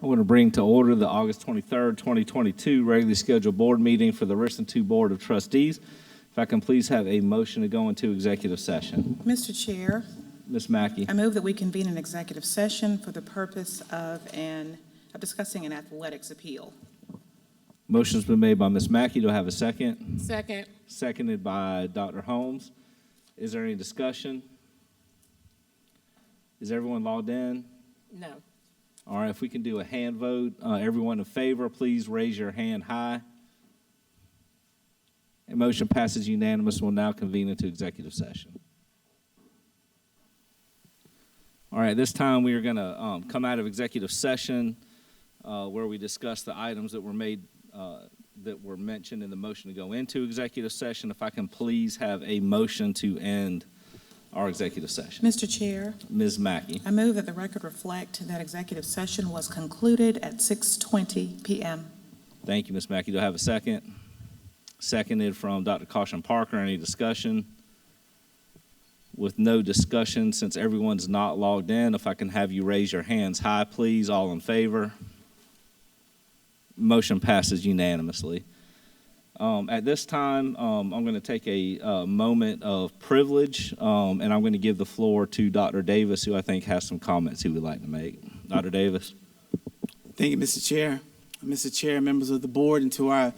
I want to bring to order the August 23rd, 2022 regularly scheduled board meeting for the Richland 2 Board of Trustees. If I can please have a motion to go into executive session. Mr. Chair, Ms. Mackey. I move that we convene an executive session for the purpose of discussing an athletics appeal. Motion's been made by Ms. Mackey. Do I have a second? Second. Seconded by Dr. Holmes. Is there any discussion? Is everyone logged in? No. All right, if we can do a hand vote. Everyone in favor, please raise your hand high. And motion passes unanimous. We'll now convene into executive session. All right, this time we are going to come out of executive session where we discuss the items that were made, that were mentioned in the motion to go into executive session. If I can please have a motion to end our executive session. Mr. Chair, Ms. Mackey. I move that the record reflect that executive session was concluded at 6:20 p.m. Thank you, Ms. Mackey. Do I have a second? Seconded from Dr. Caution Parker. Any discussion? With no discussion, since everyone's not logged in, if I can have you raise your hands high, please. All in favor? Motion passes unanimously. At this time, I'm going to take a moment of privilege, and I'm going to give the floor to Dr. Davis, who I think has some comments he would like to make. Dr. Davis. Thank you, Mr. Chair. Mr. Chair, members of the board, and to our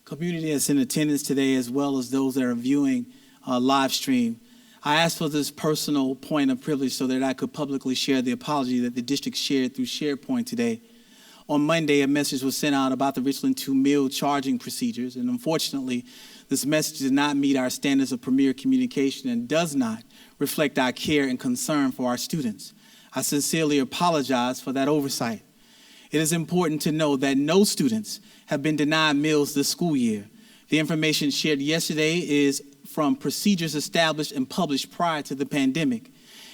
community that's in attendance today, as well as those that are viewing live stream. I asked for this personal point of privilege so that I could publicly share the apology that the district shared through SharePoint today. On Monday, a message was sent out about the Richland 2 meal charging procedures, and unfortunately, this message did not meet our standards of premier communication and does not reflect our care and concern for our students. I sincerely apologize for that oversight. It is important to know that no students have been denied meals this school year. The information shared yesterday is from procedures established and published prior to the pandemic.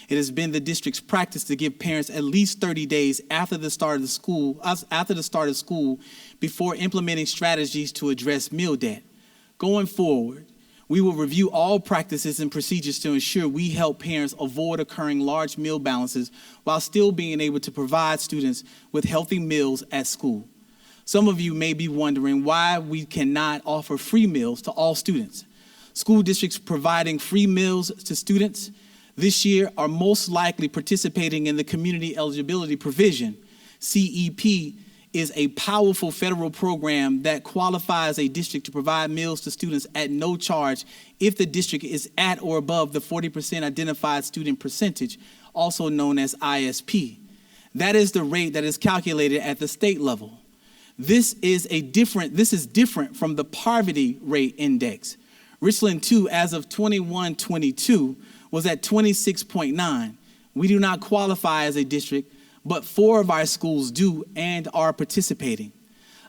It has been the district's practice to give parents at least 30 days after the start of school before implementing strategies to address meal debt. Going forward, we will review all practices and procedures to ensure we help parents avoid occurring large meal balances while still being able to provide students with healthy meals at school. Some of you may be wondering why we cannot offer free meals to all students. School districts providing free meals to students this year are most likely participating in the Community Eligibility Provision. CEP is a powerful federal program that qualifies a district to provide meals to students at no charge if the district is at or above the 40% identified student percentage, also known as ISP. That is the rate that is calculated at the state level. This is different from the poverty rate index. Richland 2, as of 21-22, was at 26.9. We do not qualify as a district, but 4 of our schools do and are participating.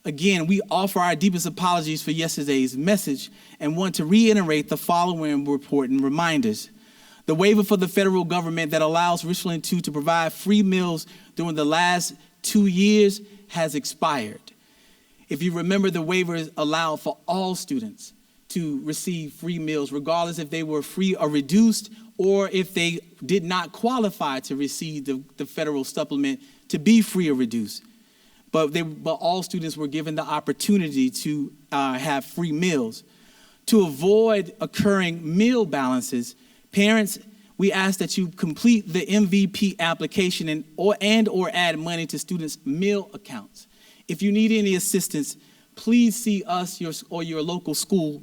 Again, we offer our deepest apologies for yesterday's message and want to reiterate the following important reminders. The waiver for the federal government that allows Richland 2 to provide free meals during the last 2 years has expired. If you remember, the waivers allowed for all students to receive free meals, regardless if they were free or reduced, or if they did not qualify to receive the federal supplement to be free or reduced. But all students were given the opportunity to have free meals. To avoid occurring meal balances, parents, we ask that you complete the MVP application and or add money to students' meal accounts. If you need any assistance, please see us or your local school.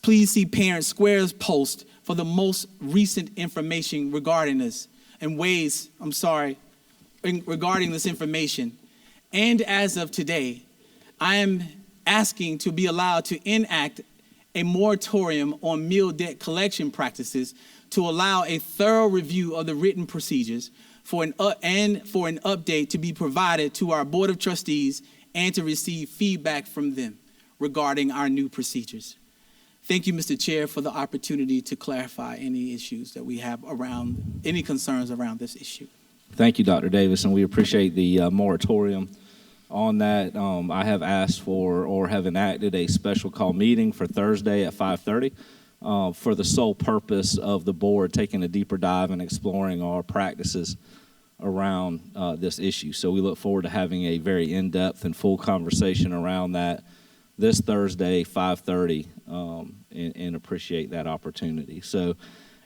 Please see Parent Square's post for the most recent information regarding this regarding this information. And as of today, I am asking to be allowed to enact a moratorium on meal debt collection practices to allow a thorough review of the written procedures for an update to be provided to our Board of Trustees and to receive feedback from them regarding our new procedures. Thank you, Mr. Chair, for the opportunity to clarify any issues that we have any concerns around this issue. Thank you, Dr. Davis, and we appreciate the moratorium on that. I have asked for or have enacted a special call meeting for Thursday at 5:30 for the sole purpose of the board taking a deeper dive and exploring our practices around this issue. So we look forward to having a very in-depth and full conversation around that this Thursday, 5:30, and appreciate that opportunity. So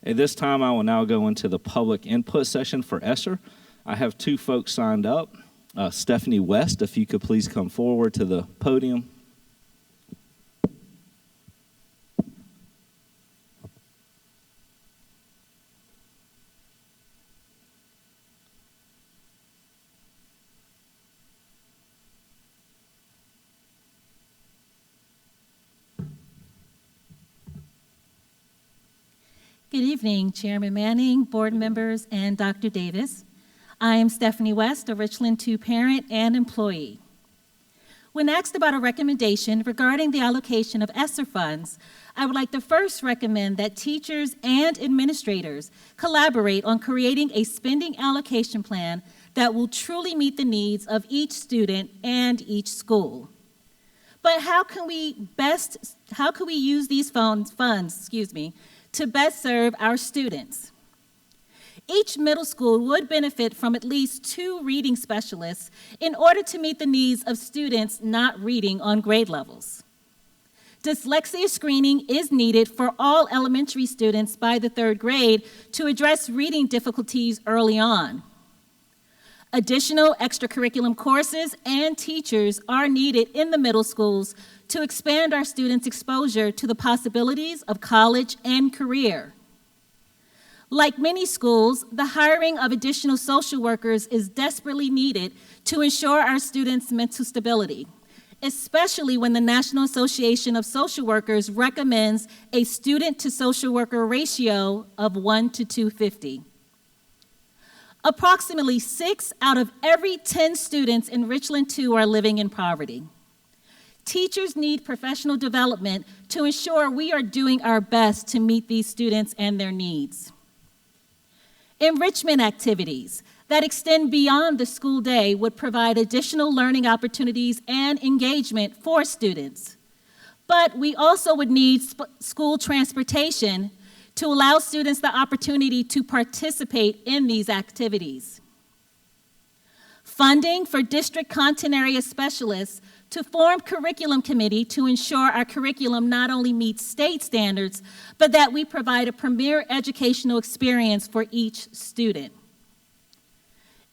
at this time, I will now go into the public input session for ESSER. I have two folks signed up. Stephanie West, if you could please come forward to the podium. Good evening, Chairman Manning, board members, and Dr. Davis. I am Stephanie West, a Richland 2 parent and employee. When asked about a recommendation regarding the allocation of ESSER funds, I would like to first recommend that teachers and administrators collaborate on creating a spending allocation plan that will truly meet the needs of each student and each school. But how can we use these funds, to best serve our students? Each middle school would benefit from at least 2 reading specialists in order to meet the needs of students not reading on grade levels. Dyslexia screening is needed for all elementary students by the 3rd grade to address reading difficulties early on. Additional extracurriculum courses and teachers are needed in the middle schools to expand our students' exposure to the possibilities of college and career. Like many schools, the hiring of additional social workers is desperately needed to ensure our students' mental stability, especially when the National Association of Social Workers recommends a student-to-social worker ratio of 1 to 250. Approximately 6 out of every 10 students in Richland 2 are living in poverty. Teachers need professional development to ensure we are doing our best to meet these students and their needs. Enrichment activities that extend beyond the school day would provide additional learning opportunities and engagement for students. But we also would need school transportation to allow students the opportunity to participate in these activities. Funding for district content area specialists to form curriculum committee to ensure our curriculum not only meets state standards, but that we provide a premier educational experience for each student.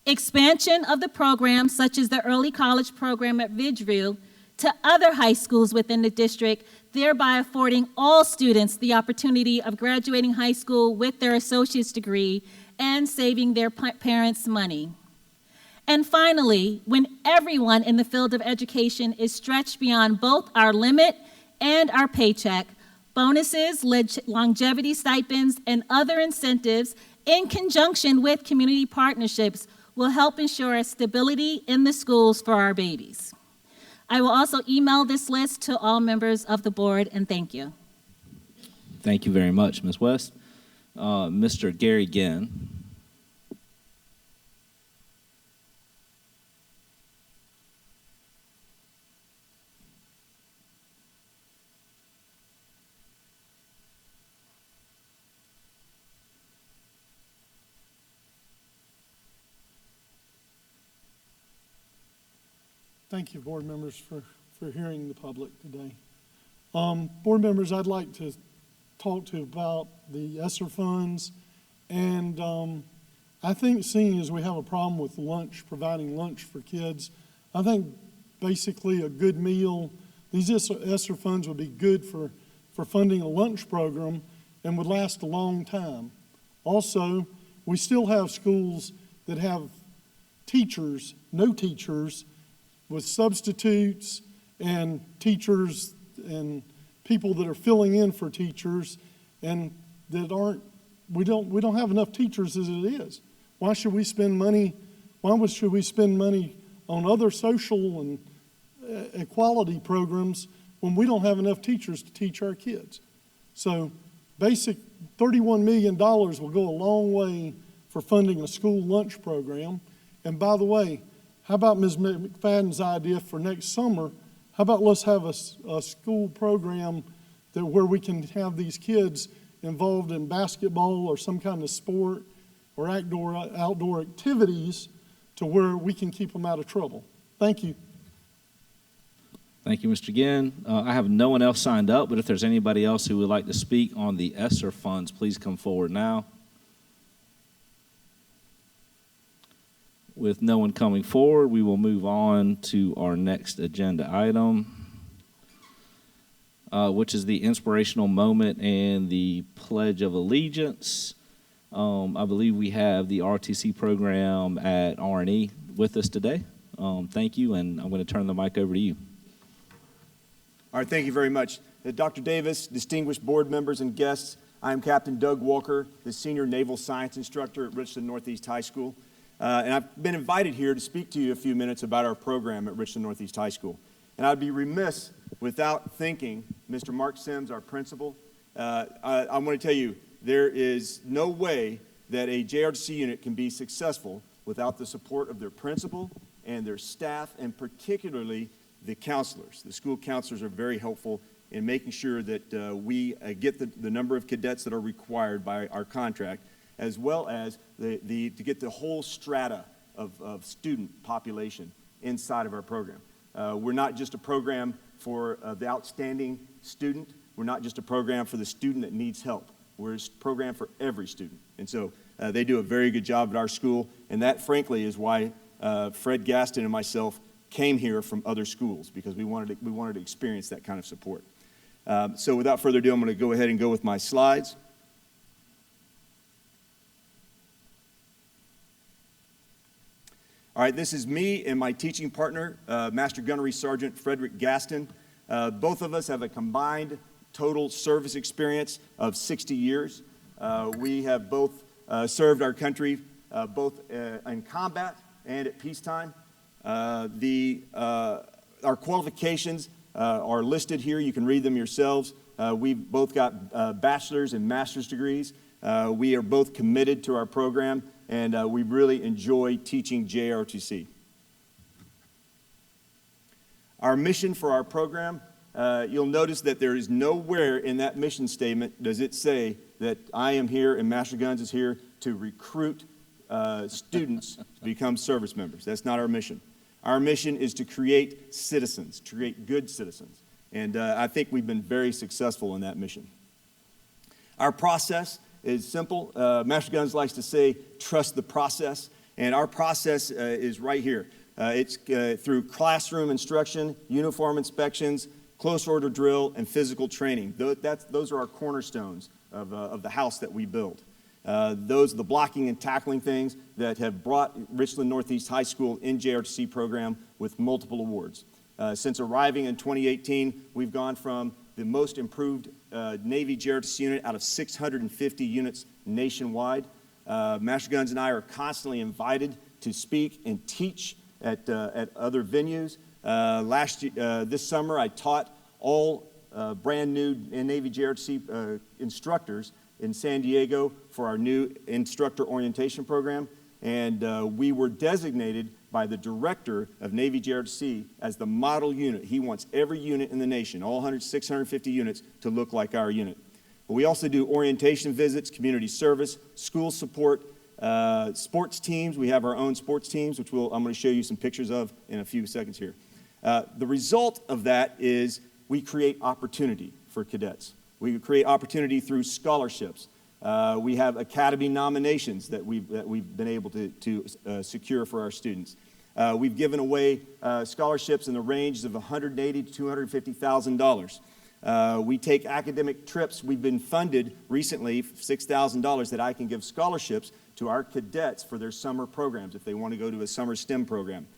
Expansion of the programs, such as the early college program at Ridgeview, to other high schools within the district, thereby affording all students the opportunity of graduating high school with their associate's degree and saving their parents money. And finally, when everyone in the field of education is stretched beyond both our limit and our paycheck, bonuses, longevity stipends, and other incentives in conjunction with community partnerships will help ensure stability in the schools for our babies. I will also email this list to all members of the board, and thank you. Thank you very much, Ms. West. Mr. Gary Ginn. Thank you, board members, for hearing the public today. Board members, I'd like to talk to about the ESSER funds. And I think seeing as we have a problem with lunch, providing lunch for kids, I think basically a good meal, these ESSER funds would be good for funding a lunch program and would last a long time. Also, we still have schools that have teachers, no teachers, with substitutes and teachers and people that are filling in for teachers, and that we don't have enough teachers as it is. Why should we spend money? Should we spend money on other social and equality programs when we don't have enough teachers to teach our kids? So basic $31 million will go a long way for funding a school lunch program. And by the way, how about Ms. McFadden's idea for next summer? How about let's have a school program where we can have these kids involved in basketball or some kind of sport or outdoor activities to where we can keep them out of trouble. Thank you. Thank you, Mr. Ginn. I have no one else signed up, but if there's anybody else who would like to speak on the ESSER funds, please come forward now. With no one coming forward, we will move on to our next agenda item, which is the inspirational moment and the Pledge of Allegiance. I believe we have the RTC program at R&E with us today. Thank you, and I'm going to turn the mic over to you. All right, thank you very much. Dr. Davis, distinguished board members and guests, I am Captain Doug Walker, the Senior Naval Science Instructor at Richland Northeast High School. And I've been invited here to speak to you a few minutes about our program at Richland Northeast High School. And I'd be remiss without thanking Mr. Mark Sims, our principal. I want to tell you, there is no way that a JRTC unit can be successful without the support of their principal and their staff, and particularly the counselors. The school counselors are very helpful in making sure that we get the number of cadets that are required by our contract, as well as to get the whole strata of student population inside of our program. We're not just a program for the outstanding student. We're not just a program for the student that needs help. We're a program for every student. And so they do a very good job at our school, and that, frankly, is why Fred Gaston and myself came here from other schools, because we wanted to experience that kind of support. So without further ado, I'm going to go ahead and go with my slides. All right, this is me and my teaching partner, Master Gunnery Sergeant Frederick Gaston. Both of us have a combined total service experience of 60 years. We have both served our country both in combat and at peacetime. Our qualifications are listed here. You can read them yourselves. We've both got bachelor's and master's degrees. We are both committed to our program, and we really enjoy teaching JRTC. Our mission for our program, you'll notice that there is nowhere in that mission statement does it say that I am here and Master Guns is here to recruit students to become service members. That's not our mission. Our mission is to create citizens, to create good citizens. And I think we've been very successful in that mission. Our process is simple. Master Guns likes to say, trust the process. And our process is right here. It's through classroom instruction, uniform inspections, close order drill, and physical training. Those are our cornerstones of the house that we build. Those are the blocking and tackling things that have brought Richland Northeast High School in JRTC program with multiple awards. Since arriving in 2018, we've gone from the most improved Navy JRTC unit out of 650 units nationwide. Master Guns and I are constantly invited to speak and teach at other venues. This summer, I taught all brand new Navy JRTC instructors in San Diego for our new instructor orientation program, and we were designated by the director of Navy JRTC as the model unit. He wants every unit in the nation, all 650 units, to look like our unit. But we also do orientation visits, community service, school support, sports teams. We have our own sports teams, which I'm going to show you some pictures of in a few seconds here. The result of that is we create opportunity for cadets. We create opportunity through scholarships. We have academy nominations that we've been able to secure for our students. We've given away scholarships in the range of $180,000 to $250,000. We take academic trips. We've been funded recently $6,000 that I can give scholarships to our cadets for their summer programs if they want to go to a summer STEM program.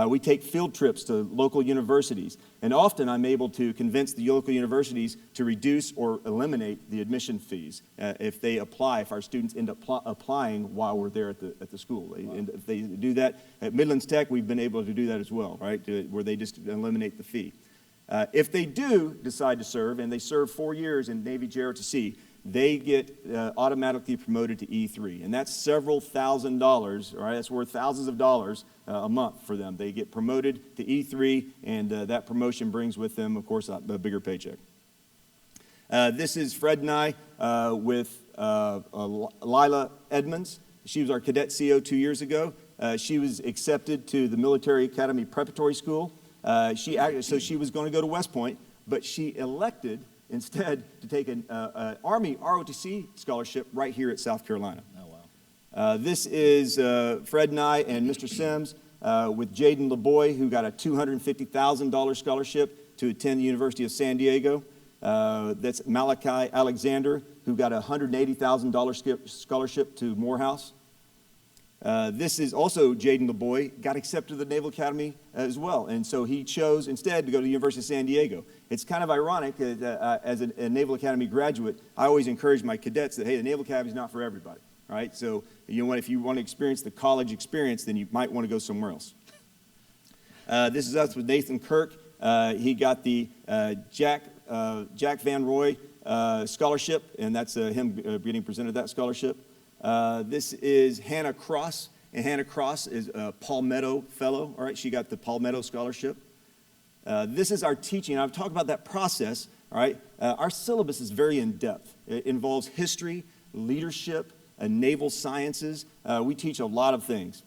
We take field trips to local universities, and often I'm able to convince the local universities to reduce or eliminate the admission fees if they apply, if our students end up applying while we're there at the school. Wow. And if they do that, at Midlands Tech, we've been able to do that as well, right, where they just eliminate the fee. If they do decide to serve, and they serve 4 years in Navy JRTC, they get automatically promoted to E3, and that's several $1,000s, right? That's worth thousands of dollars a month for them. They get promoted to E3, and that promotion brings with them, of course, a bigger paycheck. This is Fred and I with Lila Edmonds. She was our cadet CO 2 years ago. She was accepted to the Military Academy Preparatory School. So she was going to go to West Point, but she elected instead to take an Army ROTC scholarship right here at South Carolina. Oh, wow. This is Fred and I and Mr. Sims with Jaden LeBoy, who got a $250,000 scholarship to attend the University of San Diego. That's Malachi Alexander, who got a $180,000 scholarship to Morehouse. This is also Jaden LeBoy, got accepted to the Naval Academy as well. And so he chose instead to go to the University of San Diego. It's kind of ironic as a Naval Academy graduate, I always encourage my cadets that, hey, the Naval Academy is not for everybody, right? So if you want to experience the college experience, then you might want to go somewhere else. This is us with Nathan Kirk. He got the Jack Van Roy scholarship, and that's him getting presented that scholarship. This is Hannah Cross, and Hannah Cross is a Palmetto Fellow. All right, she got the Palmetto Scholarship. This is our teaching. I've talked about that process. All right, our syllabus is very in-depth. It involves history, leadership, naval sciences. We teach a lot of things.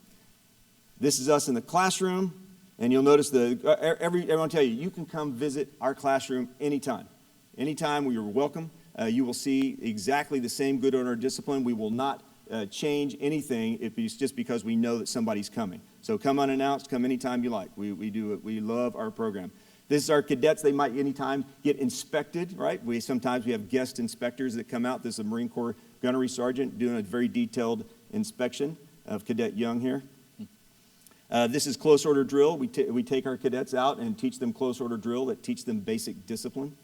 This is us in the classroom, and you'll notice everyone tell you can come visit our classroom anytime. Anytime, you're welcome. You will see exactly the same good order discipline. We will not change anything if it's just because we know that somebody's coming. So come unannounced, come anytime you like. We do it. We love our program. This is our cadets. They might anytime get inspected, right? Sometimes we have guest inspectors that come out. This is a Marine Corps gunnery sergeant doing a very detailed inspection of Cadet Young here. This is close order drill. We take our cadets out and teach them close order drill that teach them basic discipline.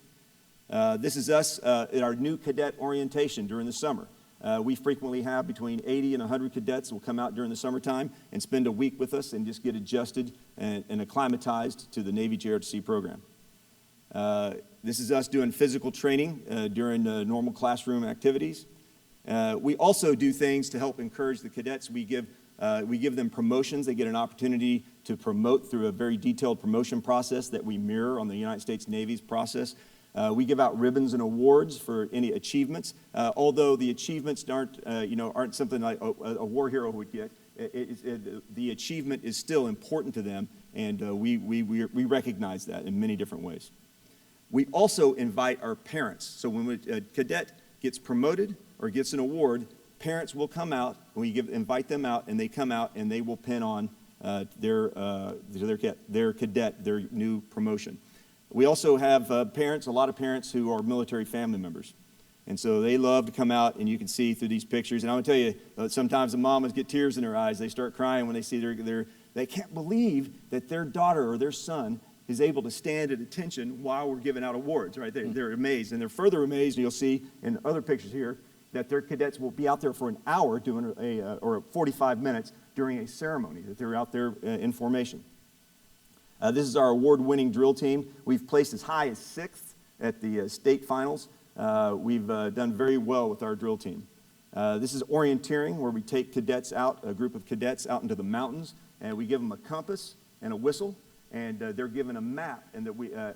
This is us at our new cadet orientation during the summer. We frequently have between 80 and 100 cadets will come out during the summertime and spend a week with us and just get adjusted and acclimatized to the Navy JRTC program. This is us doing physical training during normal classroom activities. We also do things to help encourage the cadets. We give them promotions. They get an opportunity to promote through a very detailed promotion process that we mirror on the United States Navy's process. We give out ribbons and awards for any achievements, although the achievements aren't something like a war hero would get. The achievement is still important to them, and we recognize that in many different ways. We also invite our parents. So when a cadet gets promoted or gets an award, parents will come out, and we invite them out, and they come out, and they will pin on their cadet, their new promotion. We also have a lot of parents who are military family members. And so they love to come out, and you can see through these pictures. And I'm going to tell you, sometimes the mamas get tears in their eyes. They start crying when they see they can't believe that their daughter or their son is able to stand at attention while we're giving out awards, right? They're amazed. And they're further amazed, and you'll see in other pictures here, that their cadets will be out there for an hour doing or 45 minutes during a ceremony, that they're out there in formation. This is our award-winning drill team. We've placed as high as 6th at the state finals. We've done very well with our drill team. This is orienteering, where we take cadets out, a group of cadets out into the mountains, and we give them a compass and a whistle, and they're given a map and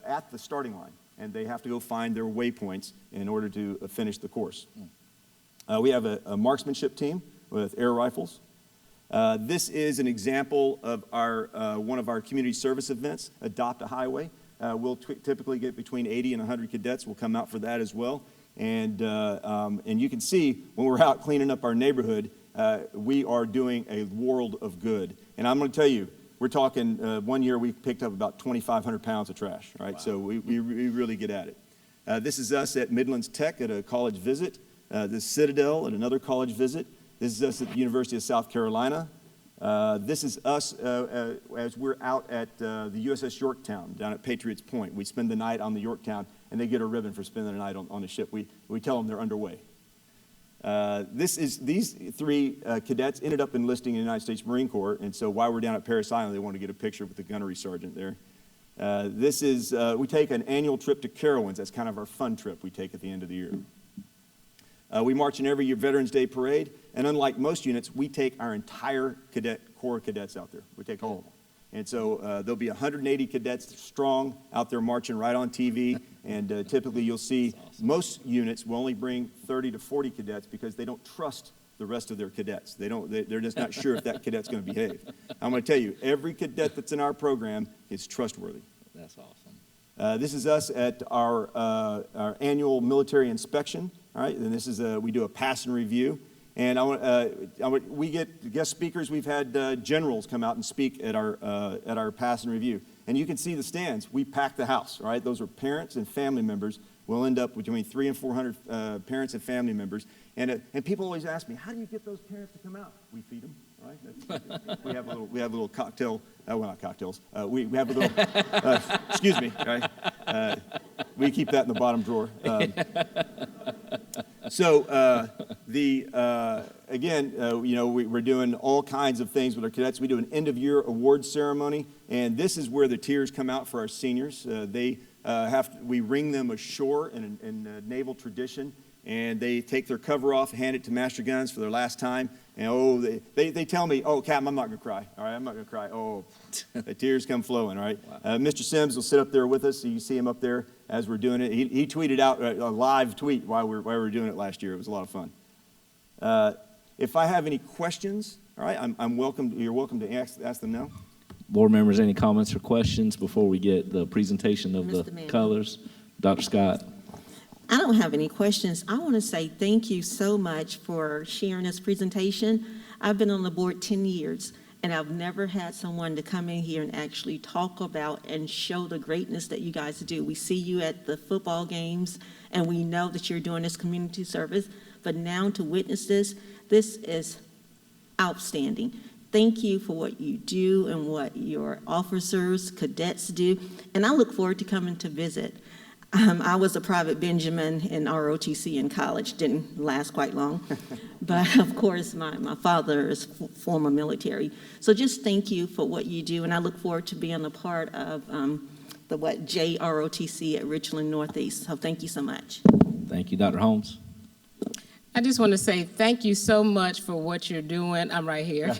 at the starting line, and they have to go find their waypoints in order to finish the course. We have a marksmanship team with air rifles. This is an example of one of our community service events, Adopt a Highway. We'll typically get between 80 and 100 cadets will come out for that as well. And you can see when we're out cleaning up our neighborhood, we are doing a world of good. And I'm going to tell you, we're talking one year we picked up about 2,500 pounds of trash, right? Wow. So we really get at it. This is us at Midlands Tech at a college visit. This Citadel at another college visit. This is us at the University of South Carolina. This is us as we're out at the USS Yorktown down at Patriots Point. We spend the night on the Yorktown, and they get a ribbon for spending the night on the ship. We tell them they're underway. These 3 cadets ended up enlisting in the United States Marine Corps, and so while we're down at Parris Island, they wanted to get a picture with the gunnery sergeant there. We take an annual trip to Carowinds. That's kind of our fun trip we take at the end of the year. We march in every Veterans Day parade, and unlike most units, we take our entire Corps cadets out there. We take all of them. And so there'll be 180 cadets strong out there marching right on TV, and typically you'll see most units will only bring 30 to 40 cadets because they don't trust the rest of their cadets. They're just not sure if that cadet's going to behave. I'm going to tell you, every cadet that's in our program is trustworthy. That's awesome. This is us at our annual military inspection, all right? And this is we do a pass and review. And we get guest speakers. We've had generals come out and speak at our pass and review. And you can see the stands. We pack the house, right? Those are parents and family members. We'll end up with between 300 and 400 parents and family members. And people always ask me, how do you get those parents to come out? We feed them, right? We have a little cocktail. Well, not cocktails. We have a little. Excuse me. Right? We keep that in the bottom drawer. Again, we're doing all kinds of things with our cadets. We do an end-of-year awards ceremony, and this is where the tears come out for our seniors. We ring them ashore in naval tradition, and they take their cover off, hand it to Master Guns for their last time. And they tell me, oh, Captain, I'm not going to cry. All right, I'm not going to cry. Oh, the tears come flowing, all right? Wow. Mr. Sims will sit up there with us. So you see him up there as we're doing it. He tweeted out a live tweet while we were doing it last year. It was a lot of fun. If I have any questions, all right, you're welcome to ask them now. Board members, any comments or questions before we get the presentation of the colors? Dr. Scott? I don't have any questions. I want to say thank you so much for sharing this presentation. I've been on the board 10 years, and I've never had someone to come in here and actually talk about and show the greatness that you guys do. We see you at the football games, and we know that you're doing this community service, but now to witness this is outstanding. Thank you for what you do and what your officers, cadets do, and I look forward to coming to visit. I was a private Benjamin in ROTC in college, didn't last quite long. But of course, my father is former military. So just thank you for what you do, and I look forward to being a part of the JROTC at Richland Northeast. So thank you so much. Thank you. Dr. Holmes? I just want to say thank you so much for what you're doing. I'm right here.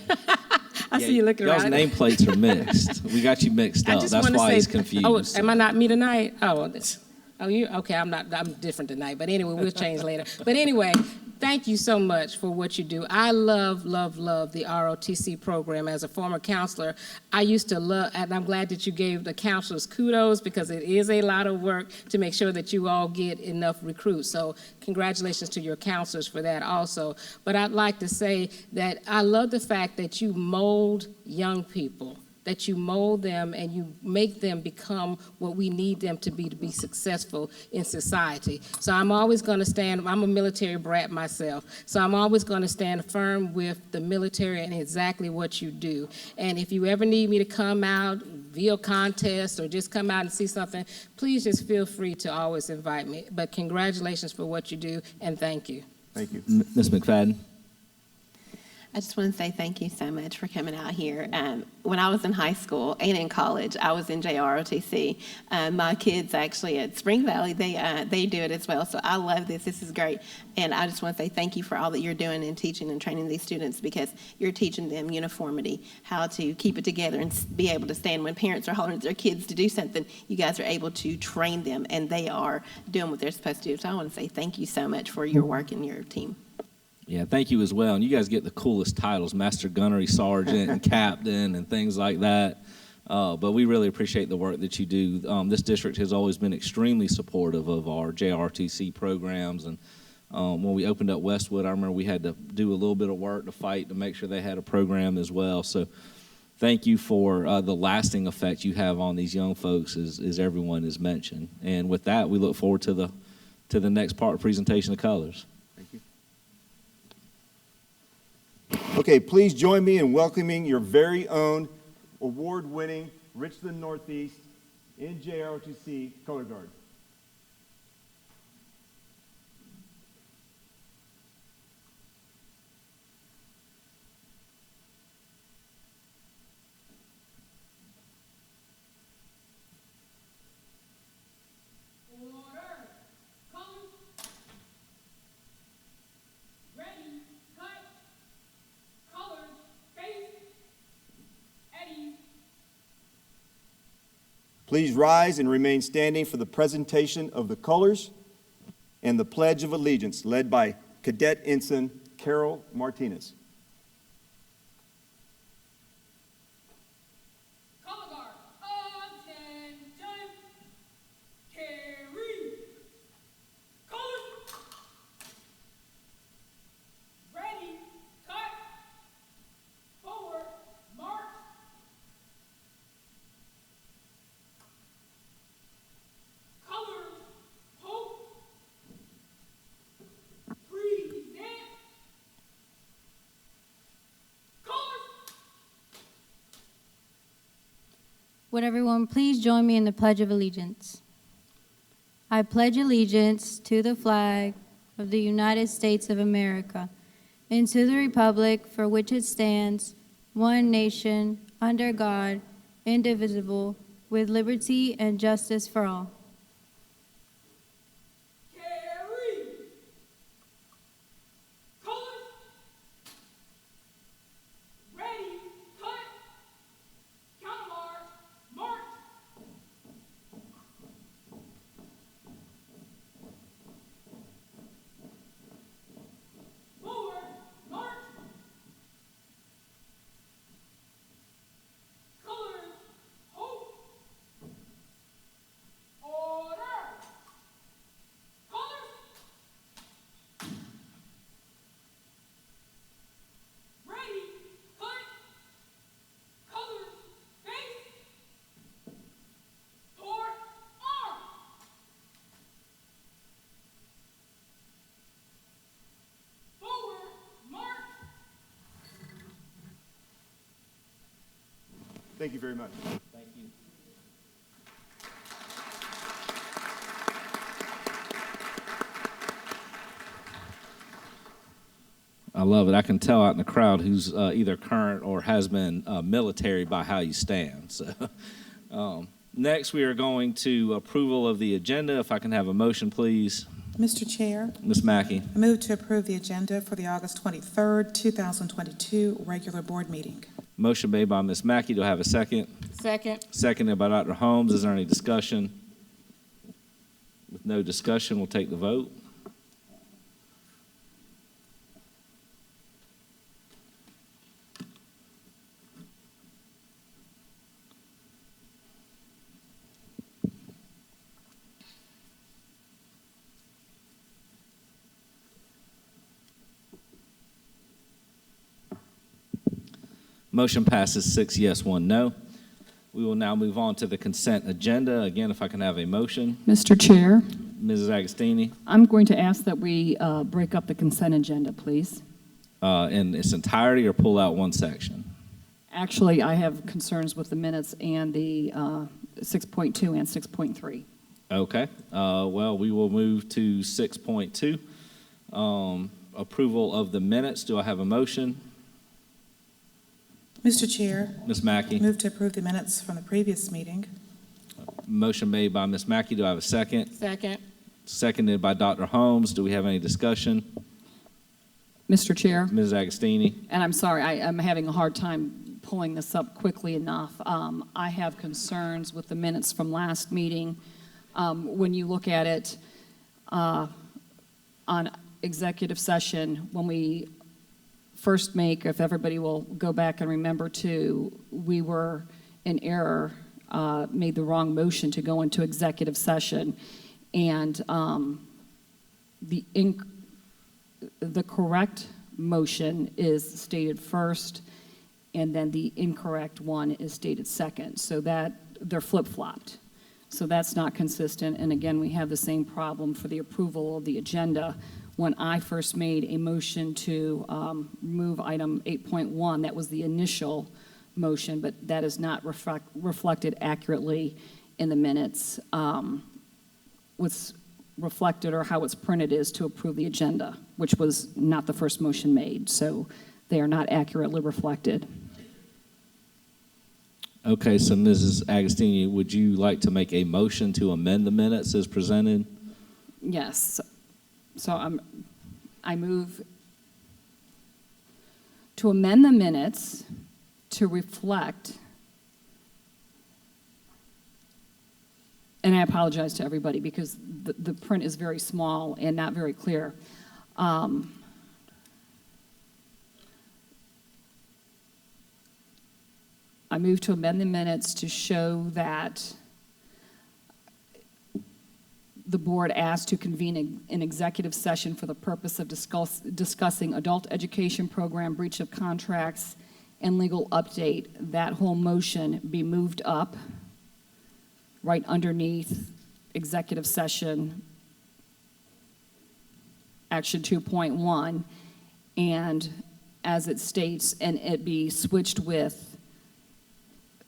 I see you looking around. Y'all's nameplates are mixed. We got you mixed up. That's why he's confused. Oh, am I not me tonight? Oh, you? Okay, I'm different tonight. But anyway, we'll change later. But anyway, thank you so much for what you do. I love, love, love the ROTC program. As a former counselor, I used to love, and I'm glad that you gave the counselors kudos because it is a lot of work to make sure that you all get enough recruits. So congratulations to your counselors for that also. But I'd like to say that I love the fact that you mold young people, that you mold them and you make them become what we need them to be successful in society. So I'm always going to stand, I'm a military brat myself, so I'm always going to stand firm with the military and exactly what you do. And if you ever need me to come out via contest or just come out and see something, please just feel free to always invite me. But congratulations for what you do, and thank you. Thank you. Ms. McFadden? I just want to say thank you so much for coming out here. When I was in high school and in college, I was in JROTC. My kids actually at Spring Valley, they do it as well. So I love this. This is great. And I just want to say thank you for all that you're doing in teaching and training these students because you're teaching them uniformity, how to keep it together and be able to stand when parents are holding their kids to do something. You guys are able to train them and they are doing what they're supposed to do. So I want to say thank you so much for your work and your team. Yeah, thank you as well. And you guys get the coolest titles, Master Gunnery Sergeant and Captain and things like that. But we really appreciate the work that you do. This district has always been extremely supportive of our JRTC programs. And when we opened up Westwood, I remember we had to do a little bit of work to fight to make sure they had a program as well. So thank you for the lasting effect you have on these young folks, as everyone has mentioned. And with that, we look forward to the next part of presentation of colors. Okay, please join me in welcoming your very own award-winning Richland Northeast NJROTC Color Guard. Please rise and remain standing for the presentation of the colors and the Pledge of Allegiance led by Cadet Ensign Carol Martinez. Color guard, attention, carry, colors, ready, cut, forward, march, colors, hope, present, colors. Would everyone please join me in the Pledge of Allegiance? I pledge allegiance to the flag of the United States of America and to the republic for which it stands, one nation, under God, indivisible, with liberty and justice for all. Carry. Colors. Ready. Cut. Countermarch. March. Forward. March. Colors. Hope. Order. Colors. Ready, cut, colors, face, toward, arm. Forward, march. Thank you very much. Thank you. I love it. I can tell out in the crowd who's either current or has been military by how you stand. So, next, we are going to approval of the agenda. If I can have a motion, please. Mr. Chair, Ms. Mackey. I move to approve the agenda for the August 23rd, 2022 regular board meeting. Motion made by Ms. Mackey. Do I have a second? Second. Seconded by Dr. Holmes. Is there any discussion? With no discussion, we'll take the vote. Motion passes 6 yes, 1 no. We will now move on to the consent agenda. Again, if I can have a motion. Mr. Chair, Mrs. Agostini, I'm going to ask that we break up the consent agenda, please. in its entirety or pull out one section? Actually, I have concerns with the minutes and the 6.2 and 6.3. Okay. Well, we will move to 6.2. Approval of the minutes. Do I have a motion? Mr. Chair, Ms. Mackey. move to approve the minutes from the previous meeting. Motion made by Ms. Mackey. Do I have a second? Second. Seconded by Dr. Holmes. Do we have any discussion? Mr. Chair, Ms. Agostini. and I'm sorry, I'm having a hard time pulling this up quickly enough. I have concerns with the minutes from last meeting. When you look at it on executive session, when we first make, if everybody will go back and remember too, we were in error, made the wrong motion to go into executive session. And the correct motion is stated first, and then the incorrect one is stated second. So that they're flip-flopped. So that's not consistent. And again, we have the same problem for the approval of the agenda. When I first made a motion to remove item 8.1, that was the initial motion, but that is not reflected accurately in the minutes. What's reflected or how it's printed is to approve the agenda, which was not the first motion made. So they are not accurately reflected. Okay, so Mrs. Agostini, would you like to make a motion to amend the minutes as presented? Yes. So I move to amend the minutes to reflect, and I apologize to everybody because the print is very small and not very clear. I move to amend the minutes to show that the board asked to convene an executive session for the purpose of discussing adult education program breach of contracts and legal update. That whole motion be moved up right underneath executive session action 2.1, and as it states, and it be switched with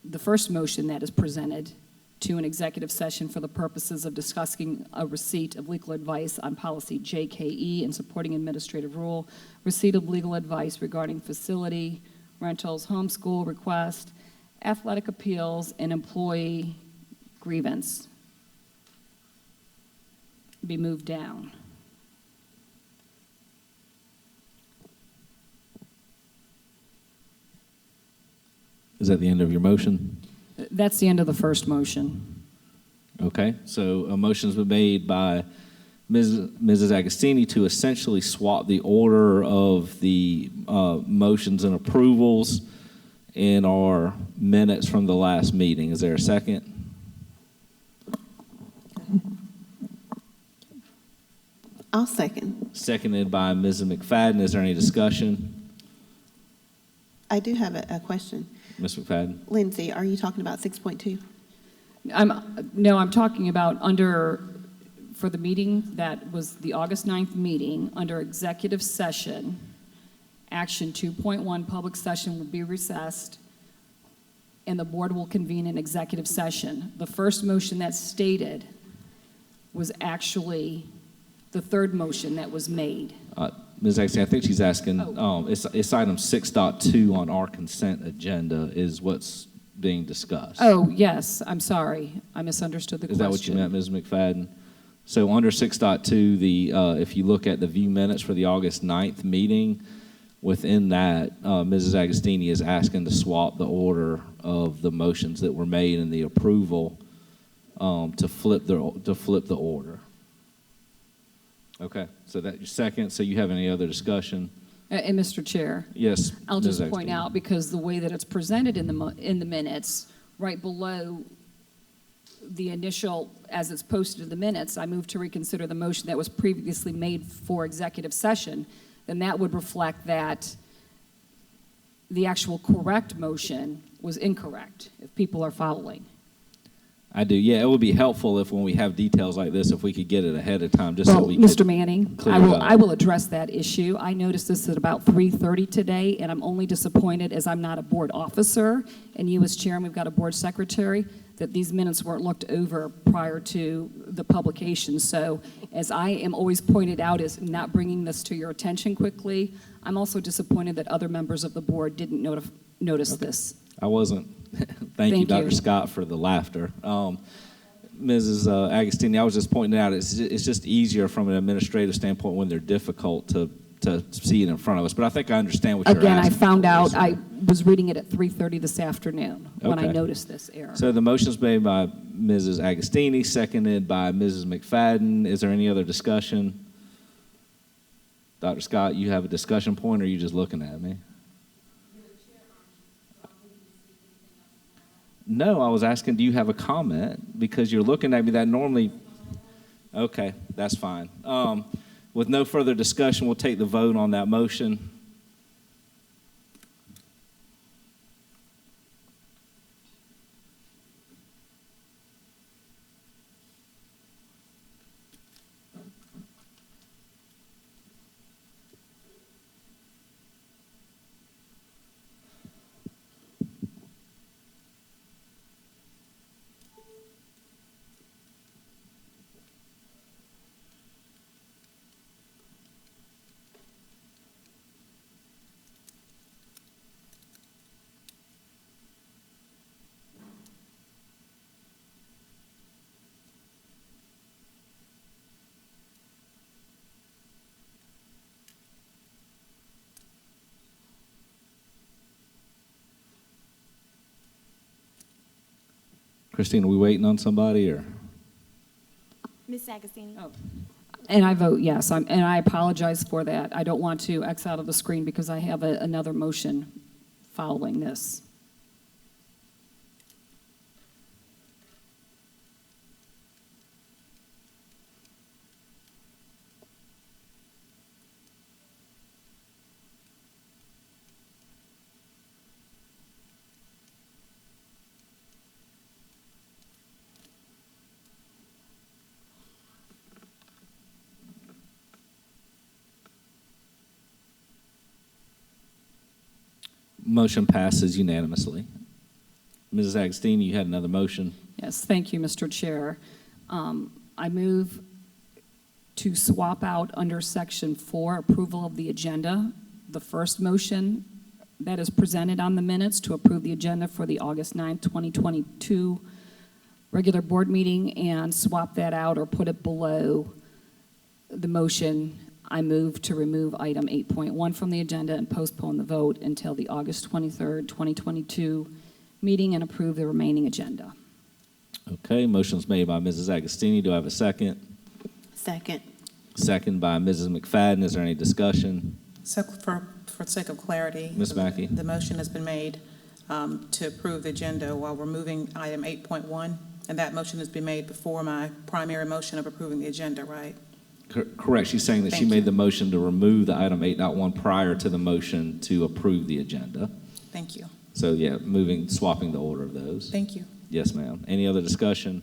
the first motion that is presented to an executive session for the purposes of discussing a receipt of legal advice on policy JKE and supporting administrative rule, receipt of legal advice regarding facility, rentals, homeschool request, athletic appeals, and employee grievance be moved down. Is that the end of your motion? That's the end of the first motion. Okay, so a motion's been made by Mrs. Agostini to essentially swap the order of the motions and approvals in our minutes from the last meeting. Is there a second? I'll second. Seconded by Mrs. McFadden. Is there any discussion? I do have a question. Ms. McFadden? Lindsay, are you talking about 6.2? No, I'm talking about for the meeting that was the August 9th meeting, under executive session, action 2.1, public session will be recessed, and the board will convene an executive session. The first motion that's stated was actually the third motion that was made. Ms. Agostini, I think she's asking, it's item 6.2 on our consent agenda is what's being discussed. Oh, yes, I'm sorry. I misunderstood the question. Is that what you meant, Ms. McFadden? So under 6.2, if you look at the view minutes for the August 9th meeting, within that, Mrs. Agostini is asking to swap the order of the motions that were made in the approval to flip the order. Okay, so that's your second. So you have any other discussion? And Mr. Chair? Yes, I'll Ms. just point Agostini. out, because the way that it's presented in the minutes, right below the initial, as it's posted in the minutes, I move to reconsider the motion that was previously made for executive session, then that would reflect that the actual correct motion was incorrect, if people are following. I do. Yeah, it would be helpful if when we have details like this, if we could get it ahead of time, just so Well, we Mr. could Manning, clear I it will, up. I will address that issue. I noticed this at about 3:30 today, and I'm only disappointed, as I'm not a board officer, and you as chair, and we've got a board secretary, that these minutes weren't looked over prior to the publication. So as I am always pointed out as not bringing this to your attention quickly, I'm also disappointed that other members of the board didn't notice this. I wasn't. Thank you, Thank Dr. you. Scott, for the laughter. Mrs. Agostini, I was just pointing out, it's just easier from an administrative standpoint when they're difficult to see it in front of us. But I think I understand what you're Again, I asking. found out, Yes, I sir. was reading it at 3:30 this afternoon when I Okay. noticed this error. So the motion's made by Mrs. Agostini, seconded by Mrs. McFadden. Is there any other discussion? Dr. Scott, you have a discussion point, or are you just looking at me? No, I was asking, do you have a comment? Because you're looking at me that normally, okay, that's fine. With no further discussion, we'll take the vote on that motion. Christine, are we waiting on somebody, or? Ms. Agostini? Oh. And I vote yes, and I apologize for that. I don't want to X out of the screen because I have another motion following this. Motion passes unanimously. Mrs. Agostini, you had another motion. Yes, thank you, Mr. Chair. I move to swap out under Section 4, approval of the agenda, the first motion that is presented on the minutes to approve the agenda for the August 9th, 2022 regular board meeting, and swap that out or put it below the motion. I move to remove item 8.1 from the agenda and postpone the vote until the August 23rd, 2022 meeting and approve the remaining agenda. Okay, motion's made by Mrs. Agostini. Do I have a second? Second. Second by Mrs. McFadden. Is there any discussion? So for the sake of clarity. Ms. Mackey? The motion has been made to approve the agenda while removing item 8.1, and that motion has been made before my primary motion of approving the agenda, right? Correct. She's saying that she Thank made you. the motion to remove the item 8.1 prior to the motion to approve the agenda. Thank you. So, yeah, swapping the order of those. Thank you. Yes, ma'am. Any other discussion?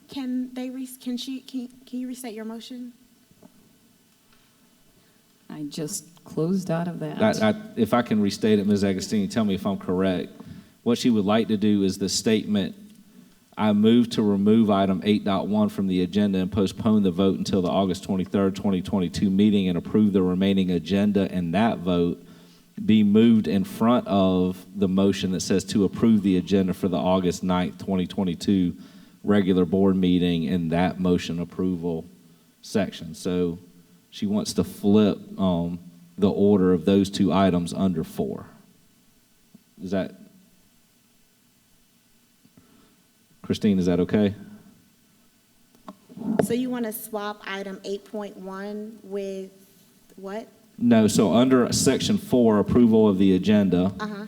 Can you restate your motion? I just closed out of that. If I can restate it, Ms. Agostini, tell me if I'm correct. What she would like to do is the statement, I move to remove item 8.1 from the agenda and postpone the vote until the August 23rd, 2022 meeting and approve the remaining agenda, and that vote be moved in front of the motion that says to approve the agenda for the August 9th, 2022 regular board meeting in that motion approval section. So she wants to flip the order of those two items under 4. Is that, Christine, is that okay? So you want to swap item 8.1 with what? No, so under section 4, approval of the agenda,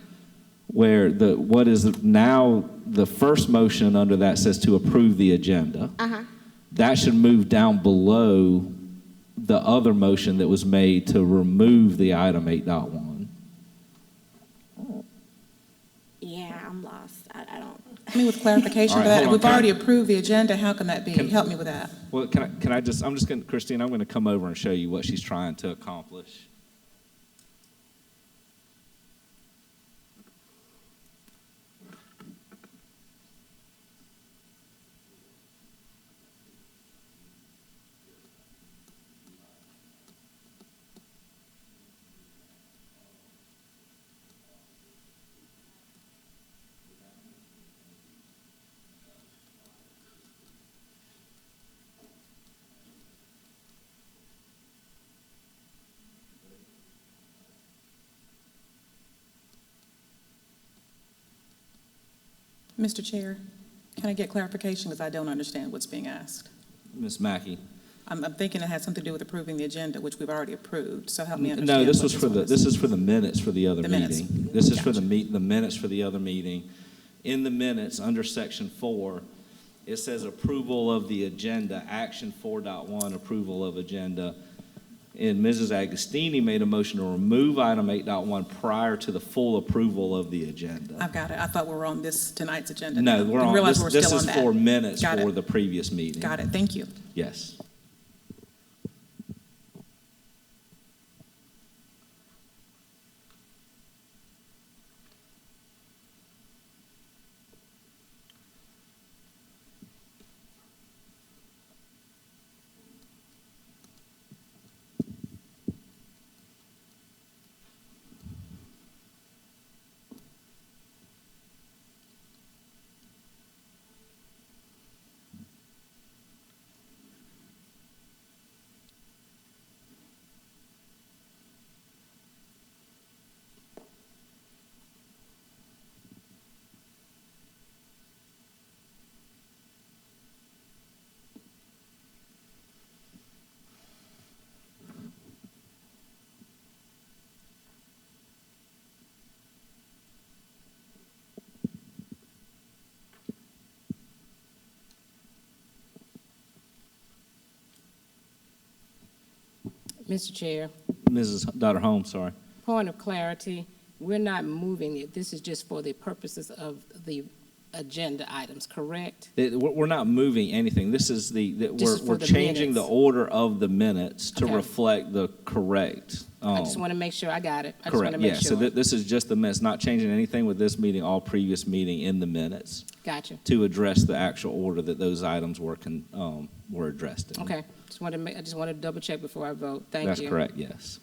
where what is now the first motion under that says to approve the agenda, that should move down below the other motion that was made to remove the item 8.1. Yeah, I'm lost. I don't. I mean, with clarification All to right, that, hold on. we've already approved the agenda. How can that be? Can- Help me with that. Well, can I just, I'm just going to, Christine, I'm going to come over and show you what she's trying to accomplish. Mr. Chair, can I get clarification because I don't understand what's being asked? Ms. Mackey? I'm thinking it has something to do with approving the agenda, which we've already approved, so help me No, understand. this what was for the, one this is for the minutes for the other The minutes. meeting. This is for Gotcha. the minutes for the other meeting. In the minutes, under section 4, it says approval of the agenda, action 4.1, approval of agenda. And Mrs. Agostini made a motion to remove item 8.1 prior to the full approval of the agenda. I've got it. I thought we were on tonight's agenda. No, now. we're Didn't on, realize this, we were this still is on that. for minutes Got for it. the previous meeting. Got it. Thank you. Yes. Mr. Chair, Dr. Holmes, sorry. point of clarity, we're not moving it. This is just for the purposes of the agenda items, correct? We're not moving anything. This is Just for we're the changing the minutes. order of the minutes to Okay. reflect the correct. I just want to make sure I got it. I just want Correct, to make yeah. So sure. this is just the minutes, not changing anything with this meeting, all previous meeting in the minutes Gotcha. to address the actual order that those items were addressed in. Okay. I just want to double check before I vote. Thank you. That's correct, yes.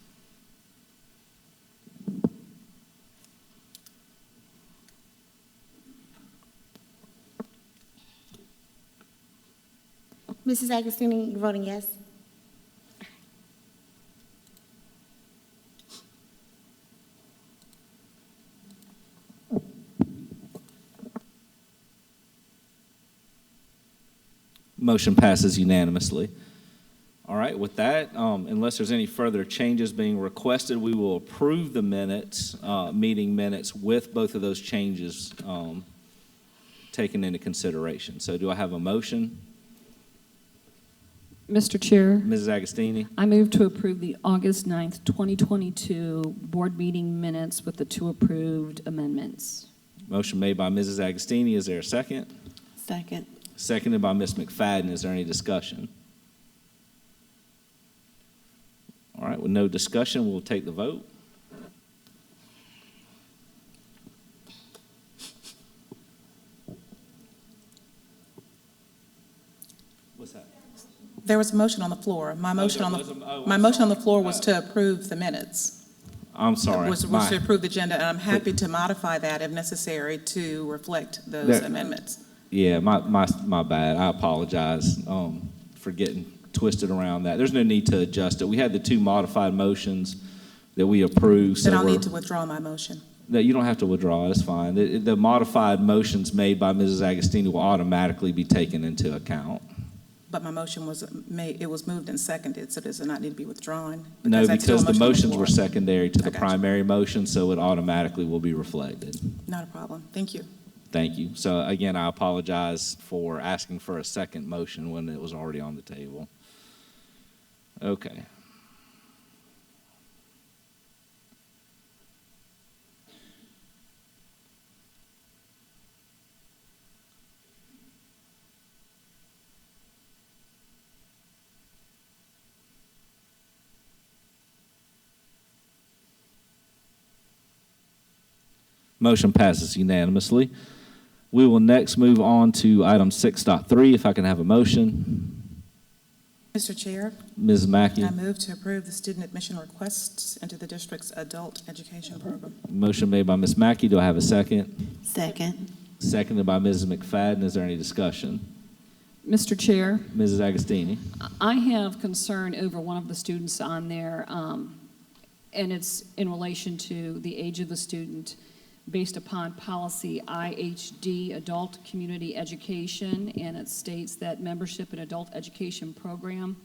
Mrs. Agostini, you're voting yes? Motion passes unanimously. All right, with that, unless there's any further changes being requested, we will approve the minutes, meeting minutes with both of those changes taken into consideration. So do I have a motion? Mr. Chair, Mrs. Agostini? I move to approve the August 9th, 2022 board meeting minutes with the two approved amendments. Motion made by Mrs. Agostini. Is there a second? Second. Seconded by Ms. McFadden. Is there any discussion? All right, with no discussion, we'll take the vote. What's that? There was a motion on the floor. My motion there on was a- oh, my I'm motion on the sorry. floor was to approve the minutes. I'm sorry. Was to approve the agenda, and I'm happy to modify that if necessary to reflect those There- amendments. Yeah, my bad. I apologize for getting twisted around that. There's no need to adjust it. We had the two modified motions that we approved. Then so I'll we're- need to withdraw my motion. No, you don't have to withdraw. It's fine. The modified motions made by Mrs. Agostini will automatically be taken into account. But my motion was made, it was moved and seconded, so does it not need to be withdrawn? No, that's still a because the motion on motions floor. were secondary to I the got you. primary motion, so it automatically will be reflected. Not a problem. Thank you. Thank you. So again, I apologize for asking for a second motion when it was already on the table. Okay. Motion passes unanimously. We will next move on to item 6.3, if I can have a motion. Mr. Chair, Ms. Mackey, I move to approve the student admission requests into the district's adult education program. motion made by Ms. Mackey. Do I have a second? Second. Seconded by Mrs. McFadden. Is there any discussion? Mr. Chair, Mrs. Agostini? I have concern over one of the students on there, and it's in relation to the age of the student based upon policy IHD, Adult Community Education, and it states that membership in adult education program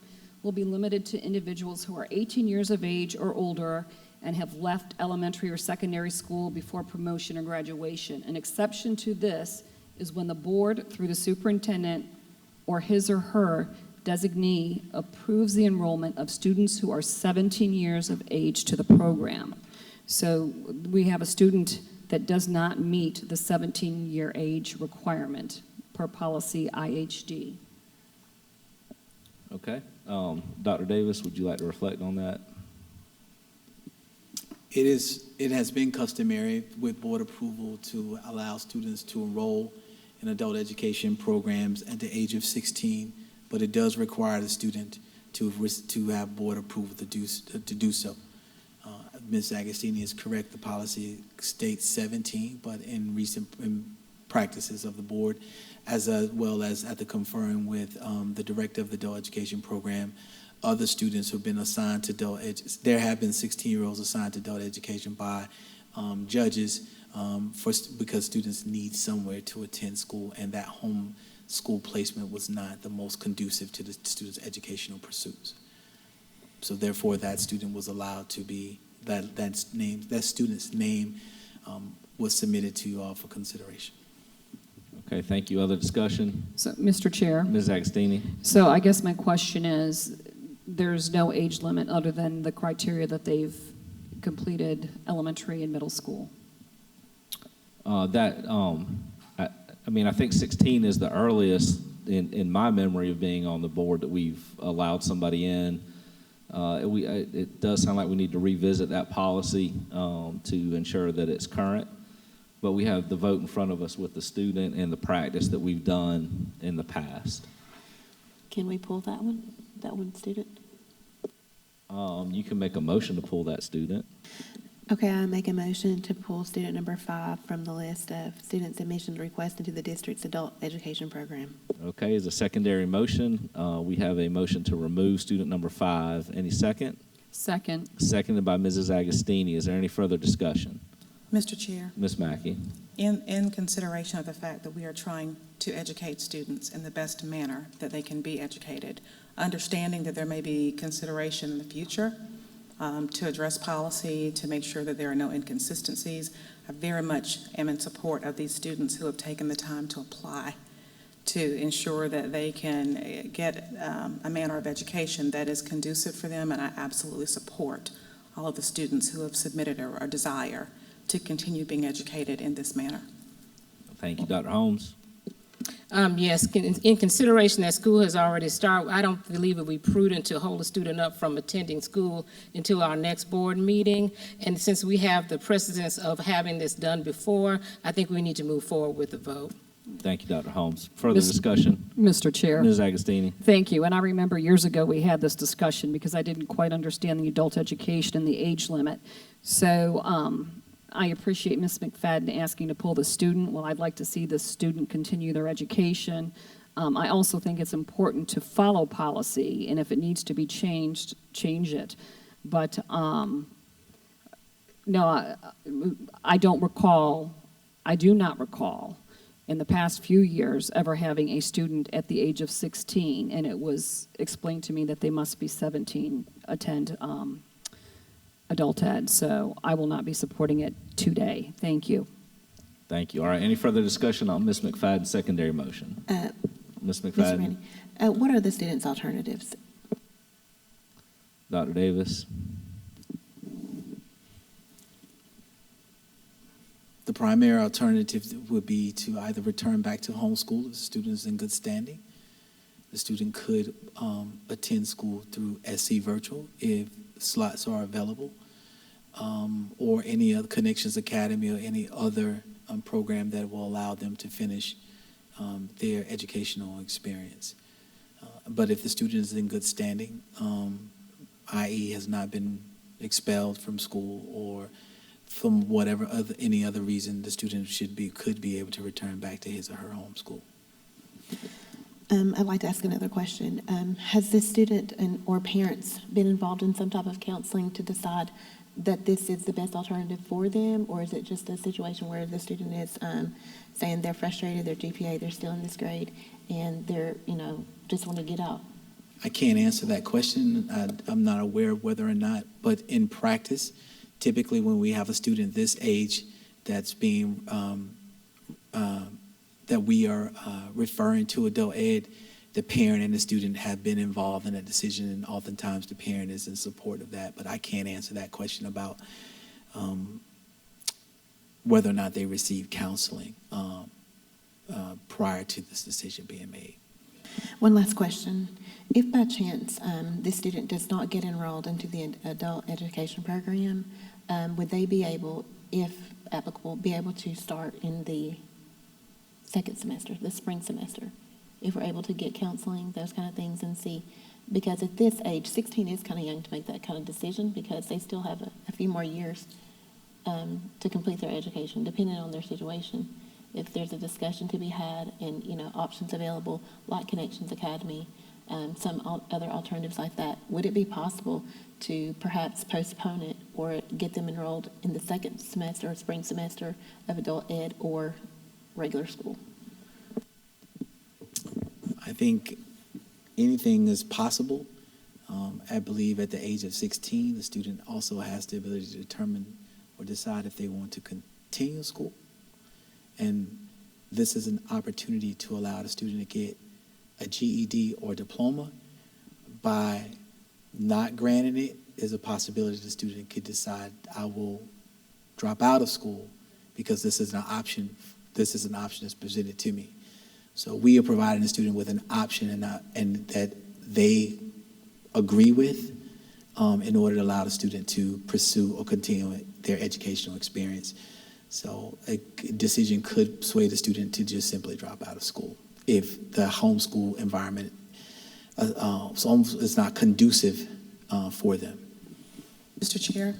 will be limited to individuals who are 18 years of age or older and have left elementary or secondary school before promotion or graduation. An exception to this is when the board, through the superintendent or his or her designee, approves the enrollment of students who are 17 years of age to the program. So we have a student that does not meet the 17-year age requirement per policy IHD. Okay. Dr. Davis, would you like to reflect on that? It has been customary with board approval to allow students to enroll in adult education programs at the age of 16, but it does require the student to have board approval to do so. Ms. Agostini is correct. The policy states 17, but in recent practices of the board, as well as at the conferring with the director of the adult education program, other students who've been assigned to there have been 16-year-olds assigned to adult education by judges because students need somewhere to attend school, and that home school placement was not the most conducive to the student's educational pursuits. So therefore, that student was allowed to be, that student's name was submitted to you all for consideration. Okay, thank you. Other discussion? So, Mr. Chair, Ms. Agostini? so I guess my question is, there's no age limit other than the criteria that they've completed elementary and middle school? I I mean, I think 16 is the earliest in my memory of being on the board that we've allowed somebody in. It does sound like we need to revisit that policy to ensure that it's current. But we have the vote in front of us with the student and the practice that we've done in the past. Can we pull that one student? You can make a motion to pull that student. Okay, I make a motion to pull student number 5 from the list of students admissions request into the district's adult education program. Okay, as a secondary motion, we have a motion to remove student number 5. Any second? Second. Seconded by Mrs. Agostini. Is there any further discussion? Mr. Chair, Ms. Mackey? in consideration of the fact that we are trying to educate students in the best manner that they can be educated, understanding that there may be consideration in the future to address policy, to make sure that there are no inconsistencies, I very much am in support of these students who have taken the time to apply to ensure that they can get a manner of education that is conducive for them, and I absolutely support all of the students who have submitted a desire to continue being educated in this manner. Thank you, Dr. Holmes. Yes, in consideration that school has already started, I don't believe it would be prudent to hold a student up from attending school until our next board meeting. And since we have the precedence of having this done before, I think we need to move forward with the vote. Thank you, Dr. Holmes. Further discussion? Mr. Chair. Ms. Agostini. Thank you. And I remember years ago we had this discussion because I didn't quite understand the adult education and the age limit. So I appreciate Ms. McFadden asking to pull the student. Well, I'd like to see the student continue their education. I also think it's important to follow policy, and if it needs to be changed, change it. But no, I do not recall in the past few years ever having a student at the age of 16, and it was explained to me that they must be 17, attend adult ed, so I will not be supporting it today. Thank you. Thank you. All right, any further discussion on Ms. McFadden's secondary motion? Ms. McFadden? What are the students' alternatives? Dr. Davis? The primary alternative would be to either return back to homeschool if the student is in good standing. The student could attend school through SC Virtual if slots are available, or any other Connections Academy or any other program that will allow them to finish their educational experience. But if the student is in good standing, i.e. has not been expelled from school or from any other reason, the student could be able to return back to his or her home school. I'd like to ask another question. Has this student or parents been involved in some type of counseling to decide that this is the best alternative for them, or is it just a situation where the student is saying they're frustrated, their GPA, they're still in this grade, and they're, just want to get out? I can't answer that question. I'm not aware of whether or not, but in practice, typically when we have a student this age that's being that we are referring to adult ed, the parent and the student have been involved in that decision, and oftentimes the parent is in support of that. But I can't answer that question about whether or not they received counseling prior to this decision being made. One last question. If by chance this student does not get enrolled into the adult education program, would they be able, if applicable, be able to start in the second semester, the spring semester, if we're able to get counseling, those kind of things, and see? Because at this age, 16 is kind of young to make that kind of decision, because they still have a few more years to complete their education, depending on their situation. If there's a discussion to be had and, options available, like Connections Academy, some other alternatives like that, would it be possible to perhaps postpone it or get them enrolled in the second semester or spring semester of adult ed or regular school? I think anything is possible. I believe at the age of 16, the student also has the ability to determine or decide if they want to continue school. And this is an opportunity to allow the student to get a GED or diploma. By not granting it, is a possibility the student could decide, I will drop out of school because this is an option this is an option that's presented to me. So we are providing the student with an option and that they agree with in order to allow the student to pursue or continue their educational experience. So a decision could sway the student to just simply drop out of school if the homeschool environment is not conducive for them. Mr. Chair?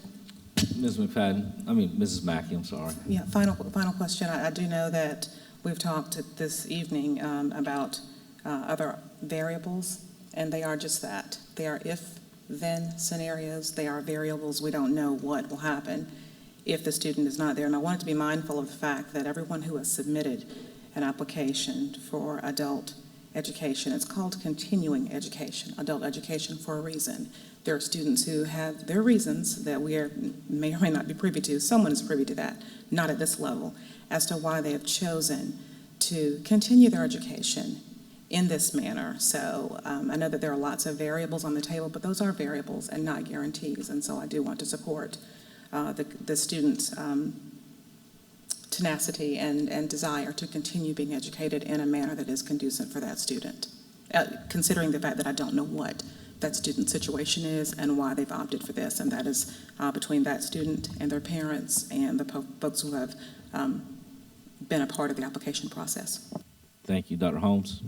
Mrs. Mackey, I'm sorry. Yeah, final question. I do know that we've talked this evening about other variables, and they are just that. They are if-then scenarios. They are variables. We don't know what will happen if the student is not there. And I wanted to be mindful of the fact that everyone who has submitted an application for adult education, it's called continuing education, adult education, for a reason. There are students who have their reasons that we may or may not be privy to. Someone is privy to that, not at this level, as to why they have chosen to continue their education in this manner. So I know that there are lots of variables on the table, but those are variables and not guarantees. And so I do want to support the students' tenacity and desire to continue being educated in a manner that is conducive for that student, considering the fact that I don't know what that student's situation is and why they've opted for this. And that is between that student and their parents and the folks who have been a part of the application process. Thank you. Dr. Holmes?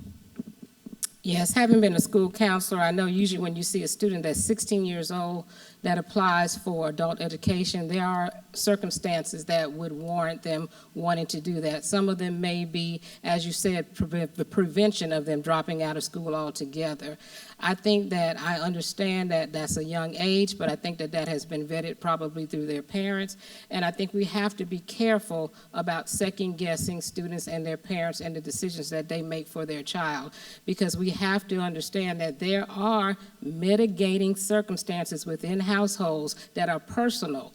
Yes, having been a school counselor, I know usually when you see a student that's 16 years old that applies for adult education, there are circumstances that would warrant them wanting to do that. Some of them may be, as you said, the prevention of them dropping out of school altogether. I think that I understand that that's a young age, but I think that that has been vetted probably through their parents. And I think we have to be careful about second-guessing students and their parents and the decisions that they make for their child, because we have to understand that there are mitigating circumstances within households that are personal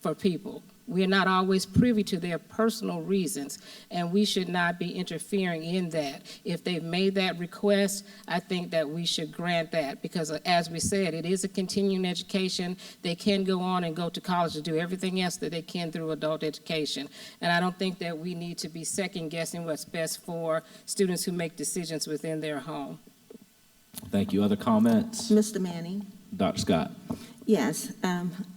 for people. We are not always privy to their personal reasons, and we should not be interfering in that. If they've made that request, I think that we should grant that, because as we said, it is a continuing education. They can go on and go to college to do everything else that they can through adult education. And I don't think that we need to be second-guessing what's best for students who make decisions within their home. Thank you. Other comments? Mr. Manning? Dr. Scott? Yes,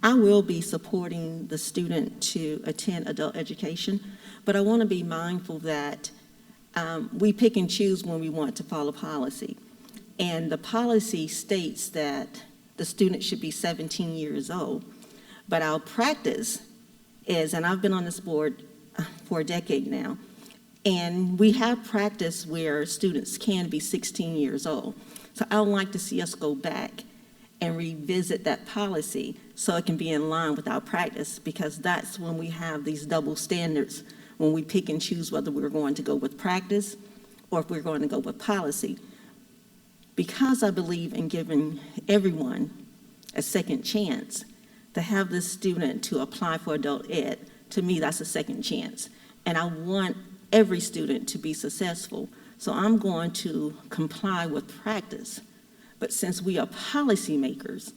I will be supporting the student to attend adult education, but I want to be mindful that we pick and choose when we want to follow policy. And the policy states that the student should be 17 years old, but our practice is, and I've been on this board for a decade now, and we have practice where students can be 16 years old. So I would like to see us go back and revisit that policy so it can be in line with our practice, because that's when we have these double standards, when we pick and choose whether we're going to go with practice or if we're going to go with policy. Because I believe in giving everyone a second chance, to have this student to apply for adult ed, to me, that's a second chance. And I want every student to be successful. So I'm going to comply with practice. But since we are policymakers,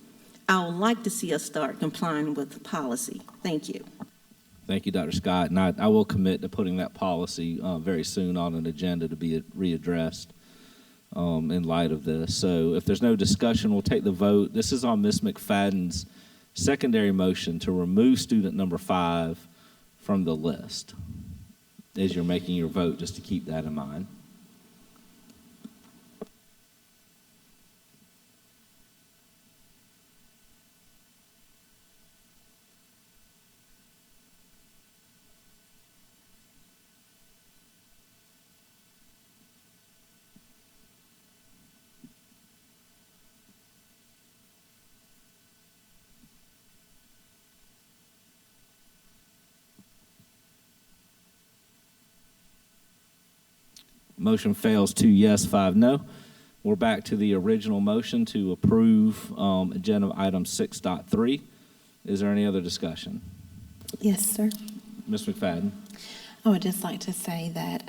I would like to see us start complying with policy. Thank you. Thank you, Dr. Scott. And I will commit to putting that policy very soon on an agenda to be readdressed in light of this. So if there's no discussion, we'll take the vote. This is on Ms. McFadden's secondary motion to remove student number 5 from the list. As you're making your vote, just to keep that in mind. Motion fails 2 yes, 5 no. We're back to the original motion to approve agenda item 6.3. Is there any other discussion? Yes, sir. Ms. McFadden? I would just like to say that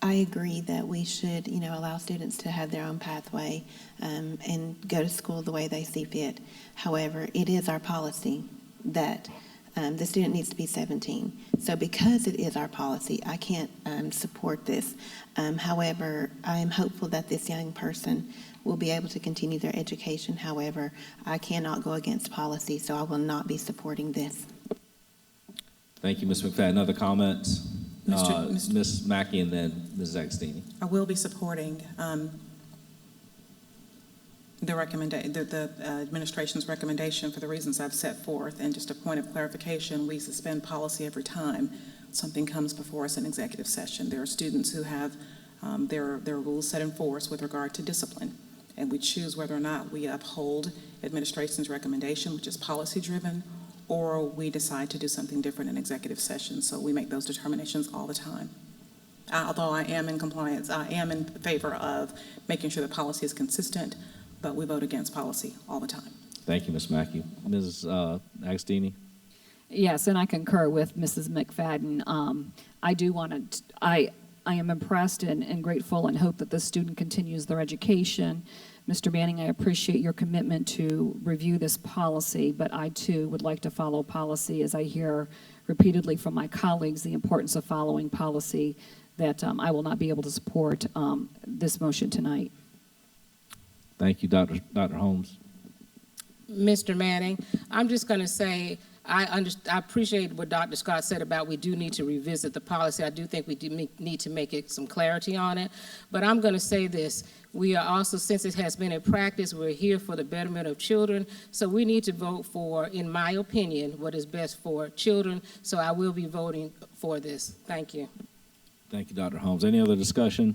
I agree that we should, allow students to have their own pathway and go to school the way they see fit. However, it is our policy that the student needs to be 17. So because it is our policy, I can't support this. However, I am hopeful that this young person will be able to continue their education. However, I cannot go against policy, so I will not be supporting this. Thank you, Ms. McFadden. Other comments? Mr. Ms. Mackey and then Ms. Agostini. I will be supporting the administration's recommendation for the reasons I've set forth. And just a point of clarification, we suspend policy every time something comes before us in executive session. There are students who have their rules set in force with regard to discipline, and we choose whether or not we uphold administration's recommendation, which is policy-driven, or we decide to do something different in executive session. So we make those determinations all the time. Although I am in compliance, I am in favor of making sure the policy is consistent, but we vote against policy all the time. Thank you, Ms. Mackey. Ms. Agostini? Yes, and I concur with Mrs. McFadden. I do want to, I am impressed and grateful and hope that this student continues their education. Mr. Manning, I appreciate your commitment to review this policy, but I too would like to follow policy, as I hear repeatedly from my colleagues the importance of following policy, that I will not be able to support this motion tonight. Thank you, Dr. Holmes. Mr. Manning, I'm just going to say, I appreciate what Dr. Scott said about we do need to revisit the policy. I do think we do need to make some clarity on it. But I'm going to say this. We are also, since it has been a practice, we're here for the betterment of children. So we need to vote for, in my opinion, what is best for children. So I will be voting for this. Thank you. Thank you, Dr. Holmes. Any other discussion?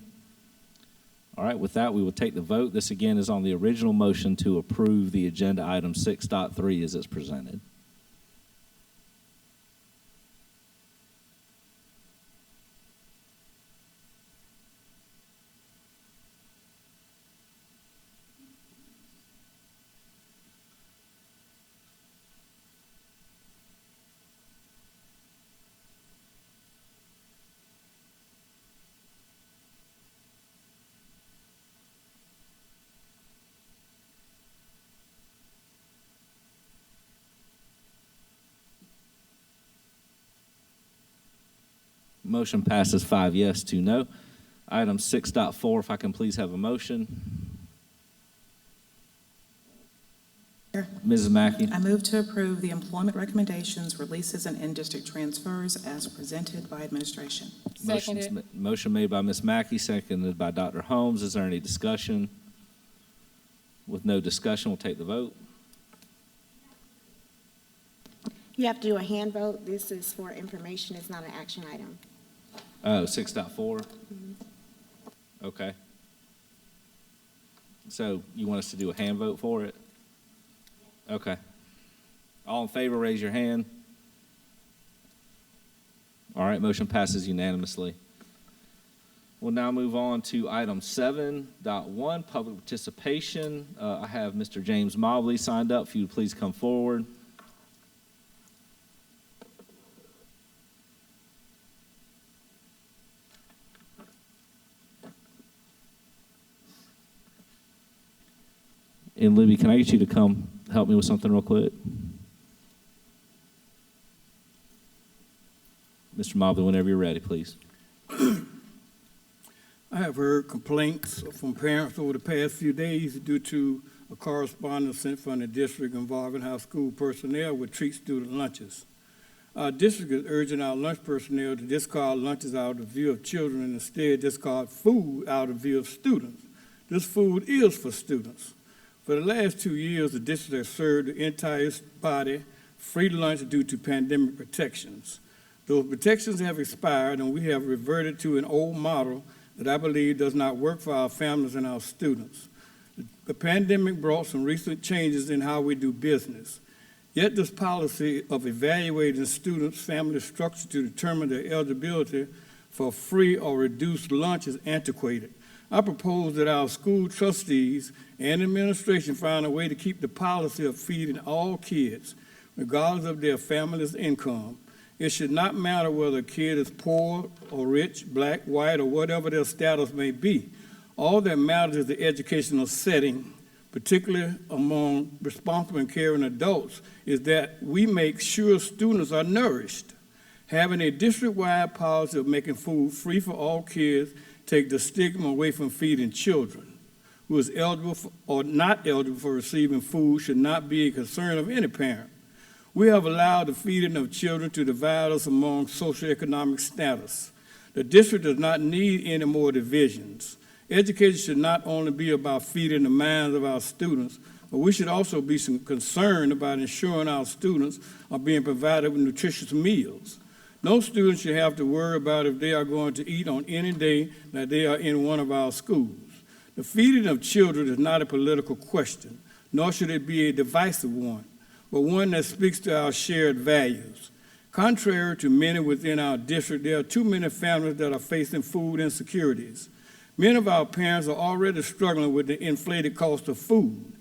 All right, with that, we will take the vote. This again is on the original motion to approve the agenda item 6.3 as it's presented. Motion passes 5 yes, 2 no. Item 6.4, if I can please have a motion. Mrs. Mackey. I move to approve the employment recommendations, releases, and in-district transfers as presented by administration. Motion made by Ms. Mackey, seconded by Dr. Holmes. Is there any discussion? With no discussion, we'll take the vote. You have to do a hand vote. This is for information. It's not an action item. Oh, 6.4? Okay. So you want us to do a hand vote for it? Okay. All in favor, raise your hand. All right, motion passes unanimously. We'll now move on to item 7.1, public participation. I have Mr. James Mobley signed up. If you would please come forward. And Libby, can I get you to come help me with something real quick? Mr. Mobley, whenever you're ready, please. I have heard complaints from parents over the past few days due to a correspondence sent from the district involving how school personnel would treat student lunches. Our district is urging our lunch personnel to discard lunches out of the view of children and instead discard food out of the view of students. This food is for students. For the last 2 years, the district has served the entire body free lunch due to pandemic protections. Those protections have expired, and we have reverted to an old model that I believe does not work for our families and our students. The pandemic brought some recent changes in how we do business. Yet this policy of evaluating students' family structure to determine their eligibility for free or reduced lunch is antiquated. I propose that our school trustees and administration find a way to keep the policy of feeding all kids, regardless of their family's income. It should not matter whether a kid is poor or rich, black, white, or whatever their status may be. All that matters is the educational setting particularly among responsible and caring adults, is that we make sure students are nourished. Having a district-wide policy of making food free for all kids take the stigma away from feeding children. Who is eligible for, or not eligible for receiving food should not be a concern of any parent. We have allowed the feeding of children to divide us among socioeconomic status. The district does not need any more divisions. Education should not only be about feeding the minds of our students, but we should also be concerned about ensuring our students are being provided with nutritious meals. No student should have to worry about if they are going to eat on any day that they are in one of our schools. The feeding of children is not a political question, nor should it be a divisive one, but one that speaks to our shared values. Contrary to many within our district, there are too many families that are facing food insecurities. Many of our parents are already struggling with the inflated cost of food.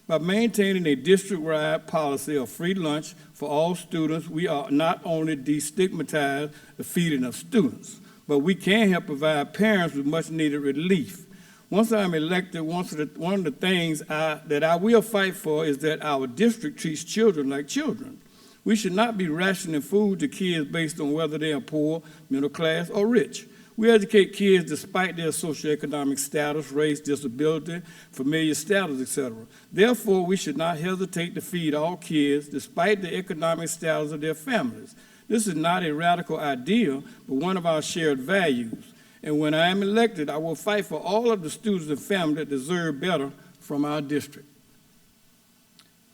By maintaining a district-wide policy of free lunch for all students, we are not only destigmatize the feeding of students, but we can help provide parents with much-needed relief. Once I'm elected, one of the things that I will fight for is that our district treats children like children. We should not be rationing food to kids based on whether they are poor, middle class, or rich. We educate kids despite their socioeconomic status, race, disability, familial status, etc. Therefore, we should not hesitate to feed all kids despite the economic status of their families. This is not a radical idea, but one of our shared values. And when I am elected, I will fight for all of the students and families that deserve better from our district.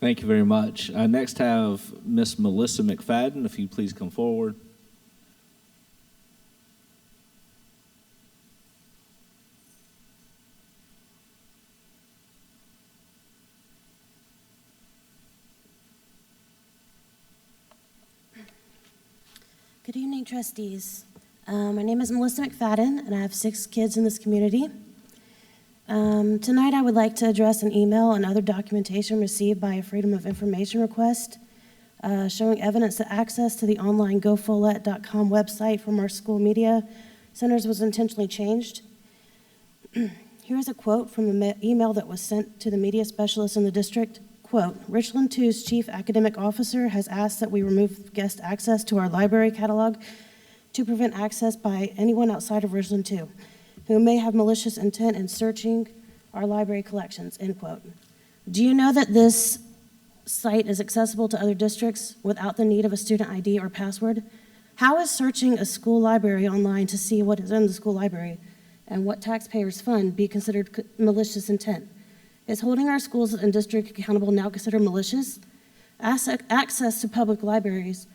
Thank you very much. I next have Miss Melissa McFadden, if you please come forward. Good evening, trustees. My name is Melissa McFadden, and I have 6 kids in this community. Tonight, I would like to address an email and other documentation received by a Freedom of Information request showing evidence that access to the online gofollette.com website from our school media centers was intentionally changed. Here's a quote from the email that was sent to the media specialist in the district. Quote, Richland 2's chief academic officer has asked that we remove guest access to our library catalog to prevent access by anyone outside of Richland 2 who may have malicious intent in searching our library collections, end quote. Do you know that this site is accessible to other districts without the need of a student ID or password? How is searching a school library online to see what is in the school library and what taxpayers fund be considered malicious intent? Is holding our schools and district accountable now considered malicious? Access to public libraries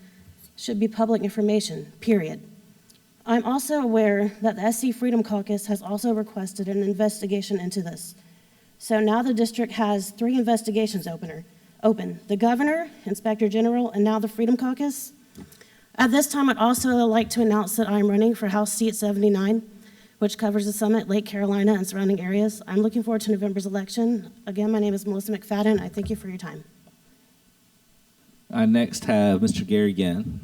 should be public information, period. I'm also aware that the SC Freedom Caucus has also requested an investigation into this. So now the district has 3 investigations open. The governor, inspector general, and now the Freedom Caucus. At this time, I'd also like to announce that I'm running for House Seat 79, which covers the Summit, Lake Carolina, and surrounding areas. I'm looking forward to November's election. Again, my name is Melissa McFadden. I thank you for your time. I next have Mr. Gary Gann.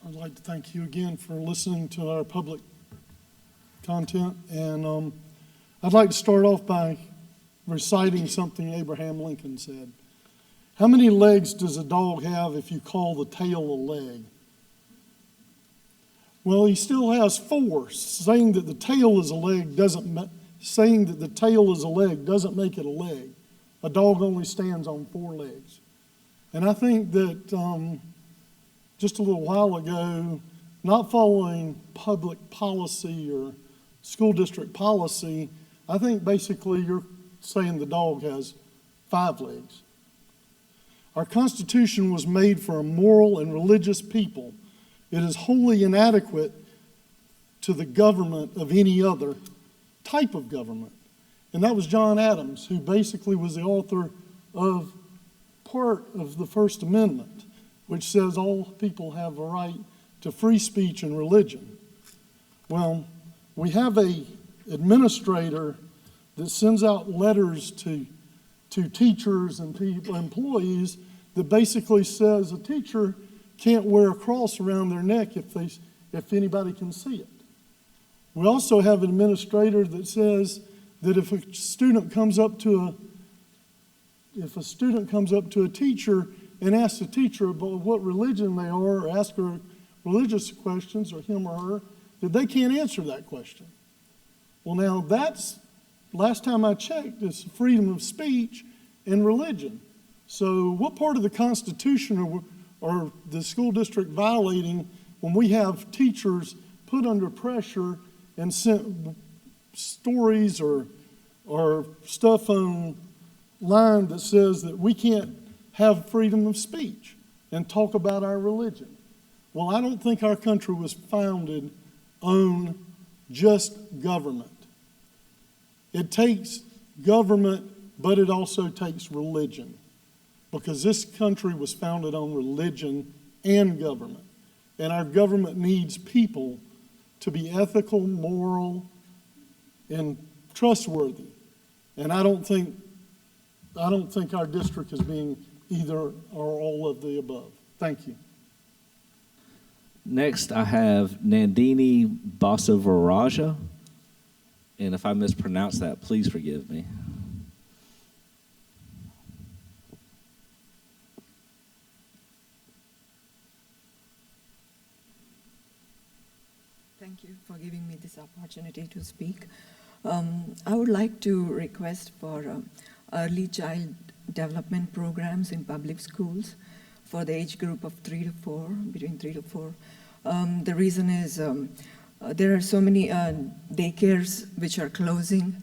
I'd like to thank you again for listening to our public content. And I'd like to start off by reciting something Abraham Lincoln said. How many legs does a dog have if you call the tail a leg? Well, he still has 4. Saying that the tail is a leg doesn't make it a leg. A dog only stands on 4 legs. And I think that just a little while ago, not following public policy or school district policy, I think basically you're saying the dog has 5 legs. Our Constitution was made for a moral and religious people. It is wholly inadequate to the government of any other type of government. And that was John Adams, who basically was the author of part of the First Amendment, which says all people have a right to free speech and religion. Well, we have a administrator that sends out letters to teachers and people, employees, that basically says a teacher can't wear a cross around their neck if anybody can see it. We also have an administrator that says that if a student comes up to a teacher and asks the teacher about what religion they are, or ask her religious questions, or him or her, that they can't answer that question. Well, now that's, last time I checked, it's freedom of speech and religion. So what part of the Constitution are the school district violating when we have teachers put under pressure and sent stories or stuff online that says that we can't have freedom of speech and talk about our religion? Well, I don't think our country was founded on just government. It takes government, but it also takes religion, because this country was founded on religion and government. And our government needs people to be ethical, moral, and trustworthy. And I don't think our district is being either or all of the above. Thank you. Next, I have Nandini Basavaraja. And if I mispronounce that, please forgive me. Thank you for giving me this opportunity to speak. I would like to request for early child development programs in public schools for the age group of 3 to 4, between 3 to 4. The reason is there are so many daycares which are closing.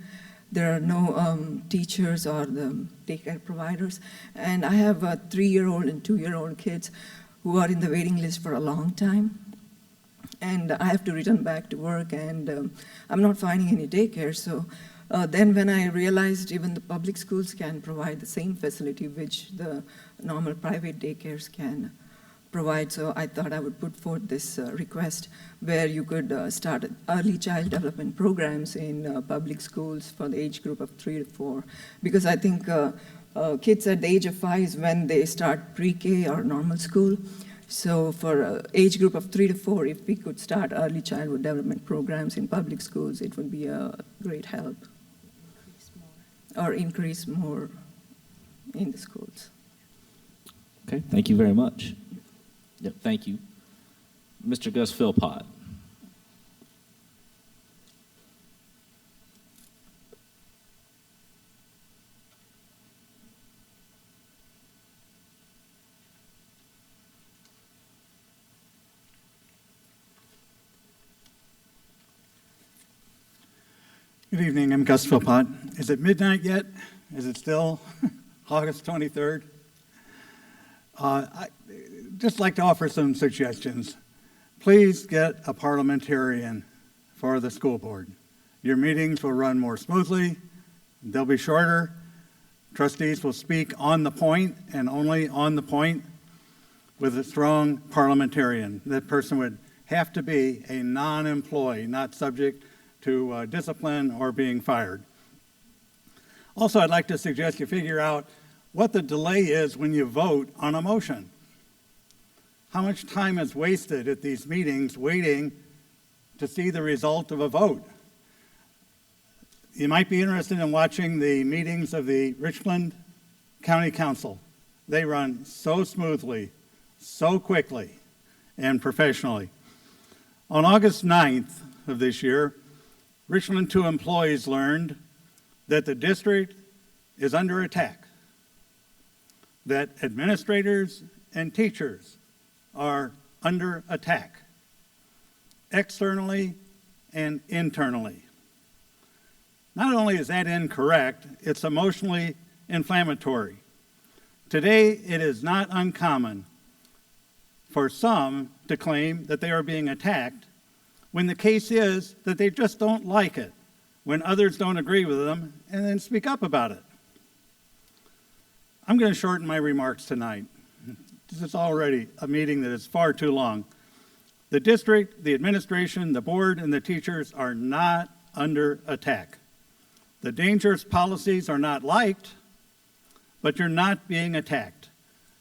There are no teachers or the daycare providers. And I have 3-year-old and 2-year-old kids who are in the waiting list for a long time. And I have to return back to work, and I'm not finding any daycare. So then when I realized even the public schools can provide the same facility which the normal private daycares can provide, so I thought I would put forth this request where you could start early child development programs in public schools for the age group of 3 to 4. Because I think kids at the age of 5 is when they start pre-K or normal school. So for age group of 3 to 4, if we could start early childhood development programs in public schools, it would be a great help. Or increase more in the schools. Okay, thank you very much. Yep, thank you. Mr. Gus Philpott. Good evening, I'm Gus Philpott. Is it midnight yet? Is it still August 23rd? I'd just like to offer some suggestions. Please get a parliamentarian for the school board. Your meetings will run more smoothly, they'll be shorter, trustees will speak on the point and only on the point with a strong parliamentarian. That person would have to be a non-employee, not subject to discipline or being fired. Also, I'd like to suggest you figure out what the delay is when you vote on a motion. How much time is wasted at these meetings waiting to see the result of a vote? You might be interested in watching the meetings of the Richland County Council. They run so smoothly, so quickly, and professionally. On August 9th of this year, Richland 2 employees learned that the district is under attack, that administrators and teachers are under attack, externally and internally. Not only is that incorrect, it's emotionally inflammatory. Today, it is not uncommon for some to claim that they are being attacked when the case is that they just don't like it, when others don't agree with them, and then speak up about it. I'm going to shorten my remarks tonight. This is already a meeting that is far too long. The district, the administration, the board, and the teachers are not under attack. The dangerous policies are not liked, but you're not being attacked,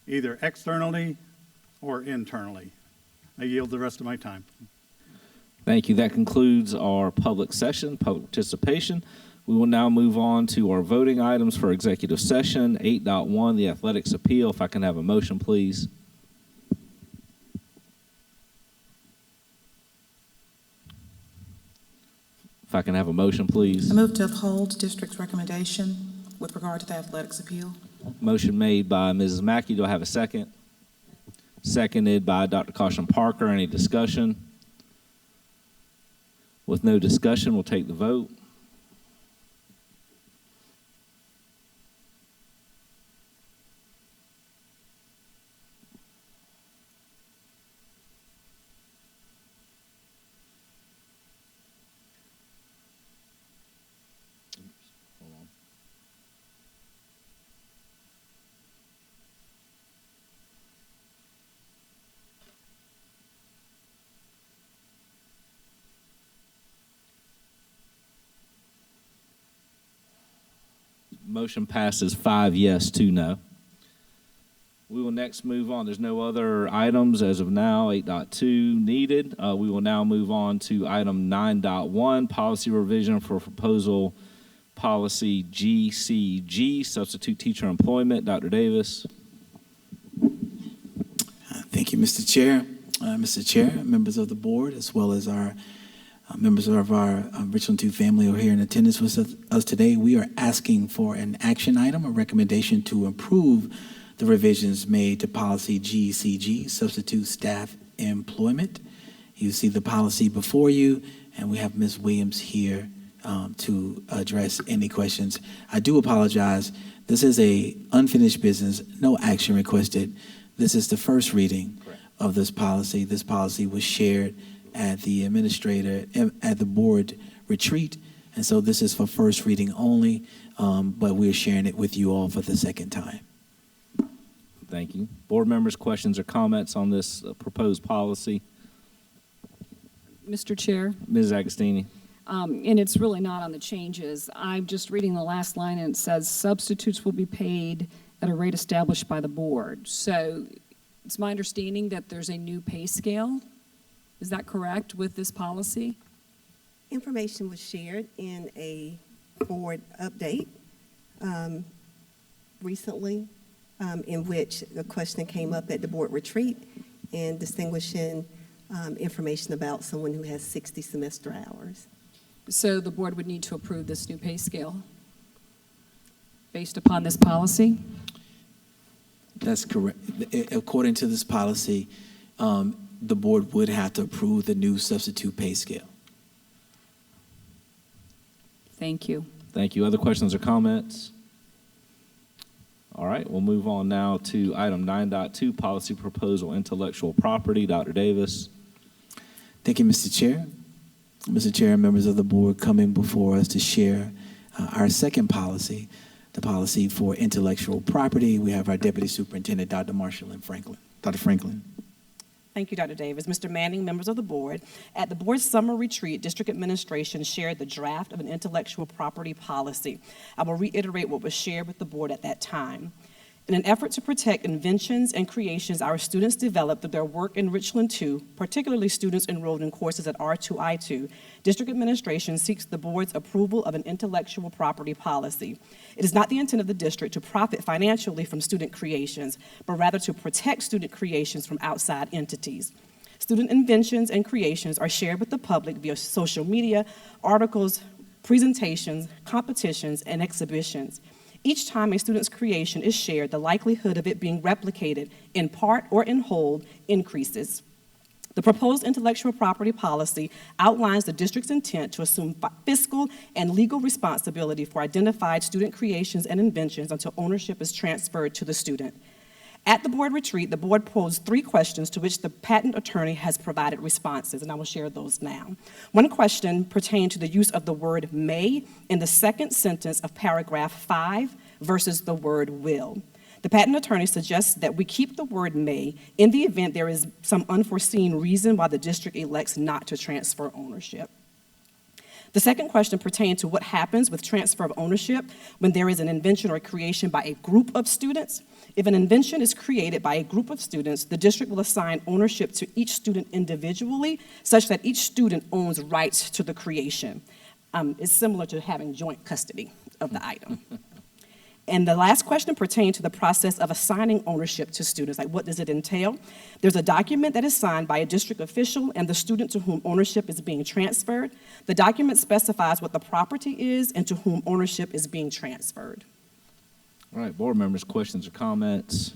either externally or internally. I yield the rest of my time. Thank you. That concludes our public session, public participation. We will now move on to our voting items for executive session. 8.1, the athletics appeal. If I can have a motion, please. If I can have a motion, please. I move to uphold district's recommendation with regard to the athletics appeal. Motion made by Mrs. Mackey. Do I have a second? Seconded by Dr. Caution Parker. Any discussion? With no discussion, we'll take the vote. Motion passes 5 yes, 2 no. We will next move on. There's no other items as of now. 8.2 needed. We will now move on to item 9.1, policy revision for proposal policy GCG, substitute teacher employment. Dr. Davis. Thank you, Mr. Chair. Mr. Chair, members of the board, as well as our members of our Richland 2 family who are here in attendance with us today, we are asking for an action item, a recommendation to approve the revisions made to policy GCG, substitute staff employment. You see the policy before you, and we have Ms. Williams here to address any questions. I do apologize. This is a unfinished business, no action requested. This is the first reading of this policy. This policy was shared at the at the board retreat, and so this is for first reading only, but we're sharing it with you all for the second time. Thank you. Board members, questions or comments on this proposed policy? Mr. Chair, Ms. Agostini. and it's really not on the changes. I'm just reading the last line, and it says substitutes will be paid at a rate established by the board. So it's my understanding that there's a new pay scale. Is that correct with this policy? Information was shared in a board update recently, in which the question came up at the board retreat in distinguishing information about someone who has 60 semester hours. So the board would need to approve this new pay scale based upon this policy? That's correct. According to this policy, the board would have to approve the new substitute pay scale. Thank you. Thank you. Other questions or comments? All right, we'll move on now to item 9.2, policy proposal, intellectual property. Dr. Davis. Thank you, Mr. Chair. Mr. Chair, members of the board, coming before us to share our second policy, the policy for intellectual property. We have our Deputy Superintendent, Dr. Marshall and Franklin. Dr. Franklin. Thank you, Dr. Davis. Mr. Manning, members of the board, at the board's summer retreat, district administration shared the draft of an intellectual property policy. I will reiterate what was shared with the board at that time. In an effort to protect inventions and creations our students develop through their work in Richland 2, particularly students enrolled in courses at R2i2, district administration seeks the board's approval of an intellectual property policy. It is not the intent of the district to profit financially from student creations, but rather to protect student creations from outside entities. Student inventions and creations are shared with the public via social media, articles, presentations, competitions, and exhibitions. Each time a student's creation is shared, the likelihood of it being replicated in part or in whole increases. The proposed intellectual property policy outlines the district's intent to assume fiscal and legal responsibility for identified student creations and inventions until ownership is transferred to the student. At the board retreat, the board posed 3 questions to which the patent attorney has provided responses, and I will share those now. One question pertained to the use of the word may in the second sentence of paragraph 5 versus the word will. The patent attorney suggests that we keep the word may in the event there is some unforeseen reason why the district elects not to transfer ownership. The second question pertained to what happens with transfer of ownership when there is an invention or creation by a group of students. If an invention is created by a group of students, the district will assign ownership to each student individually, such that each student owns rights to the creation. It's similar to having joint custody of the item. And the last question pertained to the process of assigning ownership to students. Like, what does it entail? There's a document that is signed by a district official and the student to whom ownership is being transferred. The document specifies what the property is and to whom ownership is being transferred. All right, board members, questions or comments?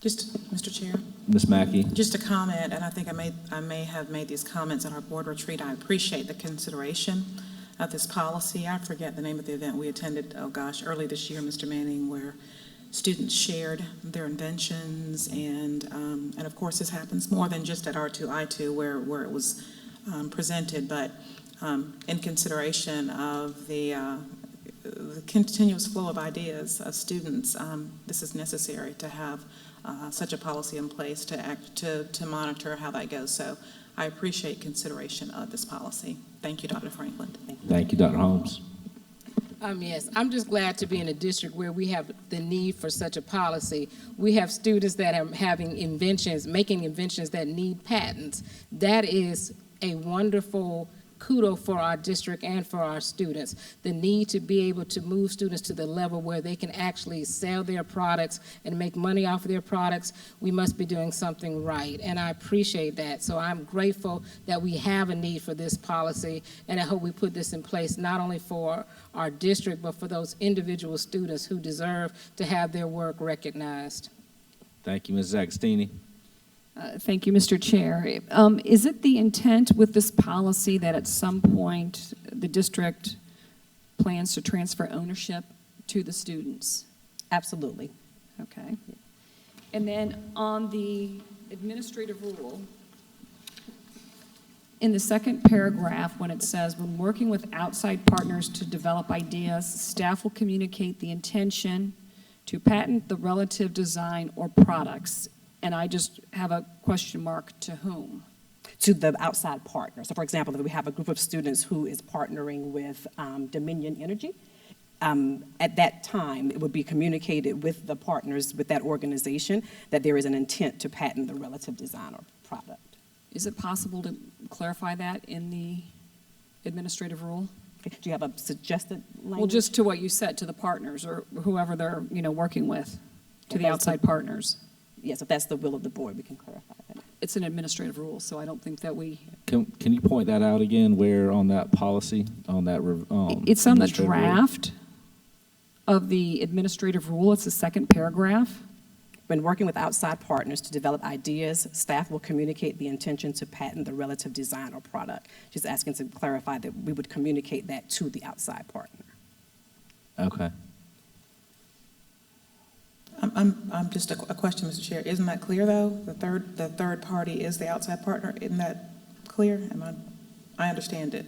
Just, Mr. Chair, Ms. Mackey? just a comment, and I think I may have made these comments at our board retreat. I appreciate the consideration of this policy. I forget the name of the event we attended, oh gosh, early this year, Mr. Manning, where students shared their inventions, and of course this happens more than just at R2i2 where it was presented, but in consideration of the continuous flow of ideas of students, this is necessary to have such a policy in place to monitor how that goes. So I appreciate consideration of this policy. Thank you, Dr. Franklin. Thank you, Dr. Holmes. Yes, I'm just glad to be in a district where we have the need for such a policy. We have students that are having inventions, making inventions that need patents. That is a wonderful kudos for our district and for our students. The need to be able to move students to the level where they can actually sell their products and make money off of their products, we must be doing something right, and I appreciate that. So I'm grateful that we have a need for this policy, and I hope we put this in place not only for our district, but for those individual students who deserve to have their work recognized. Thank you, Ms. Agostini. Thank you, Mr. Chair. Is it the intent with this policy that at some point the district plans to transfer ownership to the students? Absolutely. Okay. And then on the administrative rule, in the second paragraph, when it says, when working with outside partners to develop ideas, staff will communicate the intention to patent the relative design or products. And I just have a question mark, to whom? To the outside partner. So for example, if we have a group of students who is partnering with Dominion Energy, at that time, it would be communicated with the partners with that organization that there is an intent to patent the relative design or product. Is it possible to clarify that in the administrative rule? Do you have a suggested language? Well, just to what you said, to the partners or whoever they're, working with, to the outside partners. Yes, if that's the will of the board, we can clarify that. It's an administrative rule, so I don't think that we... Can you point that out again, where on that policy, on that? It's on the administrative rule? draft of the administrative rule. It's the second paragraph. When working with outside partners to develop ideas, staff will communicate the intention to patent the relative design or product. Just asking to clarify that we would communicate that to the outside partner. Okay. I'm just a question, Mr. Chair. Isn't that clear, though? The third party is the outside partner. Isn't that clear? I understand it.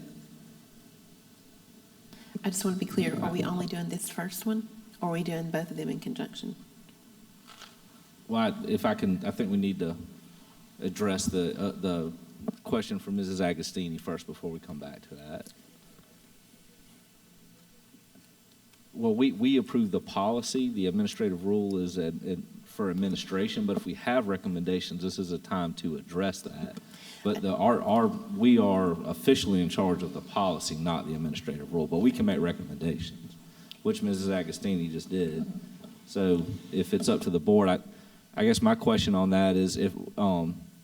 I just want to be clear, are we only doing this first one, or are we doing both of them in conjunction? Well, if I can, I think we need to address the question from Mrs. Agostini first before we come back to that. Well, we approve the policy. The administrative rule is for administration, but if we have recommendations, this is a time to address that. But we are officially in charge of the policy, not the administrative rule, but we can make recommendations, which Mrs. Agostini just did. So if it's up to the board, I guess my question on that is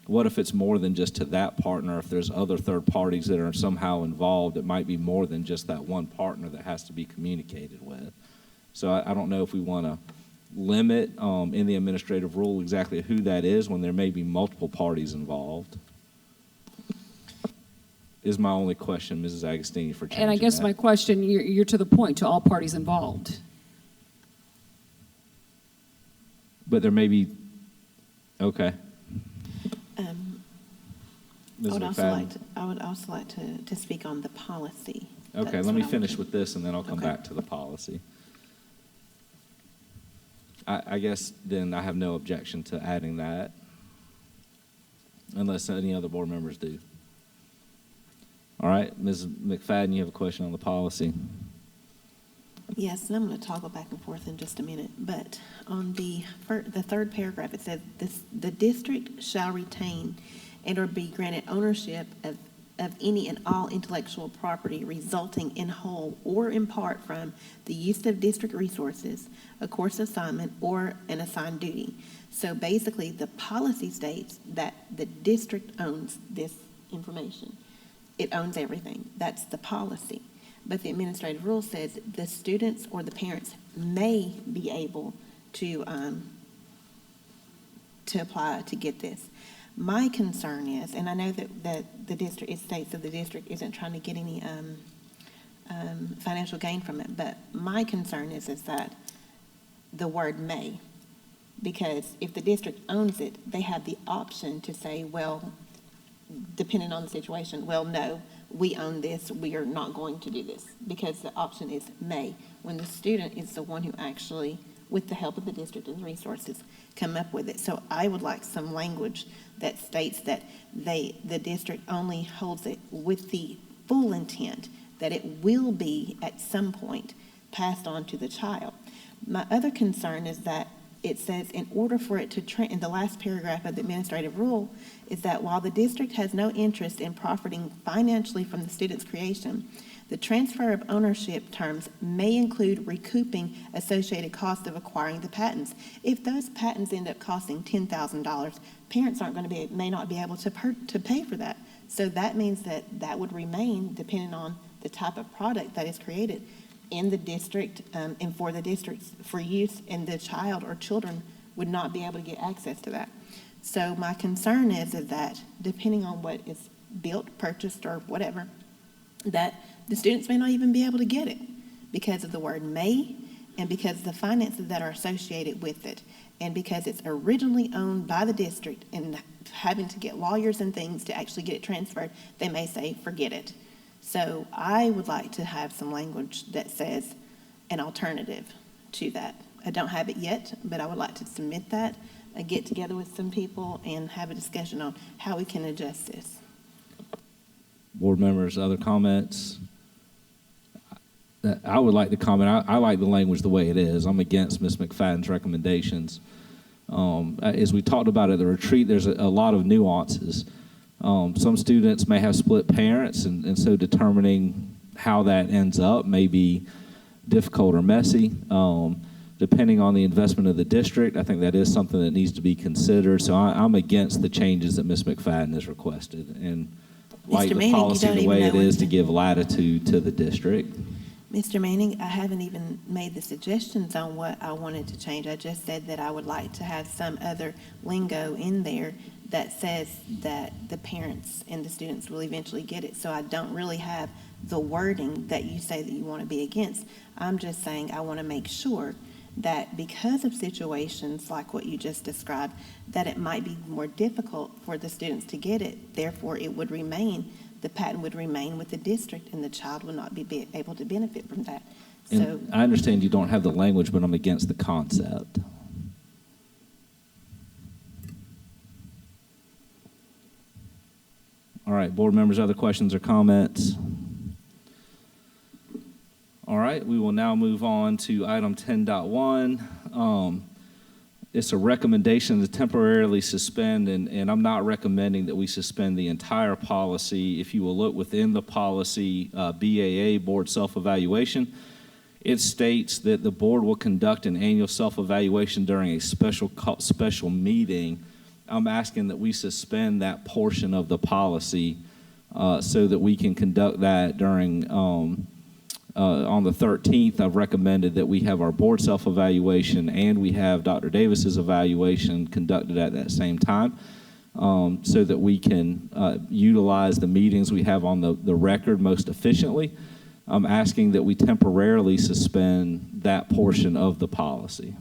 what if it's more than just to that partner? If there's other third parties that are somehow involved, it might be more than just that one partner that has to be communicated with. So I don't know if we want to limit in the administrative rule exactly who that is when there may be multiple parties involved. Is my only question, Mrs. Agostini, for changing And I guess that. my question, you're to the point, to all parties involved. But there may be, okay. Ms. I would also like to speak on the policy. Okay, That's let me what I finish would- with this, and then I'll come Okay. back to the policy. I guess then I have no objection to adding that, unless any other board members do. All right, Ms. McFadden, you have a question on the policy. Yes, and I'm going to toggle back and forth in just a minute, but on the third paragraph, it says, the district shall retain and or be granted ownership of any and all intellectual property resulting in whole or in part from the use of district resources, a course assignment, or an assigned duty. So basically, the policy states that the district owns this information. It owns everything. That's the policy. But the administrative rule says the students or the parents may be able to apply to get this. My concern is, and I know that the district, it states that the district isn't trying to get any financial gain from it, but my concern is that the word may, because if the district owns it, they have the option to say, well, depending on the situation, well, no, we own this, we are not going to do this, because the option is may, when the student is the one who actually, with the help of the district and the resources, come up with it. So I would like some language that states that the district only holds it with the full intent that it will be at some point passed on to the child. My other concern is that it says in order for it to, in the last paragraph of the administrative rule, is that while the district has no interest in profiting financially from the student's creation, the transfer of ownership terms may include recouping associated costs of acquiring the patents. If those patents end up costing $10,000, parents aren't going to may not be able to pay for that. So that means that would remain, depending on the type of product that is created, in the district and for the district for use, and the child or children would not be able to get access to that. So my concern is that depending on what is built, purchased, or whatever, that the students may not even be able to get it because of the word may and because of the finances that are associated with it, and because it's originally owned by the district and having to get lawyers and things to actually get it transferred, they may say, forget it. So I would like to have some language that says an alternative to that. I don't have it yet, but I would like to submit that, get together with some people and have a discussion on how we can adjust this. Board members, other comments? I would like to comment. I like the language the way it is. I'm against Ms. McFadden's recommendations. As we talked about at the retreat, there's a lot of nuances. Some students may have split parents, and so determining how that ends up may be difficult or messy. Depending on the investment of the district, I think that is something that needs to be considered. So I'm against the changes that Ms. McFadden has requested, and like the policy the way it is to give latitude to the district. Mr. Manning, I haven't even made the suggestions on what I wanted to change. I just said that I would like to have some other lingo in there that says that the parents and the students will eventually get it. So I don't really have the wording that you say that you want to be against. I'm just saying I want to make sure that because of situations like what you just described, that it might be more difficult for the students to get it. Therefore, it would remain, the patent would remain with the district, and the child would not be able to benefit from that. And So I understand you don't have the language, but I'm against the concept. All right, board members, other questions or comments? All right, we will now move on to item 10.1. It's a recommendation to temporarily suspend, and I'm not recommending that we suspend the entire policy. If you will look within the policy, BAA, Board Self-Evaluation, it states that the board will conduct an annual self-evaluation during a special meeting. I'm asking that we suspend that portion of the policy so that we can conduct that during on the 13th, I've recommended that we have our board self-evaluation and we have Dr. Davis's evaluation conducted at that same time so that we can utilize the meetings we have on the record most efficiently. I'm asking that we temporarily suspend that portion of the policy.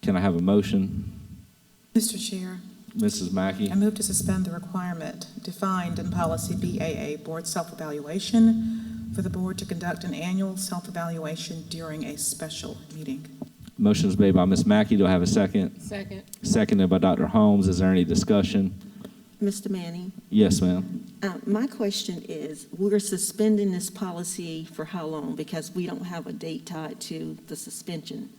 Can I have a motion? Mr. Chair, Mrs. Mackey. I move to suspend the requirement defined in policy BAA, board self-evaluation, for the board to conduct an annual self-evaluation during a special meeting. Motion is made by Ms. Mackey. Do I have a second? Second. Seconded by Dr. Holmes. Is there any discussion? Mr. Manning, Yes, ma'am. my question is, we're suspending this policy for how long? Because we don't have a date tied to the suspension.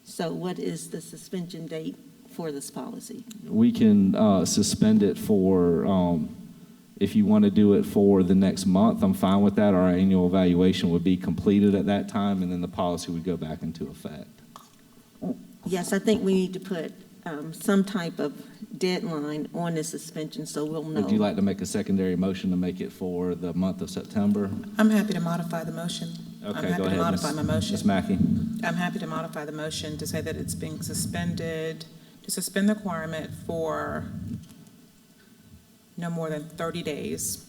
So what is the suspension date for this policy? We can suspend it for, if you want to do it for the next month, I'm fine with that. Our annual evaluation would be completed at that time, and then the policy would go back into effect. Yes, I think we need to put some type of deadline on the suspension so we'll know. Would you like to make a secondary motion to make it for the month of September? I'm happy to modify the motion. Okay, go ahead, Modify my motion. Ms. Mackey. I'm happy to modify the motion to say that it's being suspended, to suspend the requirement for no more than 30 days.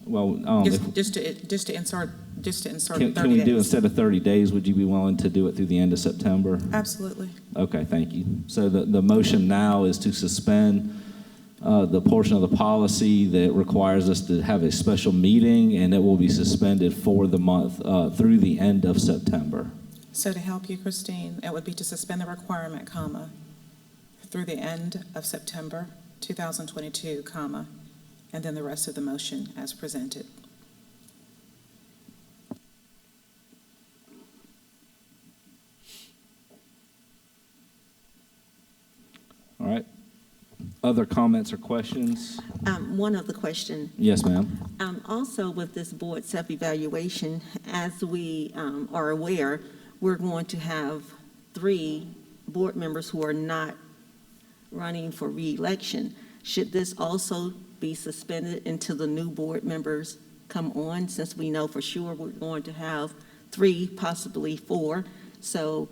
Well, Just to insert 30 can we do, days. instead of 30 days, would you be willing to do it through the end of September? Absolutely. Okay, thank you. So the motion now is to suspend the portion of the policy that requires us to have a special meeting, and it will be suspended for the month through the end of September. So to help you, Christine, it would be to suspend the requirement, comma, through the end of September 2022, comma, and then the rest of the motion as presented. All right. Other comments or questions? One other question. Yes, ma'am. Also, with this board self-evaluation, as we are aware, we're going to have 3 board members who are not running for re-election. Should this also be suspended until the new board members come on, since we know for sure we're going to have 3, possibly 4? So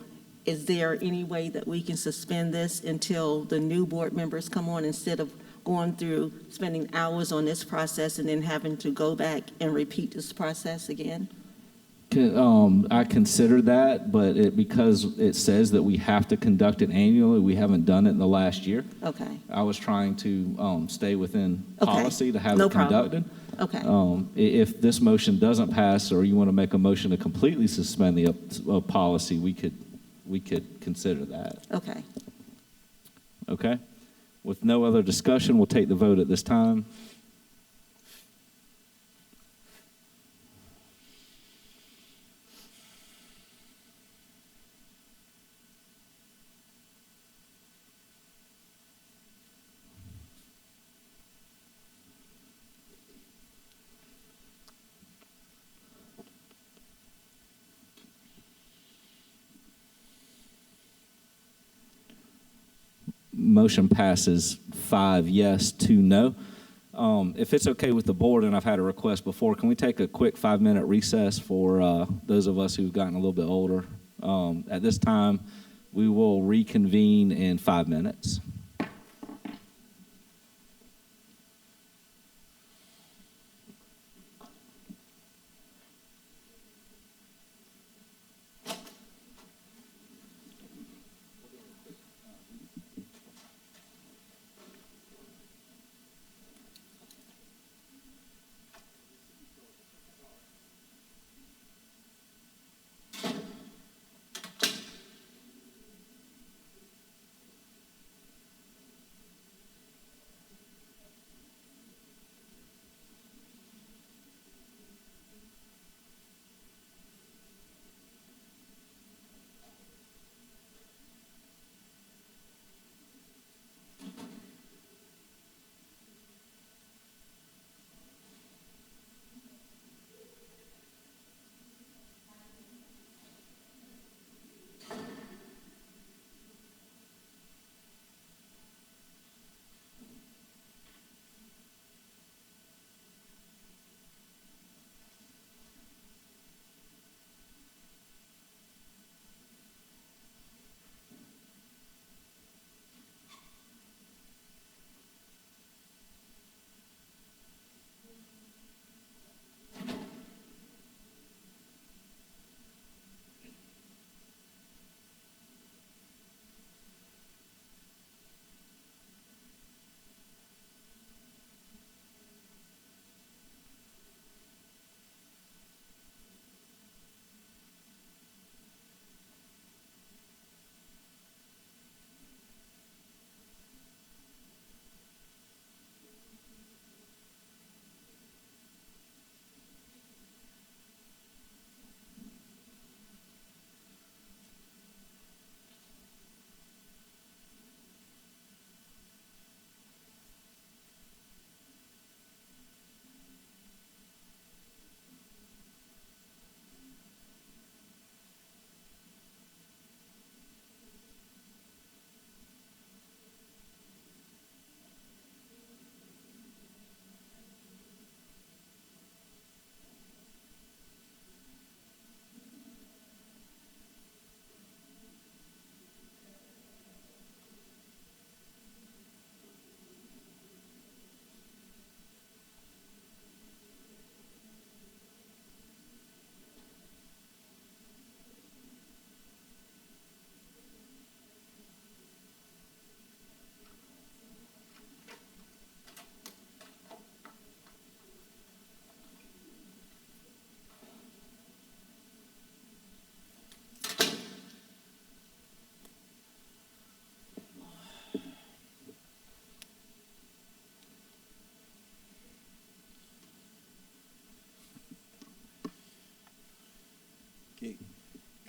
is there any way that we can suspend this until the new board members come on, instead of going through, spending hours on this process and then having to go back and repeat this process again? I considered that, but because it says that we have to conduct it annually, we haven't done it in the last year. Okay. I was trying to stay within Okay. policy to have No it conducted. problem. Okay. If this motion doesn't pass, or you want to make a motion to completely suspend the policy, we could consider that. Okay. Okay? With no other discussion, we'll take the vote at this time. Motion passes 5 yes, 2 no. If it's okay with the board, and I've had a request before, can we take a quick 5-minute recess for those of us who've gotten a little bit older? At this time, we will reconvene in 5 minutes.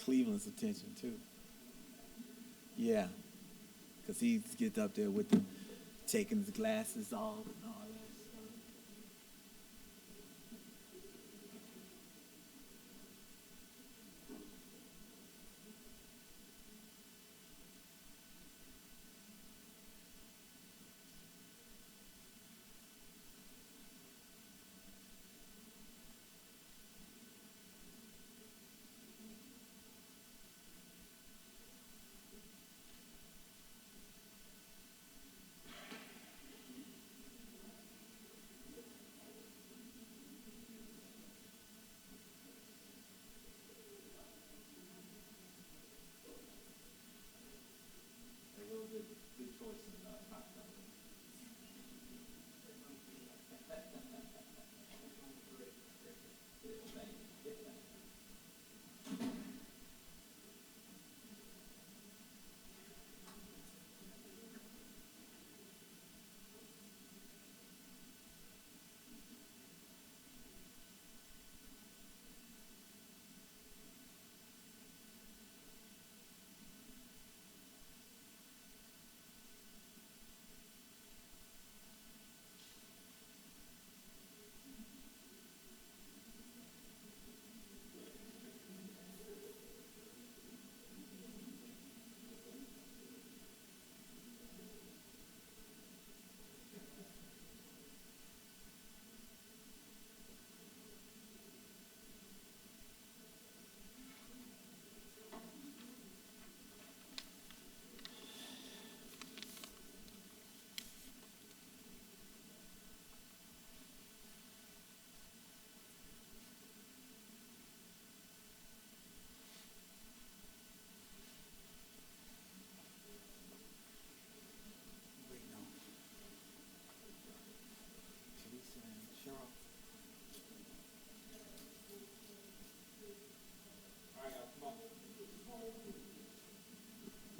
Cleveland's attention too. Yeah, because he gets up there with the taking his glasses off and all that stuff.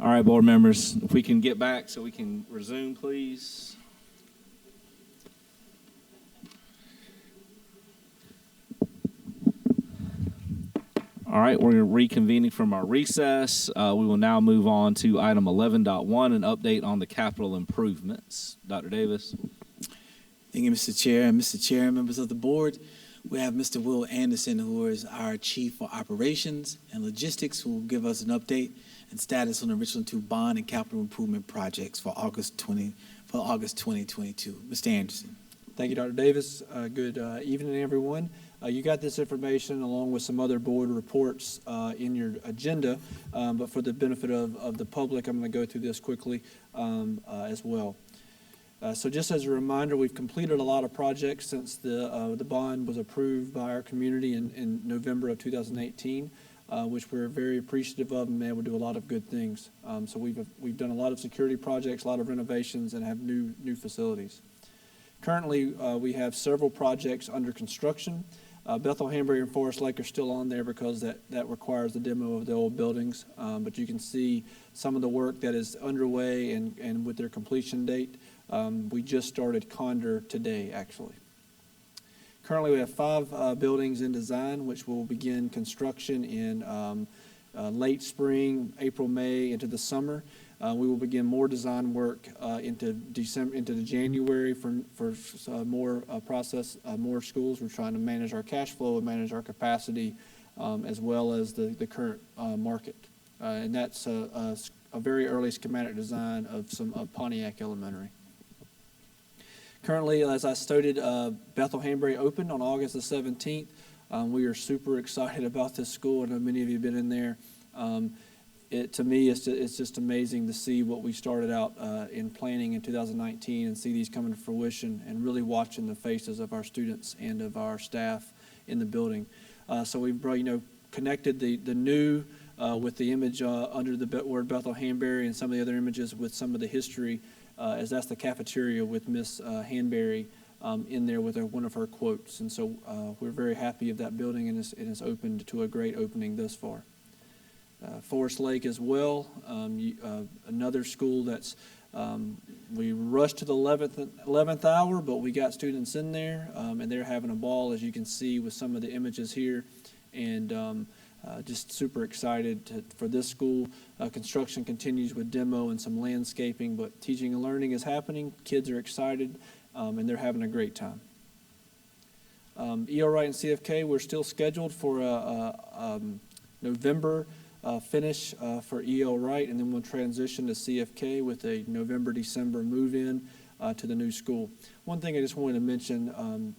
All right, board members, if we can get back so we can resume, please. All right, we're reconvening from our recess. We will now move on to item 11.1, an update on the capital improvements. Dr. Davis. Thank you, Mr. Chair. And Mr. Chair, members of the board, we have Mr. Will Anderson, who is our Chief for Operations and Logistics, who will give us an update and status on the Richland 2 bond and capital improvement projects for August 2022. Mr. Anderson. Thank you, Dr. Davis. Good evening, everyone. You got this information along with some other board reports in your agenda, but for the benefit of the public, I'm going to go through this quickly as well. So just as a reminder, we've completed a lot of projects since the bond was approved by our community in November of 2018, which we're very appreciative of and been able to do a lot of good things. So we've done a lot of security projects, a lot of renovations, and have new facilities. Currently, we have several projects under construction. Bethel, Hanbury, and Forest Lake are still on there because that requires the demo of the old buildings. But you can see some of the work that is underway and with their completion date. We just started Condor today, actually. Currently, we have 5 buildings in design, which will begin construction in late spring, April, May, into the summer. We will begin more design work into the January for more more schools. We're trying to manage our cash flow and manage our capacity as well as the current market. And that's a very early schematic design of Pontiac Elementary. Currently, as I stated, Bethel Hanbury opened on August the 17th. We are super excited about this school. I know many of you have been in there. To me, it's just amazing to see what we started out in planning in 2019 and see these coming to fruition and really watching the faces of our students and of our staff in the building. So we've connected the new with the image under the word Bethel Hanbury and some of the other images with some of the history, as that's the cafeteria with Miss Hanbury in there with one of her quotes. And so we're very happy of that building, and it's opened to a great opening thus far. Forest Lake as well, another school that's, we rushed to the 11th hour, but we got students in there, and they're having a ball, as you can see with some of the images here. And Just super excited for this school. Construction continues with demo and some landscaping, but teaching and learning is happening. Kids are excited, and they're having a great time. E.L. Wright and CFK, we're still scheduled for a November finish for E.L. Wright, and then we'll transition to CFK with a November, December move-in to the new school. One thing I just wanted to mention,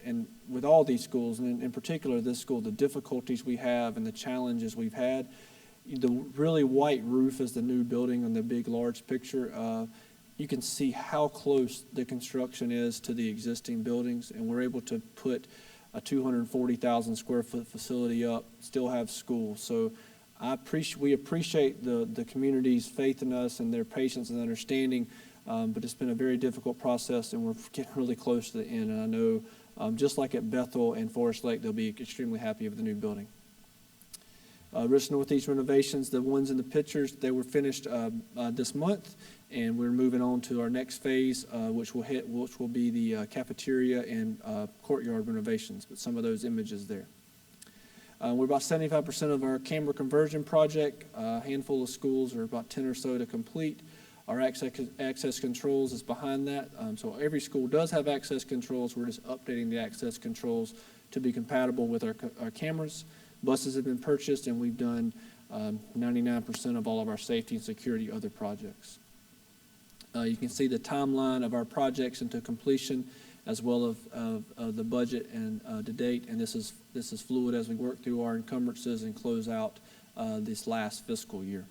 and with all these schools, and in particular this school, the difficulties we have and the challenges we've had, the really white roof is the new building on the big, large picture. You can see how close the construction is to the existing buildings, and we're able to put a 240,000 square foot facility up, still have school. So we appreciate the community's faith in us and their patience and understanding, but it's been a very difficult process, and we're getting really close to the end. And I know, just like at Bethel and Forest Lake, they'll be extremely happy with the new building. Richland Northeast renovations, the ones in the pictures, they were finished this month, and we're moving on to our next phase, which will be the cafeteria and courtyard renovations. But some of those images there. We're about 75% of our camera conversion project. A handful of schools, or about 10 or so to complete. Our access controls is behind that. So every school does have access controls. We're just updating the access controls to be compatible with our cameras. Buses have been purchased, and we've done 99% of all of our safety and security other projects. You can see the timeline of our projects into completion, as well of the budget and to date. And this is fluid as we work through our encumbrances and close out this last fiscal year.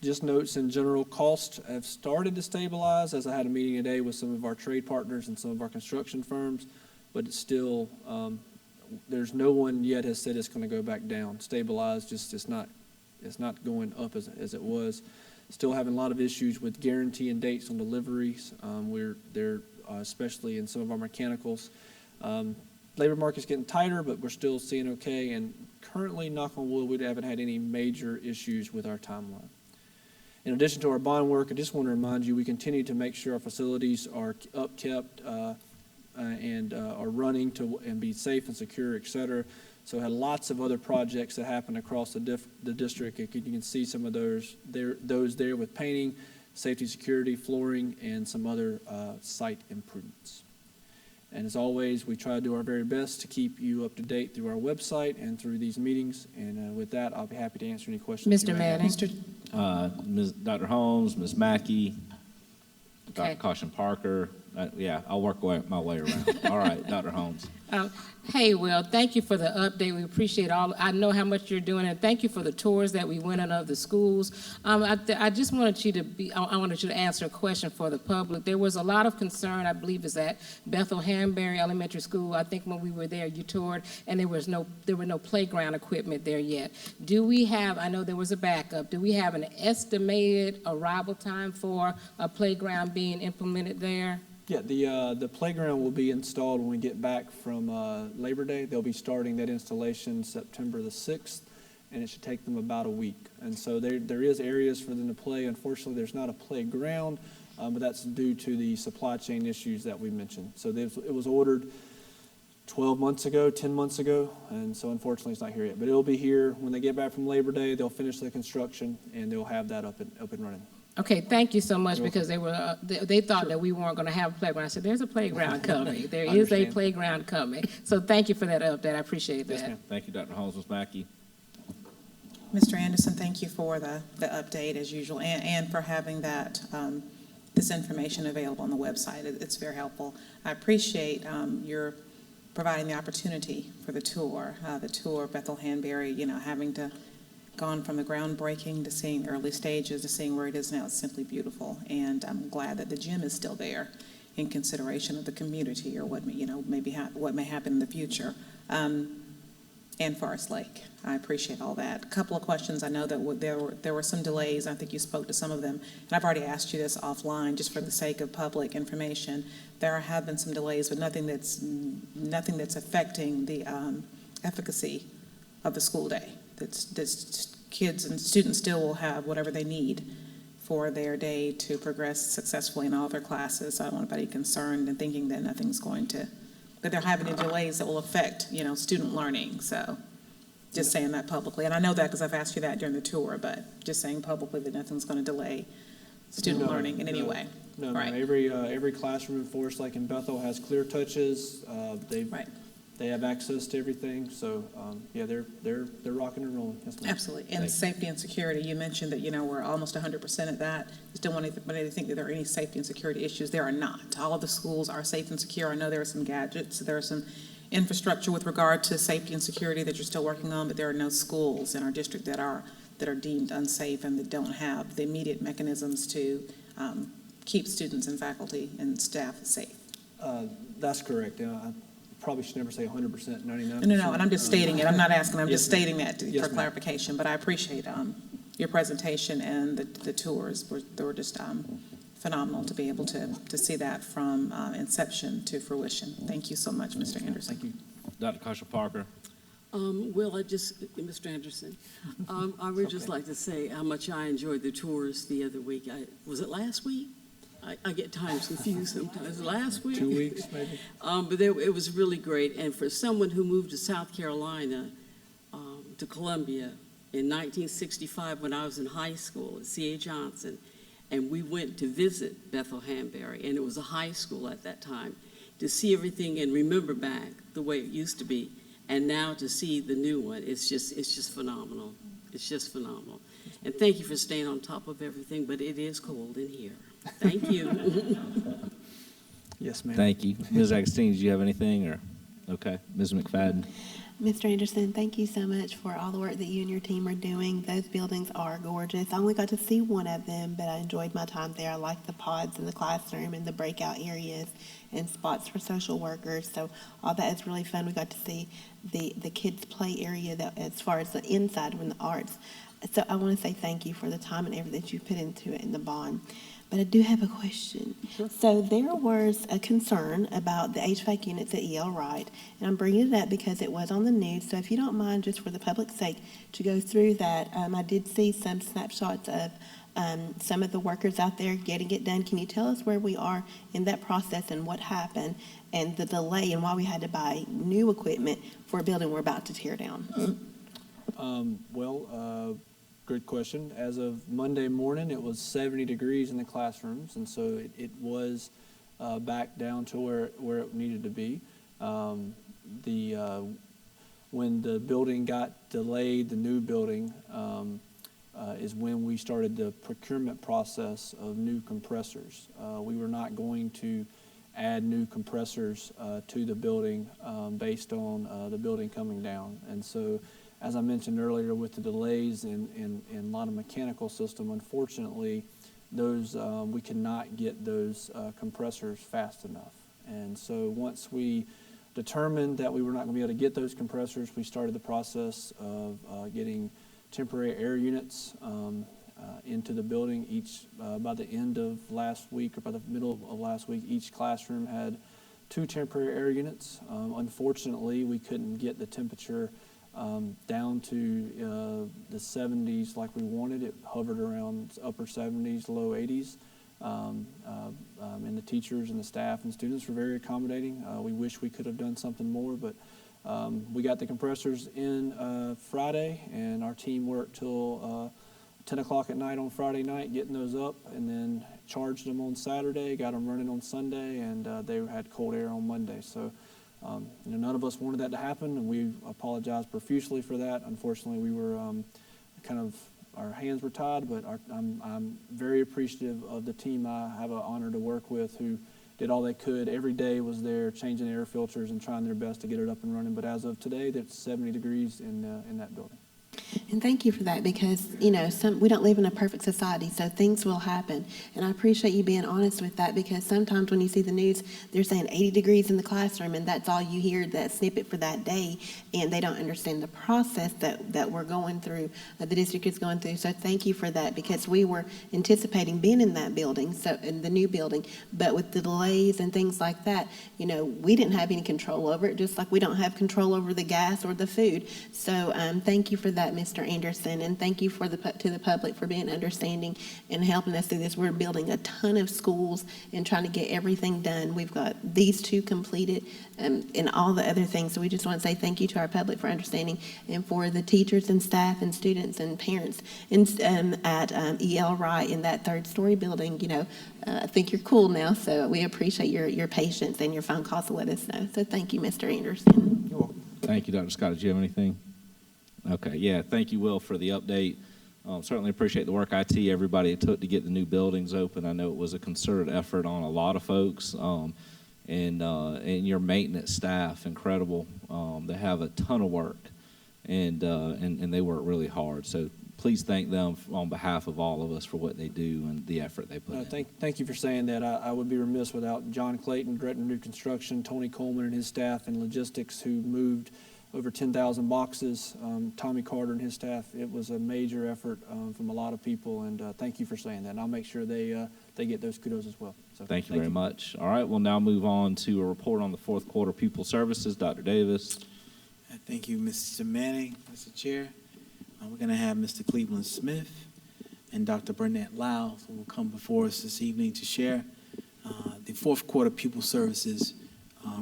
Just notes in general, costs have started to stabilize, as I had a meeting today with some of our trade partners and some of our construction firms, but it's still, there's no one yet has said it's going to go back down. Stabilized, just it's not going up as it was. Still having a lot of issues with guarantee and dates on deliveries. Especially in some of our mechanicals. Labor market's getting tighter, but we're still seeing okay. And currently, knock on wood, we haven't had any major issues with our timeline. In addition to our bond work, I just want to remind you, we continue to make sure our facilities are upkept and are running and be safe and secure, et cetera. So had lots of other projects that happen across the district. You can see some of those there with painting, safety, security, flooring, and some other site improvements. And as always, we try to do our very best to keep you up to date through our website and through these meetings. And with that, I'll be happy to answer any questions. Mr. Manning. Dr. Holmes, Ms. Mackey, Okay. Dr. Caution Parker. I'll work my way around. All right, Dr. Holmes. Hey, Will, thank you for the update. We appreciate I know how much you're doing, and thank you for the tours that we went on of the schools. I just wanted you I wanted you to answer a question for the public. There was a lot of concern, I believe, is at Bethel Hanbury Elementary School. I think when we were there, you toured, and there were no playground equipment there yet. Do we have, I know there was a backup, do we have an estimated arrival time for a playground being implemented there? Yeah, the playground will be installed when we get back from Labor Day. They'll be starting that installation September the 6th, and it should take them about a week. And so there is areas for them to play. Unfortunately, there's not a playground, but that's due to the supply chain issues that we mentioned. So it was ordered 12 months ago, 10 months ago, and so unfortunately it's not here yet. But it'll be here when they get back from Labor Day. They'll finish the construction, and they'll have that up and running. Okay, thank you so much, because they thought that we weren't going to have a playground. I said, there's a playground coming. There is a playground coming. So thank you for that update. I appreciate that. Yes, ma'am. Thank you, Dr. Holmes. Ms. Mackey. Mr. Anderson, thank you for the update as usual, and for having this information available on the website. It's very helpful. I appreciate your providing the opportunity for the tour of Bethel Hanbury, having gone from the groundbreaking to seeing the early stages to seeing where it is now. It's simply beautiful, and I'm glad that the gym is still there in consideration of the community or what may happen in the future. And Forest Lake, I appreciate all that. A couple of questions. I know that there were some delays. I think you spoke to some of them, and I've already asked you this offline, just for the sake of public information. There have been some delays, but nothing that's affecting the efficacy of the school day. That kids and students still will have whatever they need for their day to progress successfully in all their classes. I don't want anybody concerned and thinking that that they're having any delays that will affect, student learning. So Just saying that publicly. And I know that because I've asked you that during the tour, but just saying publicly that nothing's going to delay student learning in any way. No, Right. every classroom in Forest Lake and Bethel has clear touches. They have access to everything, so, yeah, they're rocking and rolling. Yes, ma'am. Absolutely. And safety and security, you mentioned that, we're almost 100% at that. Just don't want anybody to think that there are any safety and security issues. There are not. All of the schools are safe and secure. I know there are some gadgets, there are some infrastructure with regard to safety and security that you're still working on, but there are no schools in our district that are deemed unsafe and that don't have the immediate mechanisms to keep students and faculty and staff safe. That's correct. I probably should never say 100%, 99%. No, and I'm just stating it. I'm not asking, I'm just Yes, ma'am. stating that Yes, for ma'am. clarification, but I appreciate your presentation and the tours. They were just phenomenal to be able to see that from inception to fruition. Thank you so much, Mr. Anderson. Thank you. Dr. Kasha Parker. Mr. Anderson, I would just like to say how much I enjoyed the tours the other week. Was it last week? I get times confused sometimes. Last week? 2 weeks, maybe. But it was really great. And for someone who moved to South Carolina, to Columbia in 1965 when I was in high school at C.A. Johnson, and we went to visit Bethel Hanbury, and it was a high school at that time, to see everything and remember back the way it used to be. And now to see the new one, it's just phenomenal. It's just phenomenal. And thank you for staying on top of everything, but it is cold in here. Thank you. Yes, ma'am. Thank you. Ms. Agostini, do you have anything, or, okay, Ms. McFadden? Mr. Anderson, thank you so much for all the work that you and your team are doing. Those buildings are gorgeous. I only got to see one of them, but I enjoyed my time there. I liked the pods in the classroom and the breakout areas and spots for social workers. So all that is really fun. We got to see the kids' play area that, as far as the inside and the arts. So I want to say thank you for the time and effort that you put into it in the bond. But I do have a question. Sure. So there was a concern about the HVAC units at E.L. Wright, and I'm bringing it up because it was on the news. So if you don't mind, just for the public's sake, to go through that, I did see some snapshots of some of the workers out there getting it done. Can you tell us where we are in that process and what happened and the delay and why we had to buy new equipment for a building we're about to tear down? Good question. As of Monday morning, it was 70 degrees in the classrooms, and so it was back down to where it needed to be. When the building got delayed, the new building, is when we started the procurement process of new compressors. We were not going to add new compressors to the building based on the building coming down, and so as I mentioned earlier, with the delays in a lot of mechanical system, unfortunately, those we could not get those compressors fast enough. And so once we determined that we were not going to be able to get those compressors, we started the process of getting temporary air units into the building. By the end of last week or by the middle of last week, each classroom had 2 temporary air units. Unfortunately, we couldn't get the temperature down to the 70s like we wanted. It hovered around upper 70s, low 80s. And the teachers and the staff and students were very accommodating. We wish we could have done something more, but we got the compressors in Friday, and our team worked till 10 o'clock at night on Friday night getting those up, and then charged them on Saturday, got them running on Sunday, and they had cold air on Monday. So none of us wanted that to happen, and we apologize profusely for that. Unfortunately, we were our hands were tied, but I'm very appreciative of the team I have an honor to work with, who did all they could. Every day was there changing air filters and trying their best to get it up and running. But as of today, it's 70 degrees in that building. And thank you for that, because, we don't live in a perfect society, so things will happen. And I appreciate you being honest with that, because sometimes when you see the news, they're saying 80 degrees in the classroom, and that's all you hear, that snippet for that day, and they don't understand the process that we're going through, the district is going through. So thank you for that, because we were anticipating being in that building, so in the new building, but with the delays and things like that, we didn't have any control over it, just like we don't have control over the gas or the food. So thank you for that, Ms. Mr. Anderson, and thank you to the public for being understanding and helping us through this. We're building a ton of schools and trying to get everything done. We've got these two completed and all the other things. So we just want to say thank you to our public for understanding, and for the teachers and staff and students and parents at EL Wright in that third-story building. You know, I think you're cool now, so we appreciate your patience and your phone calls to let us know. So thank you, Mr. Anderson. You're welcome. Thank you, Dr. Scott. Did you have anything? Okay, yeah, thank you, Will, for the update. Certainly appreciate the work IT everybody took to get the new buildings open. I know it was a concerted effort on a lot of folks, and your maintenance staff, incredible. They have a ton of work, and they work really hard. So please thank them on behalf of all of us for what they do and the effort they put in. Thank you for saying that. I would be remiss without John Clayton, Director of New Construction, Tony Coleman and his staff and logistics, who moved over 10,000 boxes, Tommy Carter and his staff. It was a major effort from a lot of people, and thank you for saying that. And I'll make sure they get those kudos as well. So Thank you very much. All right, we'll now move on to a report on the fourth quarter pupil services. Dr. Davis. Thank you, Mr. Manning, Mr. Chair. We're going to have Mr. Cleveland Smith and Dr. Burnett Lau, who will come before us this evening to share the fourth quarter pupil services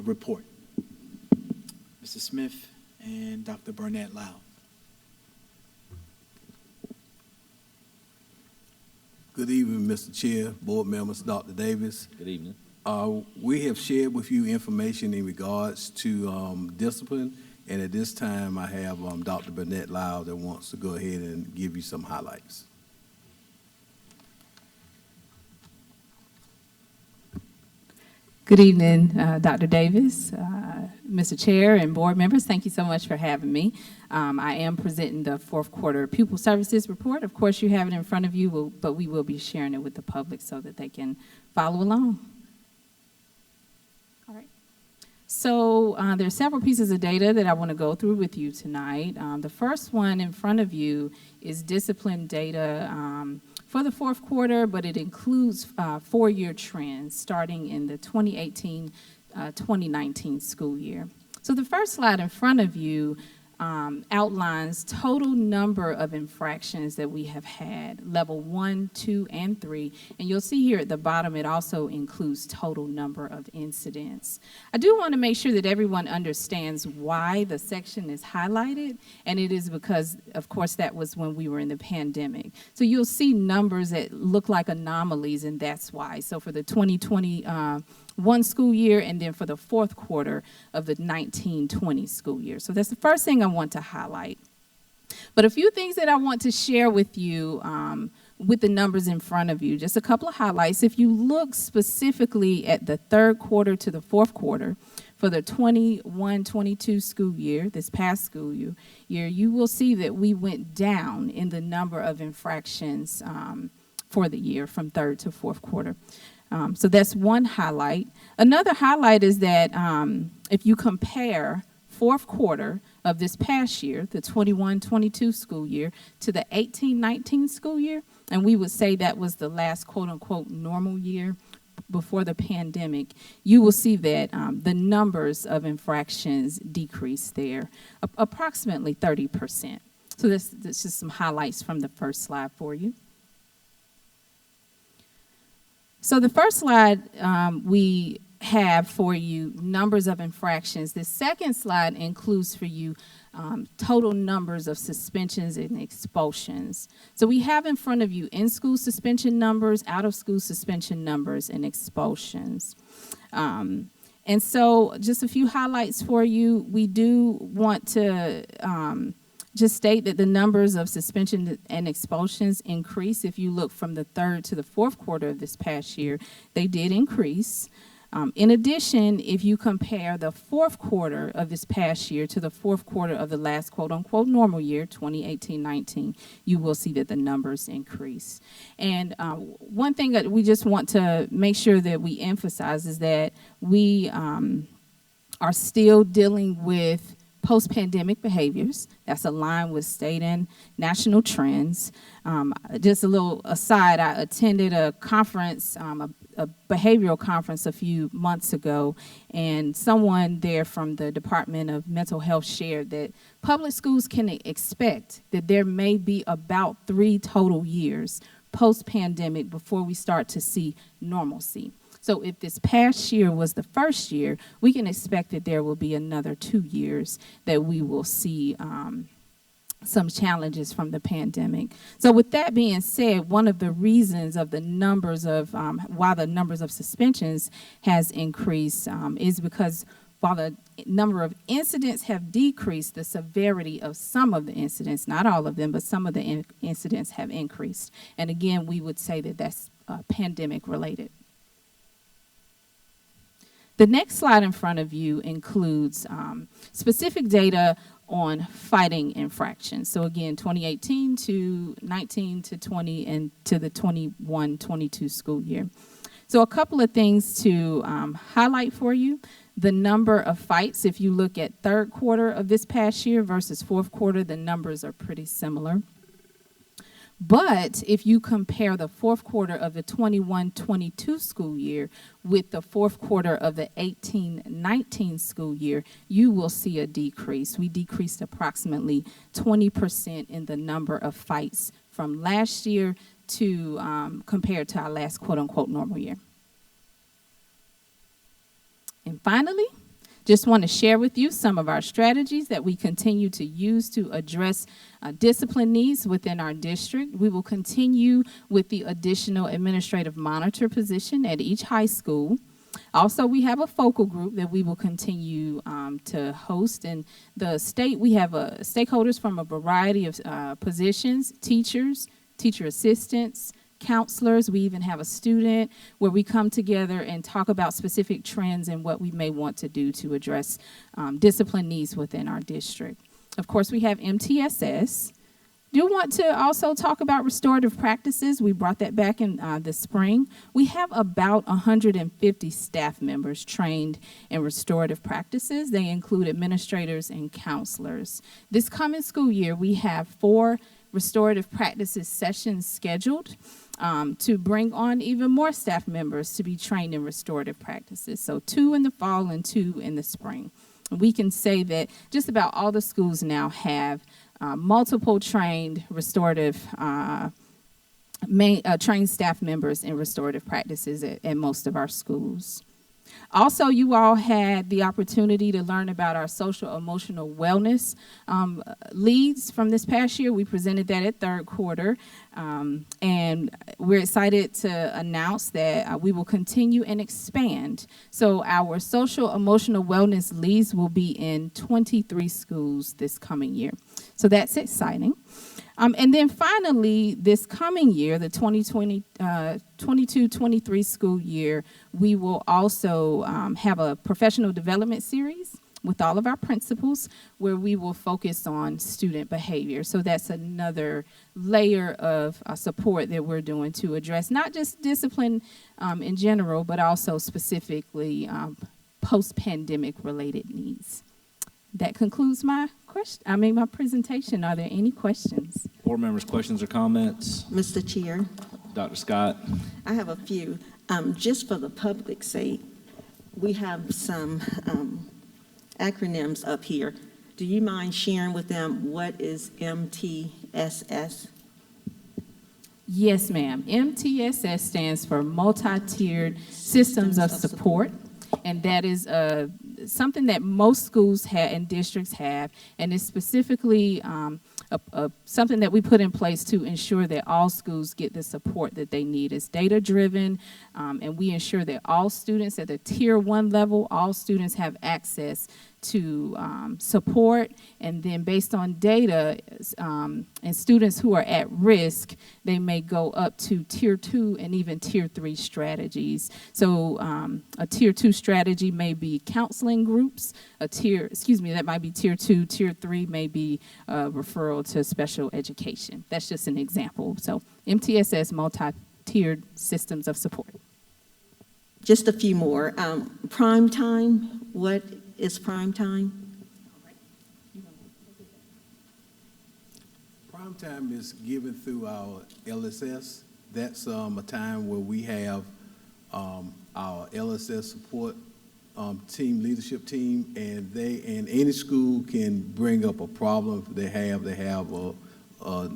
report. Mr. Smith and Dr. Burnett Lau. Good evening, Mr. Chair, board members, Dr. Davis. Good evening. We have shared with you information in regards to discipline, and at this time I have Dr. Burnett Lau that wants to go ahead and give you some highlights. Good evening, Dr. Davis, Mr. Chair, and board members. Thank you so much for having me. I am presenting the fourth quarter pupil services report. Of course, you have it in front of you, but we will be sharing it with the public so that they can follow along. All right. So there are several pieces of data that I want to go through with you tonight. The first one in front of you is discipline data for the fourth quarter, but it includes four-year trends starting in the 2018-2019 school year. So the first slide in front of you outlines total number of infractions that we have had, level 1, 2, and 3. And you'll see here at the bottom, it also includes total number of incidents. I do want to make sure that everyone understands why the section is highlighted, and it is because, of course, that was when we were in the pandemic. So you'll see numbers that look like anomalies, and that's why. So for the 2021 school year, and then for the fourth quarter of the 19-20 school year. So that's the first thing I want to highlight. But a few things that I want to share with you with the numbers in front of you, just a couple of highlights. If you look specifically at the third quarter to the fourth quarter for the 21-22 school year, this past school year, you will see that we went down in the number of infractions for the year from third to fourth quarter. So that's one highlight. Another highlight is that if you compare fourth quarter of this past year, the 21-22 school year, to the 18-19 school year, and we would say that was the last quote-unquote normal year before the pandemic, you will see that the numbers of infractions decreased there, approximately 30%. So that's just some highlights from the first slide for you. So the first slide we have for you numbers of infractions. The second slide includes for you total numbers of suspensions and expulsions. So we have in front of you in-school suspension numbers, out-of-school suspension numbers, and expulsions. And so just a few highlights for you. We do want to just state that the numbers of suspension and expulsions increase. If you look from the third to the fourth quarter of this past year, they did increase. In addition, if you compare the fourth quarter of this past year to the fourth quarter of the last quote-unquote normal year, 2018-19, you will see that the numbers increase. And one thing that we just want to make sure that we emphasize is that we are still dealing with post-pandemic behaviors. That's aligned with state and national trends. Just a little aside, I attended a conference, a behavioral conference a few months ago, and someone there from the Department of Mental Health shared that public schools can expect that there may be about 3 total years post-pandemic before we start to see normalcy. So if this past year was the first year, we can expect that there will be another 2 years that we will see some challenges from the pandemic. So with that being said, one of the reasons of the numbers of, why the numbers of suspensions has increased is because while the number of incidents have decreased, the severity of some of the incidents, not all of them, but some of the incidents have increased. And again, we would say that that's pandemic related. The next slide in front of you includes specific data on fighting infractions. So again, 2018 to 19 to 20 and to the 21-22 school year. So a couple of things to highlight for you. The number of fights, if you look at third quarter of this past year versus fourth quarter, the numbers are pretty similar. But if you compare the fourth quarter of the 21-22 school year with the fourth quarter of the 18-19 school year, you will see a decrease. We decreased approximately 20% in the number of fights from last year to compared to our last quote-unquote normal year. And finally, just want to share with you some of our strategies that we continue to use to address discipline needs within our district. We will continue with the additional administrative monitor position at each high school. Also, we have a focal group that we will continue to host. In the state, we have stakeholders from a variety of positions, teachers, teacher assistants, counselors. We even have a student where we come together and talk about specific trends and what we may want to do to address discipline needs within our district. Of course, we have MTSS. Do want to also talk about restorative practices. We brought that back in the spring. We have about 150 staff members trained in restorative practices. They include administrators and counselors. This coming school year, we have 4 restorative practices sessions scheduled to bring on even more staff members to be trained in restorative practices. So 2 in the fall and 2 in the spring. We can say that just about all the schools now have multiple trained restorative, trained staff members in restorative practices at most of our schools. Also, you all had the opportunity to learn about our social emotional wellness leads from this past year. We presented that at third quarter, and we're excited to announce that we will continue and expand. So our social emotional wellness leads will be in 23 schools this coming year. So that's exciting. And then finally, this coming year, the 22-23 school year, we will also have a professional development series with all of our principals where we will focus on student behavior. So that's another layer of support that we're doing to address not just discipline in general, but also specifically post-pandemic related needs. That concludes my my presentation. Are there any questions? Board members, questions or comments? Mr. Chair, Dr. Scott? I have a few. Just for the public's sake, we have some acronyms up here. Do you mind sharing with them what is MTSS? Yes, ma'am. MTSS stands for Multi-Tiered Systems of Support, and that is something that most schools have and districts have, and it's specifically something that we put in place to ensure that all schools get the support that they need. It's data-driven, and we ensure that all students at the Tier 1 level, all students have access to support, and then based on data and students who are at risk, they may go up to Tier 2 and even Tier 3 strategies. So a Tier 2 strategy may be counseling groups, that might be Tier 2, Tier 3 may be referral to special education. That's just an example. So MTSS, multi-tiered systems of support. Just a few more. Prime time, what is prime time? time is given through our LSS. That's a time where we have our LSS support team, leadership team, and any school can bring up a problem they have a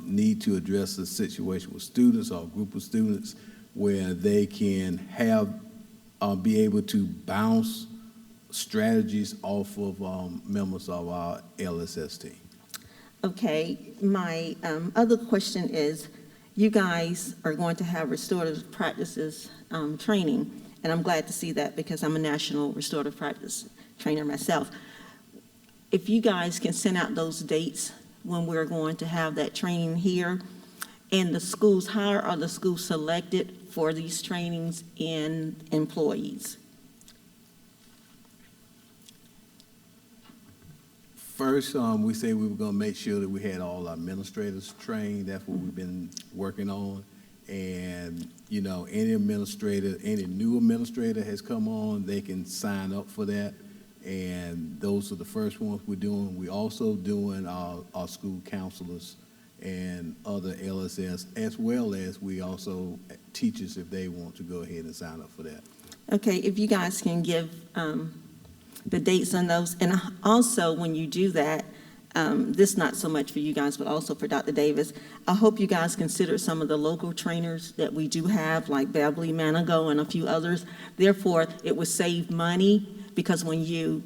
need to address a situation with students or a group of students where they can be able to bounce strategies off of members of our LSS team. Okay, my other question is, you guys are going to have restorative practices training, and I'm glad to see that because I'm a national restorative practice trainer myself. If you guys can send out those dates when we're going to have that training here, and the schools, how are the schools selected for these trainings and employees? First, we said we were going to make sure that we had all our administrators trained. That's what we've been working on. And, you know, any new administrator has come on, they can sign up for that. And those are the first ones we're doing. We're also doing our school counselors and other LSS, as well as we also teachers if they want to go ahead and sign up for that. Okay, if you guys can give the dates on those. And also, when you do that, this not so much for you guys, but also for Dr. Davis, I hope you guys consider some of the local trainers that we do have, like Beverly Manigo and a few others. Therefore, it would save money, because when you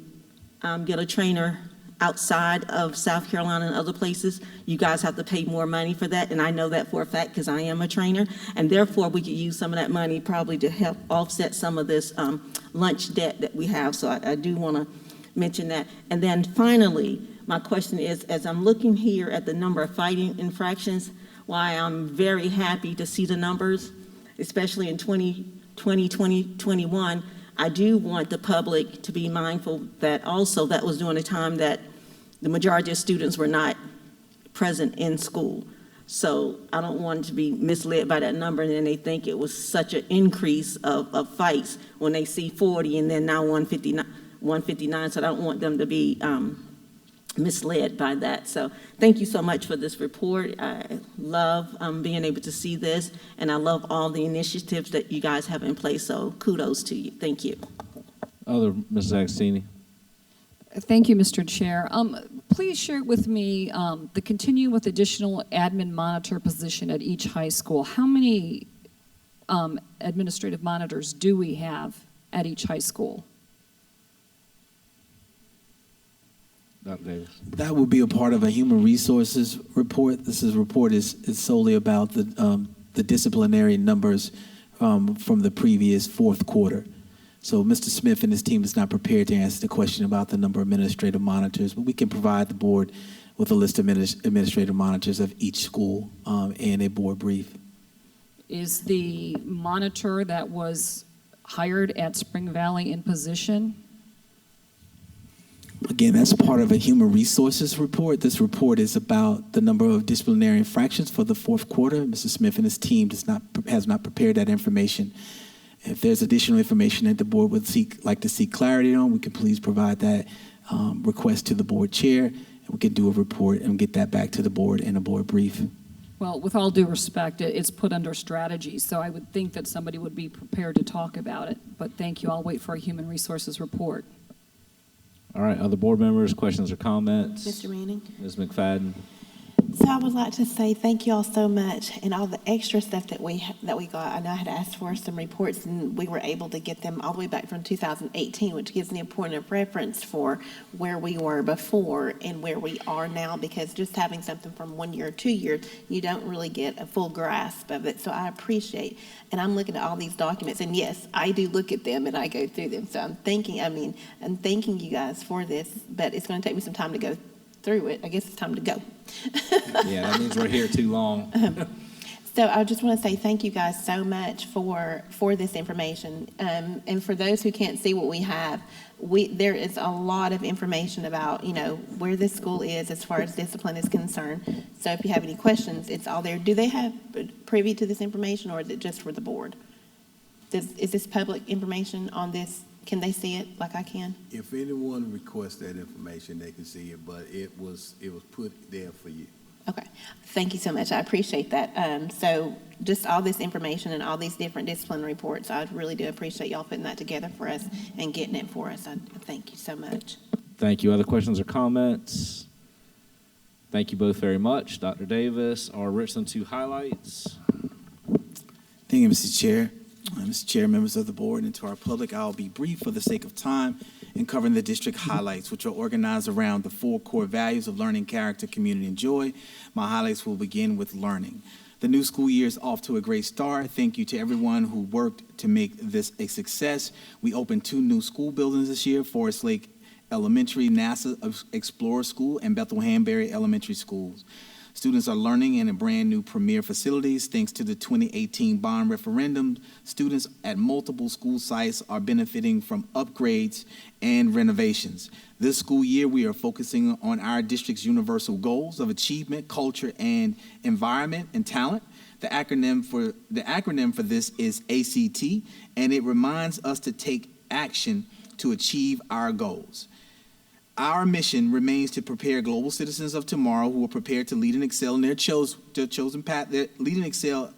get a trainer outside of South Carolina and other places, you guys have to pay more money for that, and I know that for a fact because I am a trainer, and therefore we could use some of that money probably to help offset some of this lunch debt that we have, so I do want to mention that. And then finally, my question is, as I'm looking here at the number of fighting infractions, why I'm very happy to see the numbers, especially in 2020, 2021, I do want the public to be mindful that also that was during a time that the majority of students were not present in school. So I don't want to be misled by that number, and then they think it was such an increase of fights when they see 40 and then now 159. So I don't want them to be misled by that. So thank you so much for this report. I love being able to see this, and I love all the initiatives that you guys have in place. So kudos to you. Thank you. Mrs. Agostini. Thank you, Mr. Chair. Please share with me the continue with additional admin monitor position at each high school. How many administrative monitors do we have at each high school? Dr. Davis. That would be a part of a human resources report. This report is solely about the disciplinary numbers from the previous fourth quarter. So Mr. Smith and his team is not prepared to answer the question about the number of administrative monitors, but we can provide the board with a list of administrative monitors of each school and a board brief. Is the monitor that was hired at Spring Valley in position? Again, that's part of a human resources report. This report is about the number of disciplinary infractions for the fourth quarter. Mr. Smith and his team has not prepared that information. If there's additional information that the board would like to seek clarity on, we can please provide that request to the board chair, and we can do a report and get that back to the board in a board brief. Well, with all due respect, it's put under strategy, so I would think that somebody would be prepared to talk about it. But thank you. I'll wait for a human resources report. All right, other board members, questions or comments? Mr. Manning? Ms. McFadden? So I would like to say thank you all so much, and all the extra stuff that we got. I know I had asked for some reports, and we were able to get them all the way back from 2018, which gives me a point of reference for where we were before and where we are now, because just having something from 1 year or 2 years, you don't really get a full grasp of it. So I appreciate, and I'm looking at all these documents, and yes, I do look at them and I go through them. So I'm thanking you guys for this, but it's going to take me some time to go through it. I guess it's time to go. Yeah, that means we're here too long. So I just want to say thank you guys so much for this information. And for those who can't see what we have, there is a lot of information about, where this school is as far as discipline is concerned. So if you have any questions, it's all there. Do they have privy to this information, or is it just for the board? Is this public information on this? Can they see it like I can? If anyone requests that information, they can see it, but it was put there for you. Okay, thank you so much. I appreciate that. So just all this information and all these different discipline reports, I really do appreciate y'all putting that together for us and getting it for us. I thank you so much. Thank you. Other questions or comments? Thank you both very much. Dr. Davis, our Richland 2 highlights. Thank you, Mr. Chair. Mr. Chair, members of the board, and to our public, I'll be brief for the sake of time in covering the district highlights, which are organized around the 4 core values of learning, character, community, and joy. My highlights will begin with learning. The new school year is off to a great start. Thank you to everyone who worked to make this a success. We opened 2 new school buildings this year, Forest Lake Elementary NASA Explorer School and Bethel Hanbury Elementary Schools. Students are learning in a brand new premier facilities. Thanks to the 2018 bond referendum, students at multiple school sites are benefiting from upgrades and renovations. This school year, we are focusing on our district's universal goals of achievement, culture, and environment and talent. The acronym for this is ACT, and it reminds us to take action to achieve our goals. Our mission remains to prepare global citizens of tomorrow who are prepared to lead and excel in their chosen path, lead and excel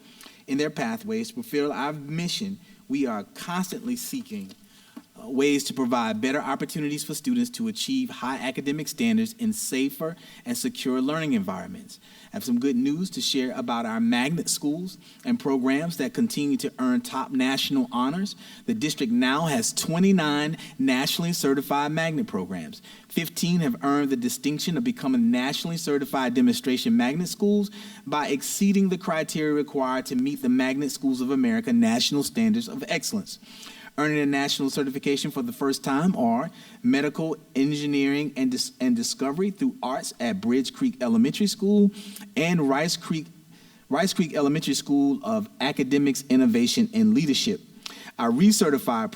in their pathways. To fulfill our mission, we are constantly seeking ways to provide better opportunities for students to achieve high academic standards in safer and secure learning environments. I have some good news to share about our magnet schools and programs that continue to earn top national honors. The district now has 29 nationally certified magnet programs. 15 have earned the distinction of becoming nationally certified demonstration magnet schools by exceeding the criteria required to meet the Magnet Schools of America national standards of excellence. Earning a national certification for the first time are medical, engineering, and discovery through arts at Bridge Creek Elementary School and Rice Creek Elementary School of Academics, Innovation, and Leadership. Our recertified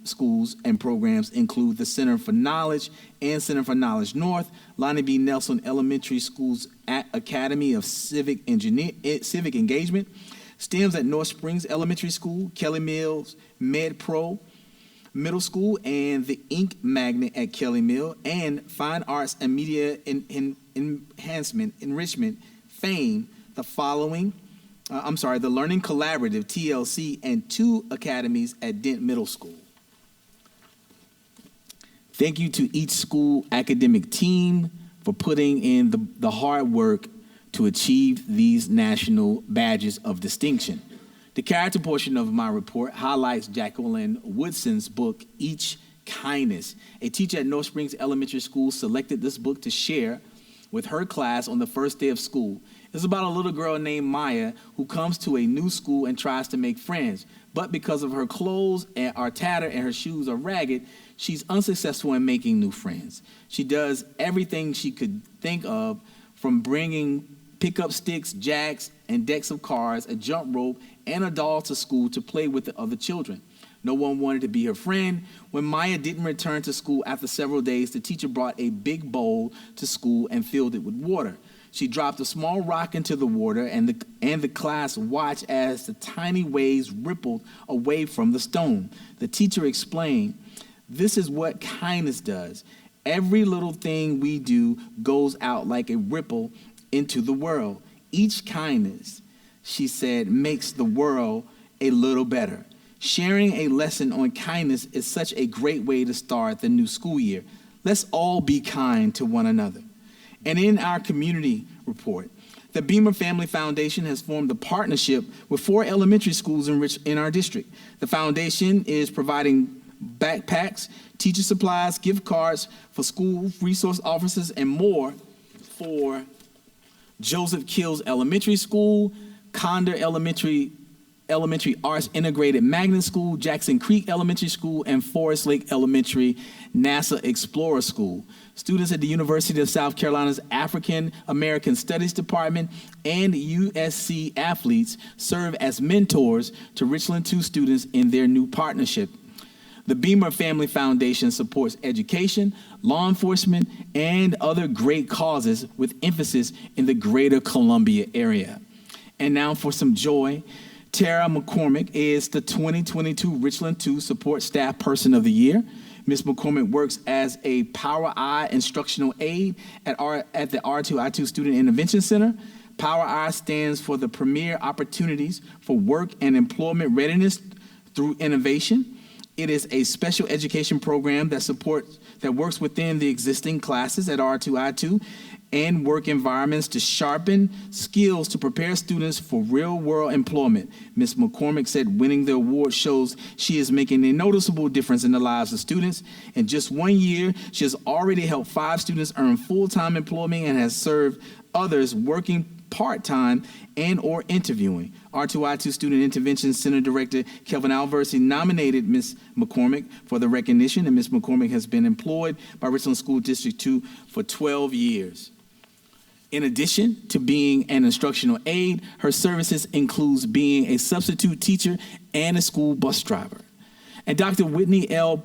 schools and programs include the Center for Knowledge and Center for Knowledge North, Lonnie B. Nelson Elementary School's Academy of Civic Engagement, STEMs at North Springs Elementary School, Kelly Mills Med Pro Middle School, and the Ink Magnet at Kelly Mill, and Fine Arts and Media Enhancement, Enrichment, FAME, the Learning Collaborative, TLC, and 2 academies at Dent Middle School. Thank you to each school academic team for putting in the hard work to achieve these national badges of distinction. The character portion of my report highlights Jacqueline Woodson's book, Each Kindness. A teacher at North Springs Elementary School selected this book to share with her class on the first day of school. It's about a little girl named Maya who comes to a new school and tries to make friends. But because of her clothes are tattered and her shoes are ragged, she's unsuccessful in making new friends. She does everything she could think of, from bringing pickup sticks, jacks, and decks of cards, a jump rope, and a doll to school to play with the other children. No one wanted to be her friend. When Maya didn't return to school after several days, the teacher brought a big bowl to school and filled it with water. She dropped a small rock into the water, and the class watched as the tiny waves rippled away from the stone. The teacher explained, "This is what kindness does. Every little thing we do goes out like a ripple into the world. Each kindness," she said, "makes the world a little better." Sharing a lesson on kindness is such a great way to start the new school year. Let's all be kind to one another. And in our community report, the Beamer Family Foundation has formed a partnership with 4 elementary schools in our district. The foundation is providing backpacks, teacher supplies, gift cards for school resource officers, and more for Joseph Kills Elementary School, Condor Elementary Arts Integrated Magnet School, Jackson Creek Elementary School, and Forest Lake Elementary NASA Explorer School. Students at the University of South Carolina's African American Studies Department and USC athletes serve as mentors to Richland 2 students in their new partnership. The Beamer Family Foundation supports education, law enforcement, and other great causes with emphasis in the greater Columbia area. And now for some joy. Tara McCormick is the 2022 Richland 2 Support Staff Person of the Year. Ms. McCormick works as a Power I instructional aide at the R2i2 Student Intervention Center. Power I stands for the Premier Opportunities for Work and Employment Readiness through Innovation. It is a special education program that works within the existing classes at R2i2 and work environments to sharpen skills to prepare students for real-world employment. Ms. McCormick said winning the award shows she is making a noticeable difference in the lives of students. In just 1 year, she has already helped 5 students earn full-time employment and has served others working part-time and or interviewing. R2i2 Student Intervention Center Director Kelvin Alversi nominated Ms. McCormick for the recognition, and Ms. McCormick has been employed by Richland School District 2 for 12 years. In addition to being an instructional aide, her services includes being a substitute teacher and a school bus driver. And Dr. Whitney L.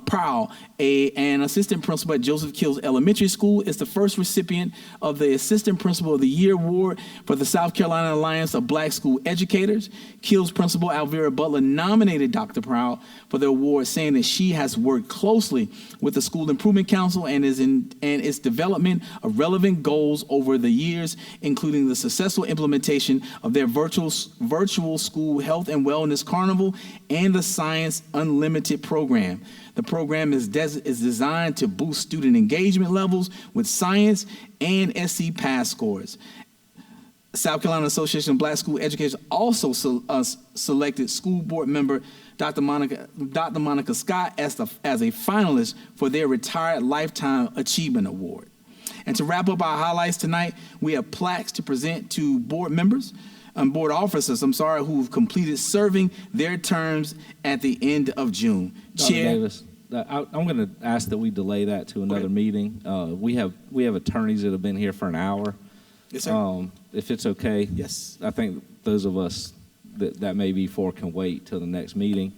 Prowl, an assistant principal at Joseph Kills Elementary School, is the first recipient of the Assistant Principal of the Year Award for the South Carolina Alliance of Black School Educators. Kills Principal Alvera Butler nominated Dr. Prowl for the award, saying that she has worked closely with the School Improvement Council and its development of relevant goals over the years, including the successful implementation of their virtual school health and wellness carnival and the Science Unlimited program. The program is designed to boost student engagement levels with science and SC pass scores. South Carolina Association of Black School Educators also selected school board member Dr. Monica Scott as a finalist for their Retired Lifetime Achievement Award. And to wrap up our highlights tonight, we have plaques to present to board members and board officers, who've completed serving their terms at the end of June. Dr. Chair Davis, I'm going to ask that we delay that to another meeting. We have attorneys that have been here for an hour. Yes, sir. If it's okay. Yes. I think those of us that may be for can wait till the next meeting.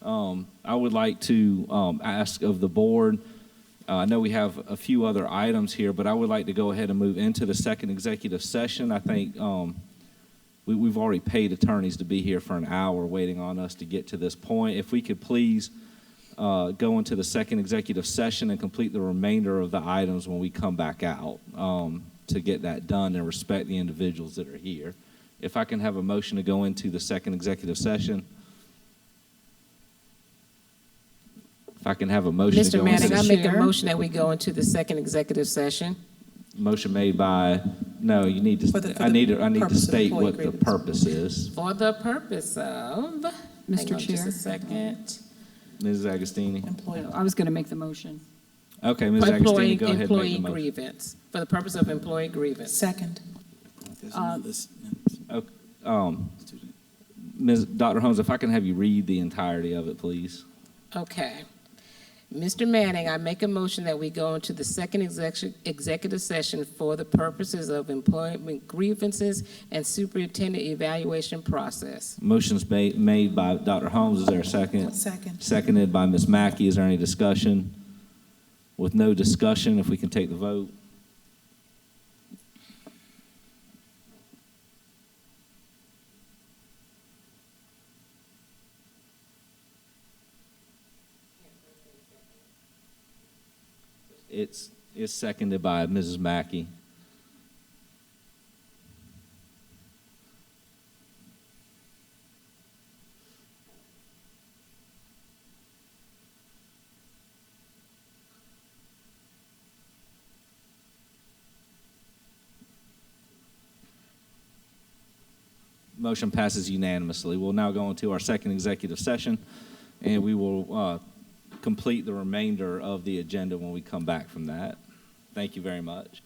I would like to ask of the board, I know we have a few other items here, but I would like to go ahead and move into the second executive session. I think we've already paid attorneys to be here for an hour waiting on us to get to this point. If we could please go into the second executive session and complete the remainder of the items when we come back out to get that done and respect the individuals that are here. If I can have a motion to go into the second executive session. If I can have a motion to Mr. go Manning, into I the make a motion that we go into the second executive session. motion made by, no, you need to, I need to state what the purpose is. For the purpose of, Mr. hang on just Chair. a second. Mrs. Agostini? I was going to make the motion. Okay, Ms. Agostini, go ahead and make the Employee motion. grievance, for the purpose of employee grievance. Second. Ms. Dr. Holmes, if I can have you read the entirety of it, please. Okay. Mr. Manning, I make a motion that we go into the second executive session for the purposes of employment grievances and superintendent evaluation process. Motion's made by Dr. Holmes. Is there a second? Second. Seconded by Ms. Mackey. Is there any discussion? With no discussion, if we can take the vote. It's seconded by Mrs. Mackey. Motion passes unanimously. We'll now go into our second executive session, and we will complete the remainder of the agenda when we come back from that. Thank you very much.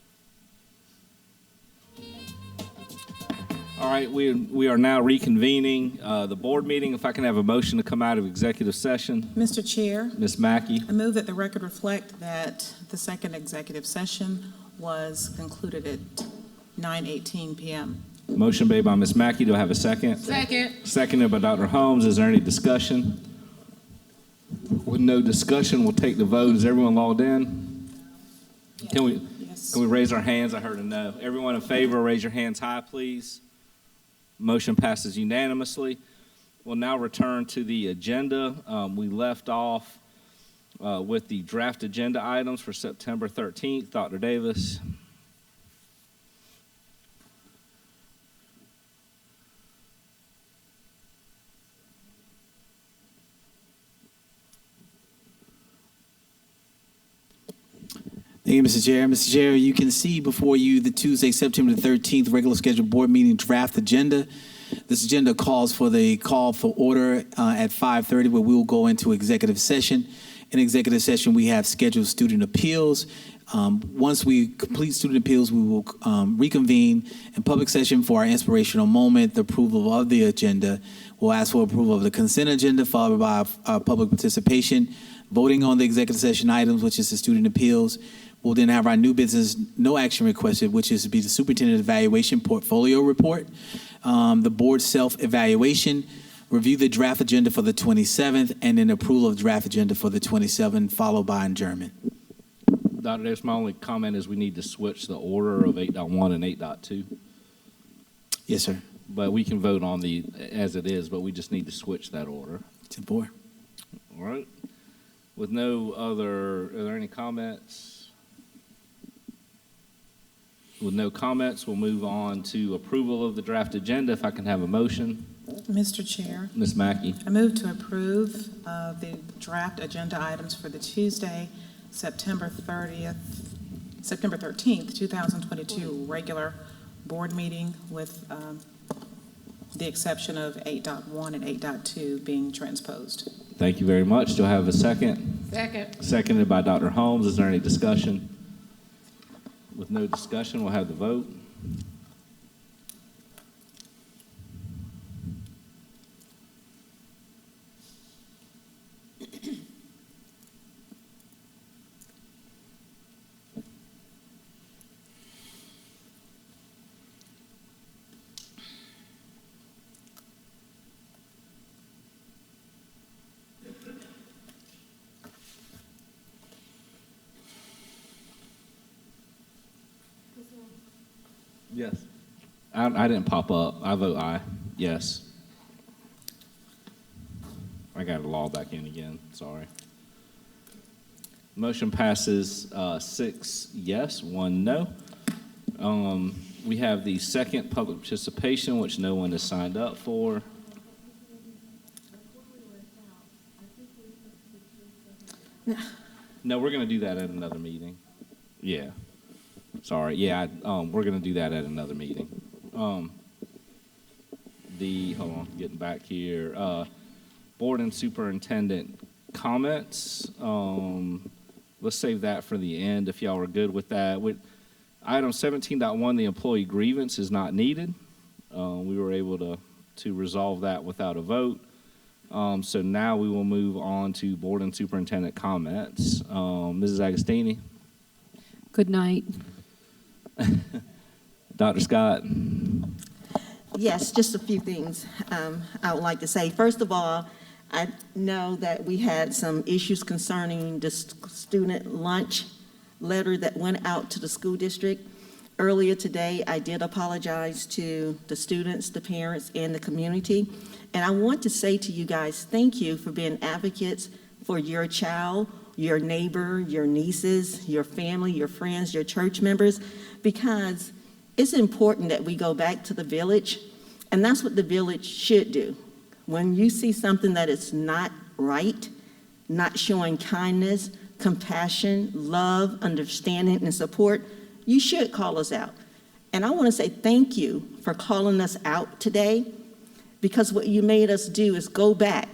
All right, we are now reconvening the board meeting. If I can have a motion to come out of executive session. Mr. Chair, Ms. Mackey. I move that the record reflect that the second executive session was concluded at 9:18 p.m. Motion made by Ms. Mackey. Do I have a second? Second. Seconded by Dr. Holmes. Is there any discussion? With no discussion, we'll take the vote. Is everyone logged in? Can we raise our hands? I heard a no. Everyone in favor, raise your hands high, please. Motion passes unanimously. We'll now return to the agenda. We left off with the draft agenda items for September 13th. Dr. Davis. Thank you, Mr. Chair. Mr. Chair, you can see before you the Tuesday, September 13th regular scheduled board meeting draft agenda. This agenda calls for the call for order at 5:30, where we will go into executive session. In executive session, we have scheduled student appeals. Once we complete student appeals, we will reconvene in public session for our inspirational moment, the approval of the agenda. We'll ask for approval of the consent agenda, followed by public participation, voting on the executive session items, which is the student appeals. We'll then have our new business, no action requested, which is to be the superintendent evaluation portfolio report, the board self-evaluation, review the draft agenda for the 27th, and then approval of draft agenda for the 27th, followed by adjournment. Dr. Davis, my only comment is we need to switch the order of 8.1 and 8.2. Yes, sir. But we can vote on the as it is, but we just need to switch that order. 10-4. All right. With no other, are there any comments? With no comments, we'll move on to approval of the draft agenda. If I can have a motion. Mr. Chair, Ms. Mackey. I move to approve the draft agenda items for the Tuesday, September 13th, 2022 regular board meeting with the exception of 8.1 and 8.2 being transposed. Thank you very much. Do I have a second? Second. Seconded by Dr. Holmes. Is there any discussion? With no discussion, we'll have the vote. Yes. I didn't pop up. I vote aye. Yes. I got to log back in again. Sorry. Motion passes 6 yes, 1 no. We have the second public participation, which no one has signed up for. No, we're going to do that at another meeting. Yeah. Sorry. Yeah, we're going to do that at another meeting. Hold on, getting back here. Board and superintendent comments. Let's save that for the end if y'all are good with that. Item 17.1, the employee grievance is not needed. We were able to resolve that without a vote. So now we will move on to board and superintendent comments. Mrs. Agostini. Good night. Dr. Scott. Yes, just a few things I would like to say. First of all, I know that we had some issues concerning the student lunch letter that went out to the school district. Earlier today, I did apologize to the students, the parents, and the community. And I want to say to you guys, thank you for being advocates for your child, your neighbor, your nieces, your family, your friends, your church members, because it's important that we go back to the village, and that's what the village should do. When you see something that is not right, not showing kindness, compassion, love, understanding, and support, you should call us out. And I want to say thank you for calling us out today, because what you made us do is go back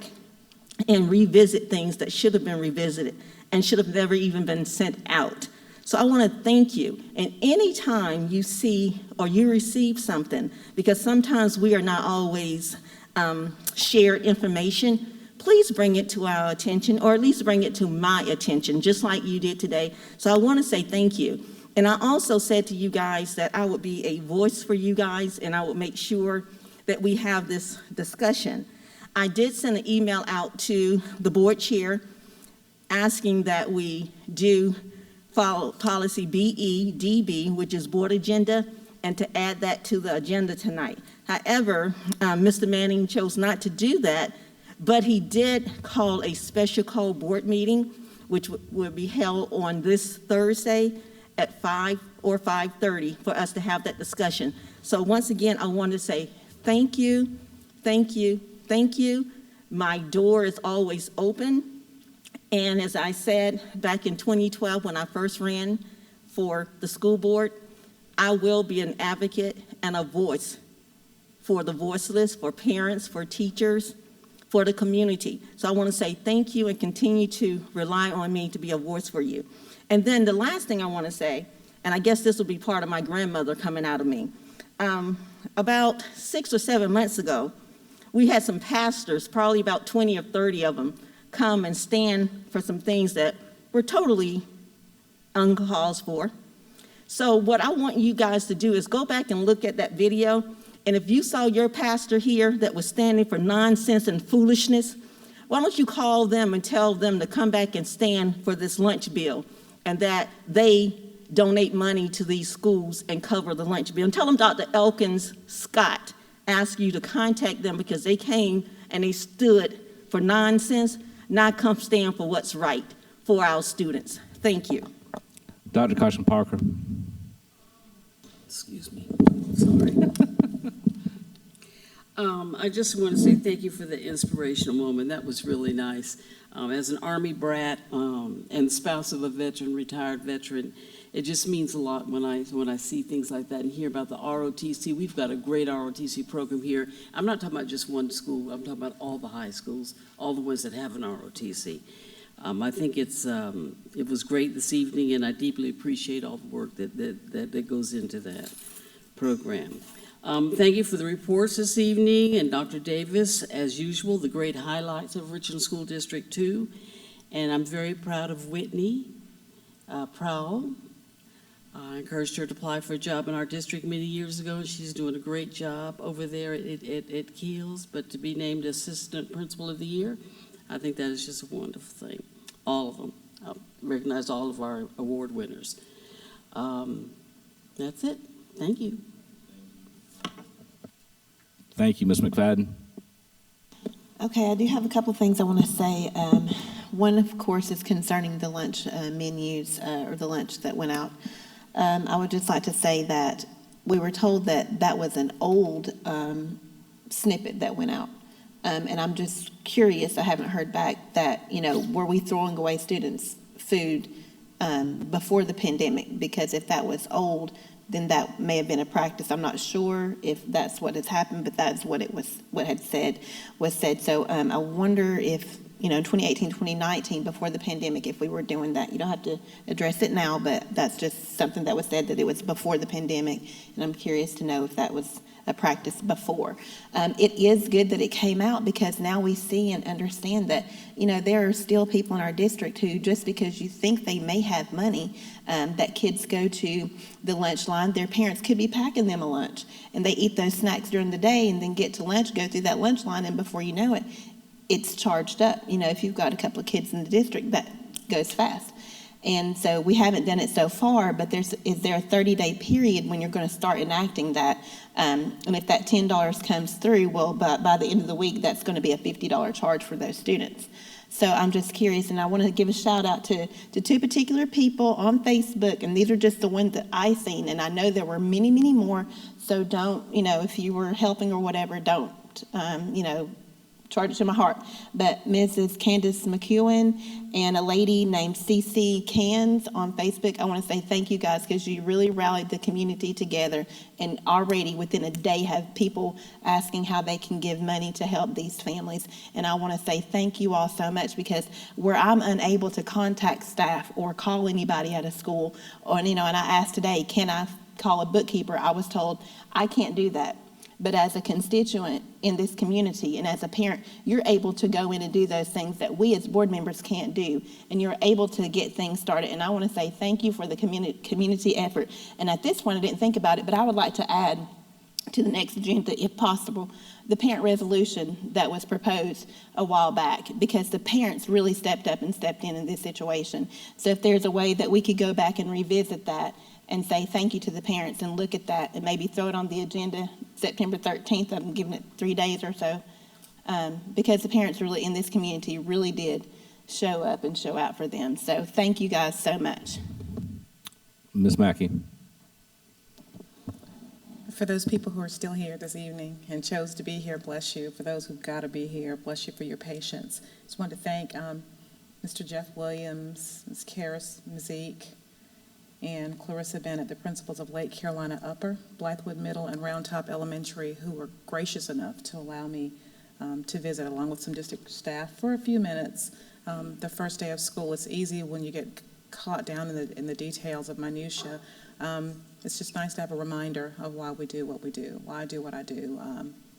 and revisit things that should have been revisited and should have never even been sent out. So I want to thank you. And anytime you see or you receive something, because sometimes we are not always shared information, please bring it to our attention, or at least bring it to my attention, just like you did today. So I want to say thank you. And I also said to you guys that I would be a voice for you guys, and I would make sure that we have this discussion. I did send an email out to the board chair asking that we do follow policy BEDB, which is board agenda, and to add that to the agenda tonight. However, Mr. Manning chose not to do that, but he did call a special call board meeting which will be held on this Thursday at 5 or 5:30 for us to have that discussion. So once again, I want to say thank you, thank you, thank you. My door is always open. And as I said back in 2012 when I first ran for the school board, I will be an advocate and a voice for the voiceless, for parents, for teachers, for the community. So I want to say thank you and continue to rely on me to be a voice for you. And then the last thing I want to say, and I guess this will be part of my grandmother coming out of me. About 6 or 7 months ago, we had some pastors, probably about 20 or 30 of them, come and stand for some things that were totally uncalled for. So what I want you guys to do is go back and look at that video, and if you saw your pastor here that was standing for nonsense and foolishness, why don't you call them and tell them to come back and stand for this lunch bill, and that they donate money to these schools and cover the lunch bill. And tell them Dr. Elkins Scott asked you to contact them because they came and they stood for nonsense, not come stand for what's right for our students. Thank you. Dr. Caution Parker. Excuse me, sorry. I just want to say thank you for the inspirational moment. That was really nice. As an Army brat and spouse of a veteran, retired veteran, it just means a lot when I see things like that and hear about the ROTC. We've got a great ROTC program here. I'm not talking about just one school. I'm talking about all the high schools, all the ones that have an ROTC. I think it was great this evening, and I deeply appreciate all the work that goes into that program. Thank you for the reports this evening, and Dr. Davis, as usual, the great highlights of Richland School District 2. And I'm very proud of Whitney Prowl. I encouraged her to apply for a job in our district many years ago, and she's doing a great job over there at Keels. But to be named Assistant Principal of the Year, I think that is just a wonderful thing. All of them. I recognize all of our award winners. That's it. Thank you. Thank you, Ms. McFadden. Okay, I do have a couple things I want to say. One, of course, is concerning the lunch menus or the lunch that went out. I would just like to say that we were told that that was an old snippet that went out. And I'm just curious, I haven't heard back that, were we throwing away students' food before the pandemic? Because if that was old, then that may have been a practice. I'm not sure if that's what has happened, but that's what was said. So I wonder if, in 2018, 2019, before the pandemic, if we were doing that. You don't have to address it now, but that's just something that was said, that it was before the pandemic, and I'm curious to know if that was a practice before. It is good that it came out, because now we see and understand that, there are still people in our district who, just because you think they may have money, that kids go to the lunch line, their parents could be packing them a lunch, and they eat those snacks during the day and then get to lunch, go through that lunch line, and before you know it, it's charged up. If you've got a couple of kids in the district, that goes fast. And so we haven't done it so far, but is there a 30-day period when you're going to start enacting that? And if that $10 comes through, well, by the end of the week, that's going to be a $50 charge for those students. So I'm just curious, and I want to give a shout out to two particular people on Facebook, and these are just the ones that I seen, and I know there were many, many more. So don't, if you were helping or whatever, don't, charge it to my heart. But Mrs. Candace McEwen and a lady named CC Cans on Facebook, I want to say thank you guys, because you really rallied the community together, and already within a day have people asking how they can give money to help these families. And I want to say thank you all so much, because where I'm unable to contact staff or call anybody at a school, or and I asked today, can I call a bookkeeper? I was told I can't do that. But as a constituent in this community and as a parent, you're able to go in and do those things that we as board members can't do. And you're able to get things started. And I want to say thank you for the community effort. And at this point, I didn't think about it, but I would like to add to the next agenda, if possible, the parent resolution that was proposed a while back, because the parents really stepped up and stepped in this situation. So if there's a way that we could go back and revisit that and say thank you to the parents and look at that and maybe throw it on the agenda September 13th. I'm giving it 3 days or so, because the parents really in this community really did show up and show out for them. So thank you guys so much. Ms. Mackey. For those people who are still here this evening and chose to be here, bless you. For those who've got to be here, bless you for your patience. Just wanted to thank Mr. Jeff Williams, Ms. Karis Mazik, and Clarissa Bennett, the principals of Lake Carolina Upper, Blythewood Middle, and Round Top Elementary, who were gracious enough to allow me to visit along with some district staff for a few minutes. The first day of school, it's easy when you get caught down in the details of minutia. It's just nice to have a reminder of why we do what we do, why I do what I do.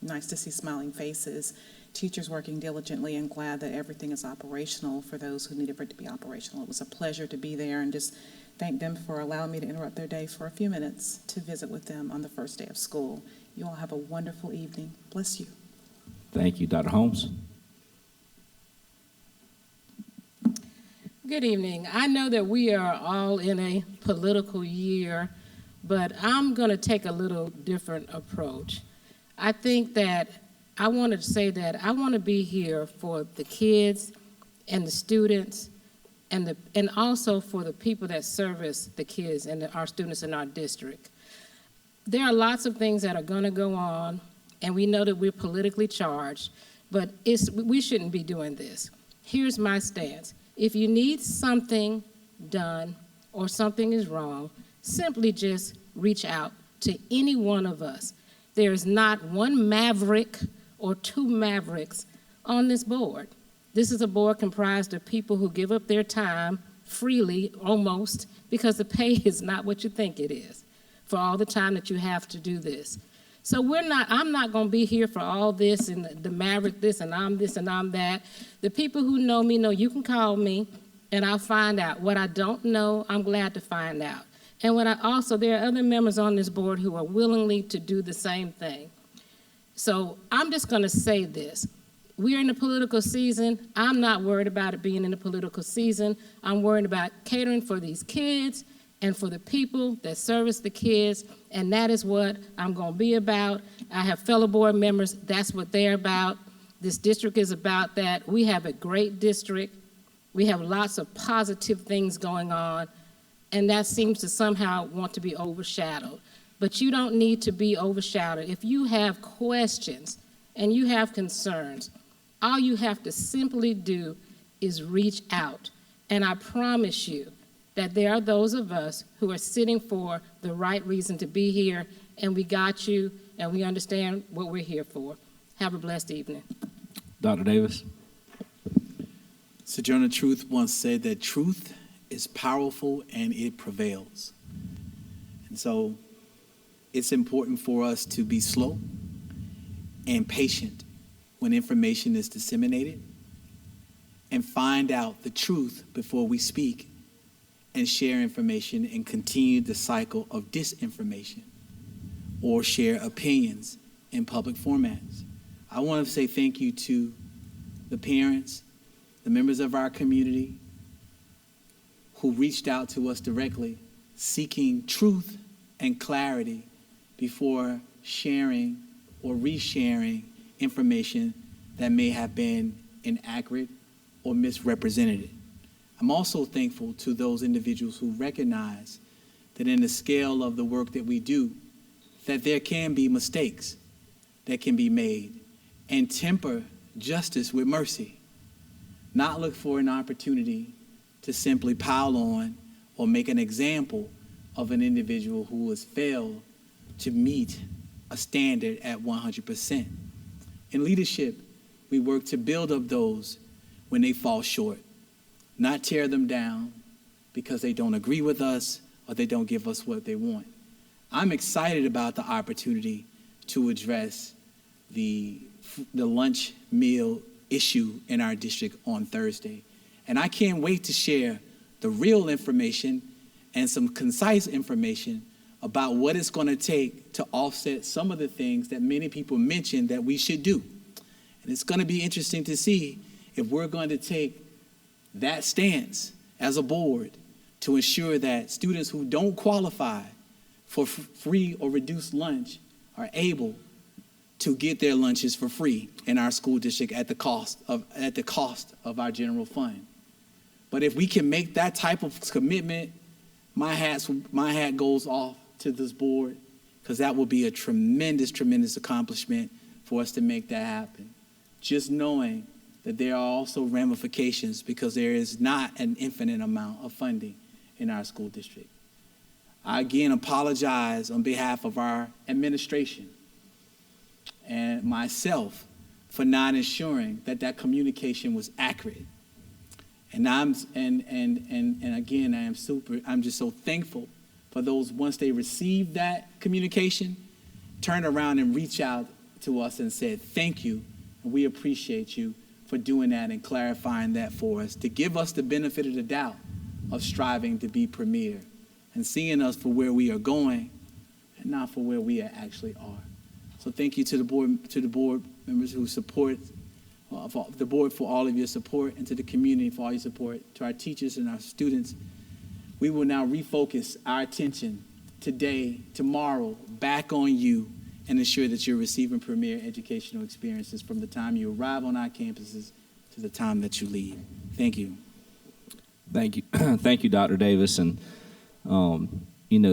Nice to see smiling faces, teachers working diligently, and glad that everything is operational for those who needed for it to be operational. It was a pleasure to be there, and just thank them for allowing me to interrupt their day for a few minutes to visit with them on the first day of school. You all have a wonderful evening. Bless you. Thank you. Dr. Holmes? Good evening. I know that we are all in a political year, but I'm going to take a little different approach. I think that I want to say that I want to be here for the kids and the students and also for the people that service the kids and our students in our district. There are lots of things that are going to go on, and we know that we're politically charged, but we shouldn't be doing this. Here's my stance. If you need something done or something is wrong, simply just reach out to any one of us. There is not one maverick or two mavericks on this board. This is a board comprised of people who give up their time freely, almost, because the pay is not what you think it is for all the time that you have to do this. So I'm not going to be here for all this and the maverick this and I'm that. The people who know me know you can call me and I'll find out. What I don't know, I'm glad to find out. And there are other members on this board who are willingly to do the same thing. So I'm just going to say this. We're in the political season. I'm not worried about it being in the political season. I'm worried about catering for these kids and for the people that service the kids, and that is what I'm going to be about. I have fellow board members. That's what they're about. This district is about that. We have a great district. We have lots of positive things going on, and that seems to somehow want to be overshadowed. But you don't need to be overshadowed. If you have questions and you have concerns, all you have to simply do is reach out. And I promise you that there are those of us who are sitting for the right reason to be here, and we got you, and we understand what we're here for. Have a blessed evening. Dr. Davis? Sojourner Truth once said that truth is powerful and it prevails. And so it's important for us to be slow and patient when information is disseminated and find out the truth before we speak and share information and continue the cycle of disinformation or share opinions in public formats. I want to say thank you to the parents, the members of our community who reached out to us directly seeking truth and clarity before sharing or resharing information that may have been inaccurate or misrepresented. I'm also thankful to those individuals who recognize that in the scale of the work that we do, that there can be mistakes that can be made, and temper justice with mercy. Not look for an opportunity to simply pile on or make an example of an individual who has failed to meet a standard at 100%. In leadership, we work to build up those when they fall short, not tear them down because they don't agree with us or they don't give us what they want. I'm excited about the opportunity to address the lunch meal issue in our district on Thursday. And I can't wait to share the real information and some concise information about what it's going to take to offset some of the things that many people mentioned that we should do. And it's going to be interesting to see if we're going to take that stance as a board to ensure that students who don't qualify for free or reduced lunch are able to get their lunches for free in our school district at the cost of our general fund. But if we can make that type of commitment, my hat goes off to this board, because that will be a tremendous, tremendous accomplishment for us to make that happen. Just knowing that there are also ramifications, because there is not an infinite amount of funding in our school district. I again apologize on behalf of our administration and myself for not ensuring that that communication was accurate. And again, I'm just so thankful for those, once they received that communication, turn around and reach out to us and said, thank you, and we appreciate you for doing that and clarifying that for us, to give us the benefit of the doubt of striving to be premier and seeing us for where we are going and not for where we actually are. So thank you to the board members who support, the board for all of your support, and to the community for all your support, to our teachers and our students. We will now refocus our attention today, tomorrow, back on you, and ensure that you're receiving premier educational experiences from the time you arrive on our campuses to the time that you leave. Thank you. Thank you. Thank you, Dr. Davis. And,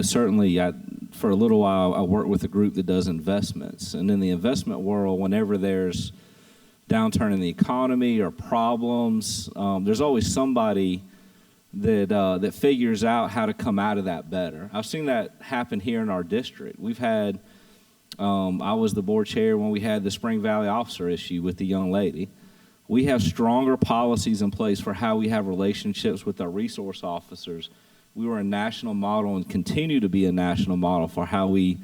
certainly for a little while, I worked with a group that does investments. And in the investment world, whenever there's downturn in the economy or problems, there's always somebody that figures out how to come out of that better. I've seen that happen here in our district. We've had, I was the board chair when we had the Spring Valley officer issue with the young lady. We have stronger policies in place for how we have relationships with our resource officers. We were a national model and continue to be a national model for how we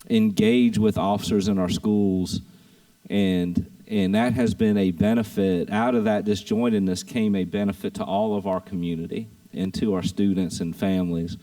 engage with officers in our schools. And that has been a benefit. Out of that disjointedness came a benefit to all of our community and to our students and families.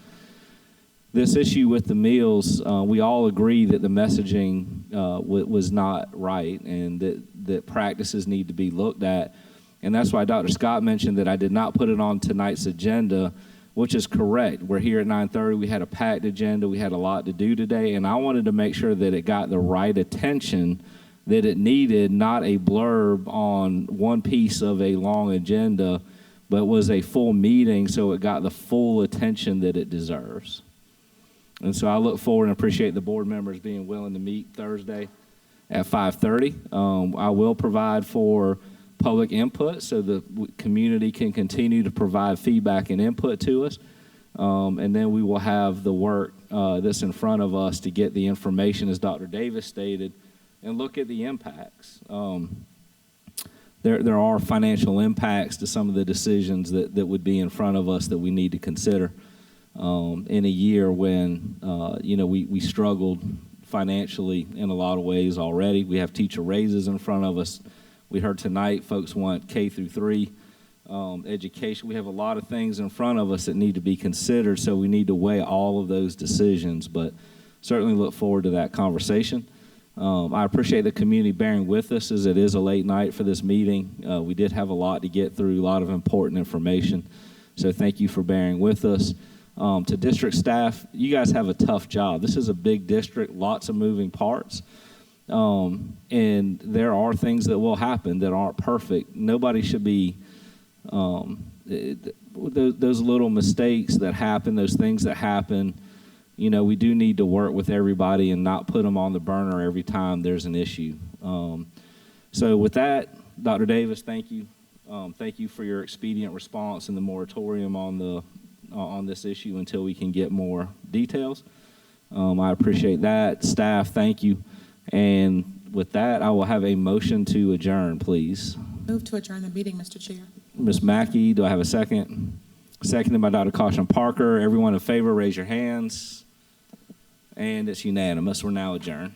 This issue with the meals, we all agree that the messaging was not right, and that practices need to be looked at. And that's why Dr. Scott mentioned that I did not put it on tonight's agenda, which is correct. We're here at 9:30. We had a packed agenda. We had a lot to do today, and I wanted to make sure that it got the right attention that it needed, not a blurb on one piece of a long agenda, but was a full meeting so it got the full attention that it deserves. And so I look forward and appreciate the board members being willing to meet Thursday at 5:30. I will provide for public input so the community can continue to provide feedback and input to us. And then we will have the work that's in front of us to get the information, as Dr. Davis stated, and look at the impacts. There are financial impacts to some of the decisions that would be in front of us that we need to consider in a year when, we struggled financially in a lot of ways already. We have teacher raises in front of us. We heard tonight folks want K through 3 education. We have a lot of things in front of us that need to be considered, so we need to weigh all of those decisions, but certainly look forward to that conversation. I appreciate the community bearing with us, as it is a late night for this meeting. We did have a lot to get through, a lot of important information, so thank you for bearing with us. To district staff, you guys have a tough job. This is a big district, lots of moving parts. And there are things that will happen that aren't perfect. Nobody should be, those little mistakes that happen, those things that happen, we do need to work with everybody and not put them on the burner every time there's an issue. So with that, Dr. Davis, thank you. Thank you for your expedient response and the moratorium on this issue until we can get more details. I appreciate that. Staff, thank you. And with that, I will have a motion to adjourn, please. Move to adjourn the meeting, Mr. Chair. Ms. Mackey, do I have a second? Seconded by Dr. Caution Parker. Everyone in favor, raise your hands. And it's unanimous. We're now adjourned.